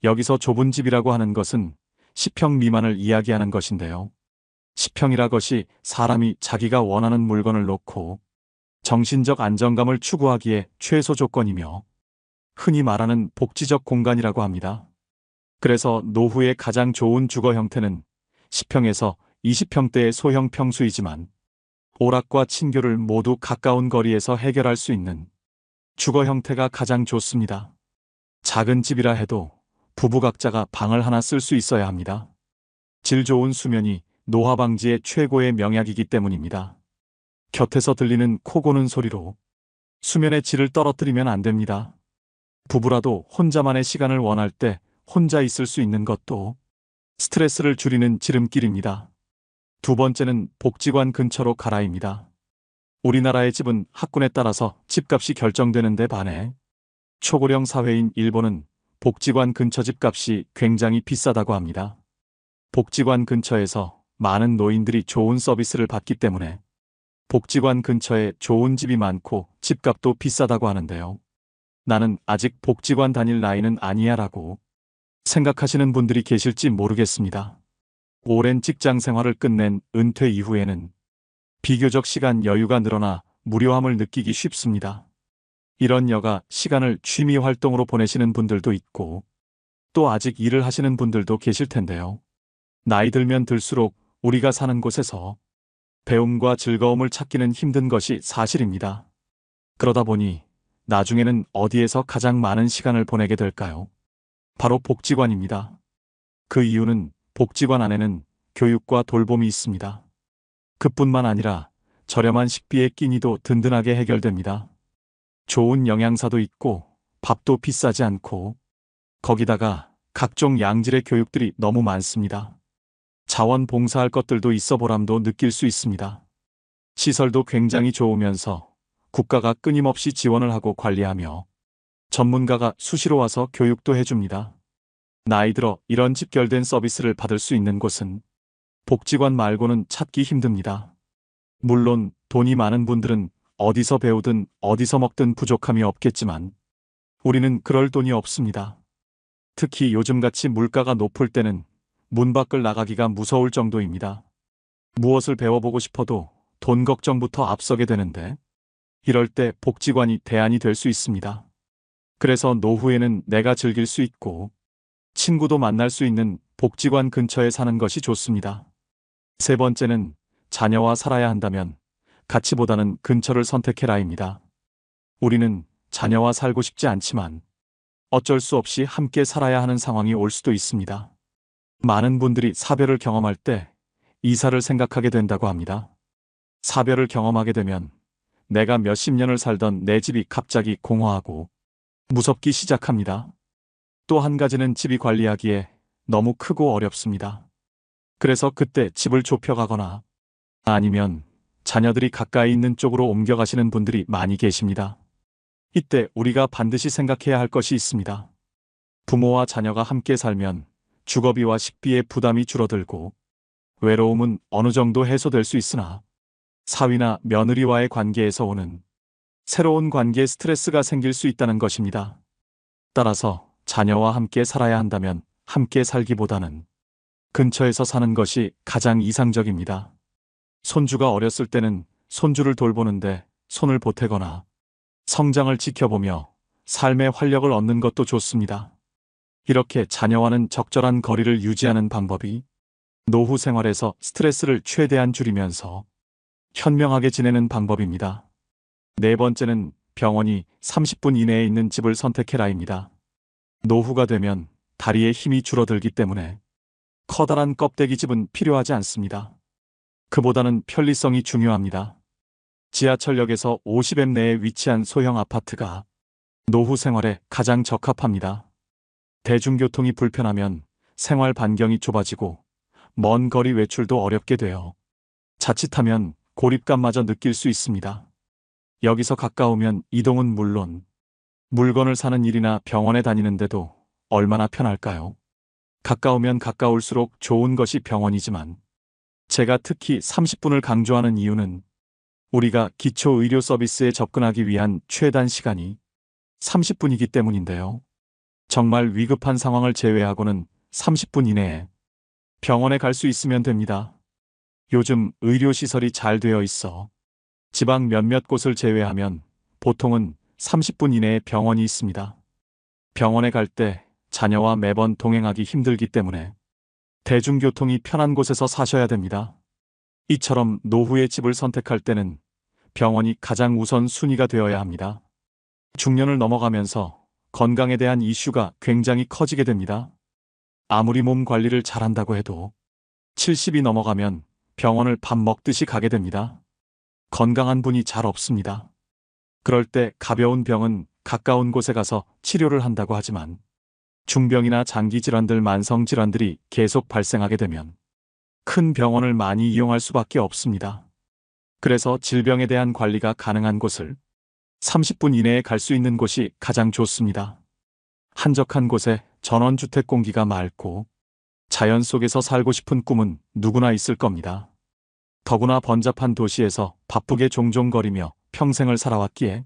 여기서 좁은 집이라고 하는 것은 10평 미만을 이야기하는 것인데요. 10평이라 것이 사람이 자기가 원하는 물건을 놓고 정신적 안정감을 추구하기에 최소 조건이며 흔히 말하는 복지적 공간이라고 합니다. 그래서 노후에 가장 좋은 주거 형태는 10평에서 20평대의 소형 평수이지만 오락과 친교를 모두 가까운 거리에서 해결할 수 있는 주거 형태가 가장 좋습니다. 작은 집이라 해도 부부 각자가 방을 하나 쓸 수 있어야 합니다. 질 좋은 수면이 노화 방지의 최고의 명약이기 때문입니다. 곁에서 들리는 코 고는 소리로 수면의 질을 떨어뜨리면 안 됩니다. 부부라도 혼자만의 시간을 원할 때 혼자 있을 수 있는 것도 스트레스를 줄이는 지름길입니다. 두 번째는 복지관 근처로 가라입니다. 우리나라의 집은 학군에 따라서 집값이 결정되는데 반해 초고령 사회인 일본은 복지관 근처 집값이 굉장히 비싸다고 합니다. 복지관 근처에서 많은 노인들이 좋은 서비스를 받기 때문에 복지관 근처에 좋은 집이 많고 집값도 비싸다고 하는데요. 나는 아직 복지관 다닐 나이는 아니야 라고 생각하시는 분들이 계실지 모르겠습니다. 오랜 직장 생활을 끝낸 은퇴 이후에는 비교적 시간 여유가 늘어나 무료함을 느끼기 쉽습니다. 이런 여가 시간을 취미 활동으로 보내시는 분들도 있고 또 아직 일을 하시는 분들도 계실 텐데요. 나이 들면 들수록 우리가 사는 곳에서 배움과 즐거움을 찾기는 힘든 것이 사실입니다. 그러다 보니 나중에는 어디에서 가장 많은 시간을 보내게 될까요? 바로 복지관입니다. 그 이유는 복지관 안에는 교육과 돌봄이 있습니다. 그뿐만 아니라 저렴한 식비의 끼니도 든든하게 해결됩니다. 좋은 영양사도 있고 밥도 비싸지 않고 거기다가 각종 양질의 교육들이 너무 많습니다. 자원봉사할 것들도 있어 보람도 느낄 수 있습니다. 시설도 굉장히 좋으면서 국가가 끊임없이 지원을 하고 관리하며 전문가가 수시로 와서 교육도 해줍니다. 나이 들어 이런 집결된 서비스를 받을 수 있는 곳은 복지관 말고는 찾기 힘듭니다. 물론 돈이 많은 분들은 어디서 배우든 어디서 먹든 부족함이 없겠지만 우리는 그럴 돈이 없습니다. 특히 요즘같이 물가가 높을 때는 문 밖을 나가기가 무서울 정도입니다. 무엇을 배워보고 싶어도 돈 걱정부터 앞서게 되는데 이럴 때 복지관이 대안이 될 수 있습니다. 그래서 노후에는 내가 즐길 수 있고 친구도 만날 수 있는 복지관 근처에 사는 것이 좋습니다. 세 번째는 자녀와 살아야 한다면 가치보다는 근처를 선택해라입니다. 우리는 자녀와 살고 싶지 않지만 어쩔 수 없이 함께 살아야 하는 상황이 올 수도 있습니다. 많은 분들이 사별을 경험할 때 이사를 생각하게 된다고 합니다. 사별을 경험하게 되면 내가 몇십 년을 살던 내 집이 갑자기 공허하고 무섭기 시작합니다. 또 한 가지는 집이 관리하기에 너무 크고 어렵습니다. 그래서 그때 집을 좁혀가거나 아니면 자녀들이 가까이 있는 쪽으로 옮겨가시는 분들이 많이 계십니다. 이때 우리가 반드시 생각해야 할 것이 있습니다. 부모와 자녀가 함께 살면 주거비와 식비의 부담이 줄어들고 외로움은 어느 정도 해소될 수 있으나 사위나 며느리와의 관계에서 오는 새로운 관계에 스트레스가 생길 수 있다는 것입니다. 따라서 자녀와 함께 살아야 한다면 함께 살기보다는 근처에서 사는 것이 가장 이상적입니다. 손주가 어렸을 때는 손주를 돌보는데 손을 보태거나 성장을 지켜보며 삶의 활력을 얻는 것도 좋습니다. 이렇게 자녀와는 적절한 거리를 유지하는 방법이 노후 생활에서 스트레스를 최대한 줄이면서 현명하게 지내는 방법입니다. 네 번째는 병원이 30분 이내에 있는 집을 선택해라입니다. 노후가 되면 다리에 힘이 줄어들기 때문에 커다란 껍데기 집은 필요하지 않습니다. 그보다는 편리성이 중요합니다. 지하철역에서 50엠 내에 위치한 소형 아파트가 노후 생활에 가장 적합합니다. 대중교통이 불편하면 생활 반경이 좁아지고 먼 거리 외출도 어렵게 돼요. 자칫하면 고립감마저 느낄 수 있습니다. 여기서 가까우면 이동은 물론 물건을 사는 일이나 병원에 다니는데도 얼마나 편할까요? 가까우면 가까울수록 좋은 것이 병원이지만 제가 특히 30분을 강조하는 이유는 우리가 기초 의료 서비스에 접근하기 위한 최단 시간이 30분이기 때문인데요. 정말 위급한 상황을 제외하고는 30분 이내에 병원에 갈 수 있으면 됩니다. 요즘 의료시설이 잘 되어 있어 지방 몇몇 곳을 제외하면 보통은 30분 이내에 병원이 있습니다. 병원에 갈 때 자녀와 매번 동행하기 힘들기 때문에 대중교통이 편한 곳에서 사셔야 됩니다. 이처럼 노후의 집을 선택할 때는 병원이 가장 우선 순위가 되어야 합니다. 중년을 넘어가면서 건강에 대한 이슈가 굉장히 커지게 됩니다. 아무리 몸 관리를 잘한다고 해도 70이 넘어가면 병원을 밥 먹듯이 가게 됩니다. 건강한 분이 잘 없습니다. 그럴 때 가벼운 병은 가까운 곳에 가서 치료를 한다고 하지만 중병이나 장기질환들, 만성질환들이 계속 발생하게 되면 큰 병원을 많이 이용할 수밖에 없습니다. 그래서 질병에 대한 관리가 가능한 곳을 30분 이내에 갈 수 있는 곳이 가장 좋습니다. 한적한 곳에 전원주택 공기가 맑고 자연 속에서 살고 싶은 꿈은 누구나 있을 겁니다. 더구나 번잡한 도시에서 바쁘게 종종거리며 평생을 살아왔기에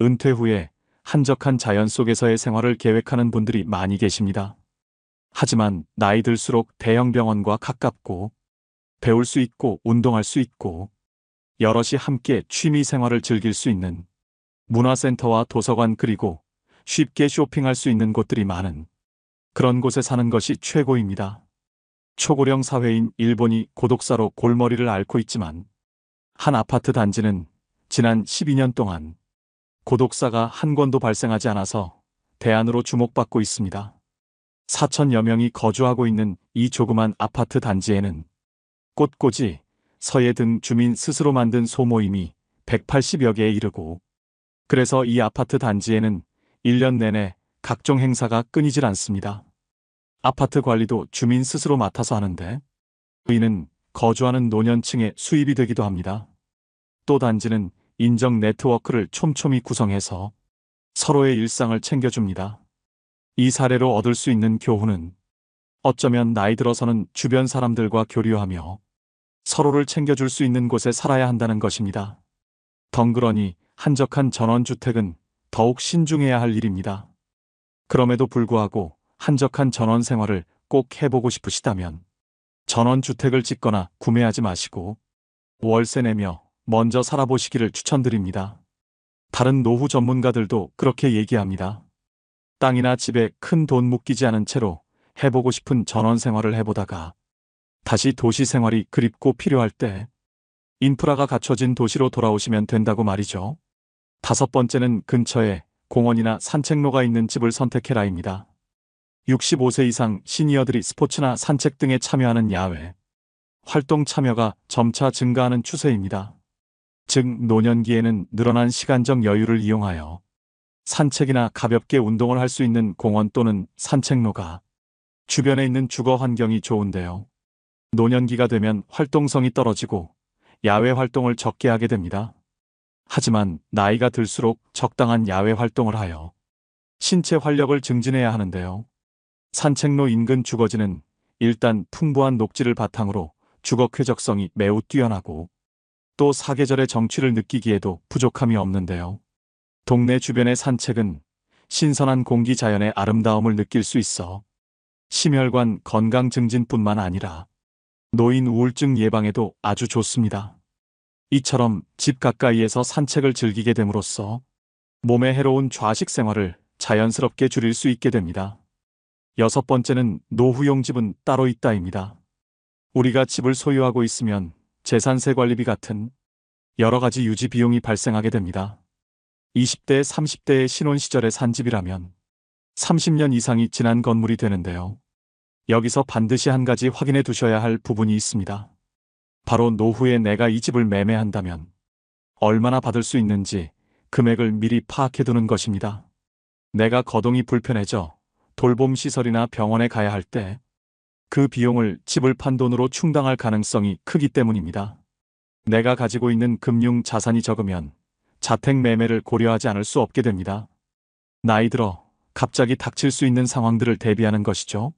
은퇴 후에 한적한 자연 속에서의 생활을 계획하는 분들이 많이 계십니다. 하지만 나이 들수록 대형 병원과 가깝고 배울 수 있고 운동할 수 있고 여럿이 함께 취미 생활을 즐길 수 있는 문화센터와 도서관 그리고 쉽게 쇼핑할 수 있는 곳들이 많은 그런 곳에 사는 것이 최고입니다. 초고령 사회인 일본이 고독사로 골머리를 앓고 있지만 한 아파트 단지는 지난 12년 동안 고독사가 한 건도 발생하지 않아서 대안으로 주목받고 있습니다. 4천여 명이 거주하고 있는 이 조그만 아파트 단지에는 꽃꽂이, 서예 등 주민 스스로 만든 소모임이 180여 개에 이르고 그래서 이 아파트 단지에는 1년 내내 각종 행사가 끊이질 않습니다. 아파트 관리도 주민 스스로 맡아서 하는데 이는 거주하는 노년층의 수입이 되기도 합니다. 또 단지는 인적 네트워크를 촘촘히 구성해서 서로의 일상을 챙겨줍니다. 이 사례로 얻을 수 있는 교훈은 어쩌면 나이 들어서는 주변 사람들과 교류하며 서로를 챙겨줄 수 있는 곳에 살아야 한다는 것입니다. 덩그러니 한적한 전원주택은 더욱 신중해야 할 일입니다. 그럼에도 불구하고 한적한 전원 생활을 꼭 해보고 싶으시다면 전원주택을 짓거나 구매하지 마시고 월세 내며 먼저 살아보시기를 추천드립니다. 다른 노후 전문가들도 그렇게 얘기합니다. 땅이나 집에 큰 돈 묶이지 않은 채로 해보고 싶은 전원 생활을 해보다가 다시 도시 생활이 그립고 필요할 때 인프라가 갖춰진 도시로 돌아오시면 된다고 말이죠. 5번째는 근처에 공원이나 산책로가 있는 집을 선택해라입니다. 65세 이상 시니어들이 스포츠나 산책 등에 참여하는 야외 활동 참여가 점차 증가하는 추세입니다. 즉, 노년기에는 늘어난 시간적 여유를 이용하여 산책이나 가볍게 운동을 할 수 있는 공원 또는 산책로가 주변에 있는 주거 환경이 좋은데요. 노년기가 되면 활동성이 떨어지고 야외 활동을 적게 하게 됩니다. 하지만 나이가 들수록 적당한 야외 활동을 하여 신체 활력을 증진해야 하는데요. 산책로 인근 주거지는 일단 풍부한 녹지를 바탕으로 주거 쾌적성이 매우 뛰어나고 또 사계절의 정취를 느끼기에도 부족함이 없는데요. 동네 주변의 산책은 신선한 공기 자연의 아름다움을 느낄 수 있어 심혈관 건강 증진뿐만 아니라 노인 우울증 예방에도 아주 좋습니다. 이처럼 집 가까이에서 산책을 즐기게 됨으로써 몸에 해로운 좌식 생활을 자연스럽게 줄일 수 있게 됩니다. 6번째는 노후용 집은 따로 있다입니다. 우리가 집을 소유하고 있으면 재산세 관리비 같은 여러 가지 유지 비용이 발생하게 됩니다. 20대, 30대의 신혼 시절에 산 집이라면 30년 이상이 지난 건물이 되는데요. 여기서 반드시 한 가지 확인해 두셔야 할 부분이 있습니다. 바로 노후에 내가 이 집을 매매한다면 얼마나 받을 수 있는지 금액을 미리 파악해 두는 것입니다. 내가 거동이 불편해져 돌봄 시설이나 병원에 가야 할 때 그 비용을 집을 판 돈으로 충당할 가능성이 크기 때문입니다. 내가 가지고 있는 금융 자산이 적으면 자택 매매를 고려하지 않을 수 없게 됩니다. 나이 들어 갑자기 닥칠 수 있는 상황들을 대비하는 것이죠.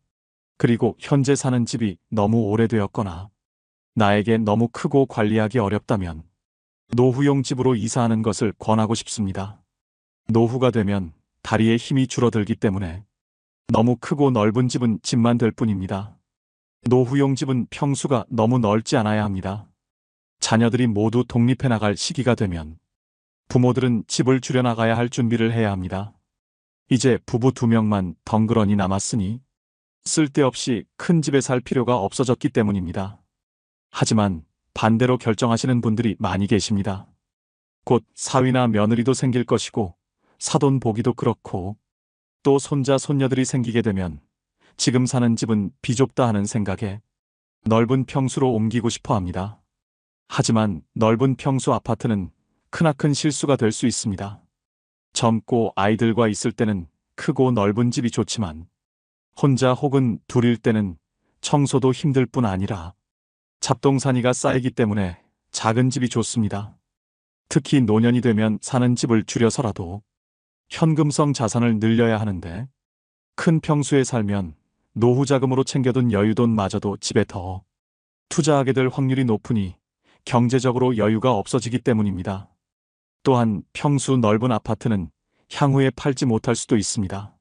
그리고 현재 사는 집이 너무 오래되었거나 나에게 너무 크고 관리하기 어렵다면 노후용 집으로 이사하는 것을 권하고 싶습니다. 노후가 되면 다리에 힘이 줄어들기 때문에 너무 크고 넓은 집은 집만 될 뿐입니다. 노후용 집은 평수가 너무 넓지 않아야 합니다. 자녀들이 모두 독립해 나갈 시기가 되면 부모들은 집을 줄여나가야 할 준비를 해야 합니다. 이제 부부 2명만 덩그러니 남았으니 쓸데없이 큰 집에 살 필요가 없어졌기 때문입니다. 하지만 반대로 결정하시는 분들이 많이 계십니다. 곧 사위나 며느리도 생길 것이고 사돈 보기도 그렇고 또 손자 손녀들이 생기게 되면 지금 사는 집은 비좁다 하는 생각에 넓은 평수로 옮기고 싶어 합니다. 하지만 넓은 평수 아파트는 크나큰 실수가 될 수 있습니다. 젊고 아이들과 있을 때는 크고 넓은 집이 좋지만 혼자 혹은 둘일 때는 청소도 힘들 뿐 아니라 잡동사니가 쌓이기 때문에 작은 집이 좋습니다. 특히 노년이 되면 사는 집을 줄여서라도 현금성 자산을 늘려야 하는데 큰 평수에 살면 노후 자금으로 챙겨둔 여유돈마저도 집에 더 투자하게 될 확률이 높으니 경제적으로 여유가 없어지기 때문입니다. 또한 평수 넓은 아파트는 향후에 팔지 못할 수도 있습니다.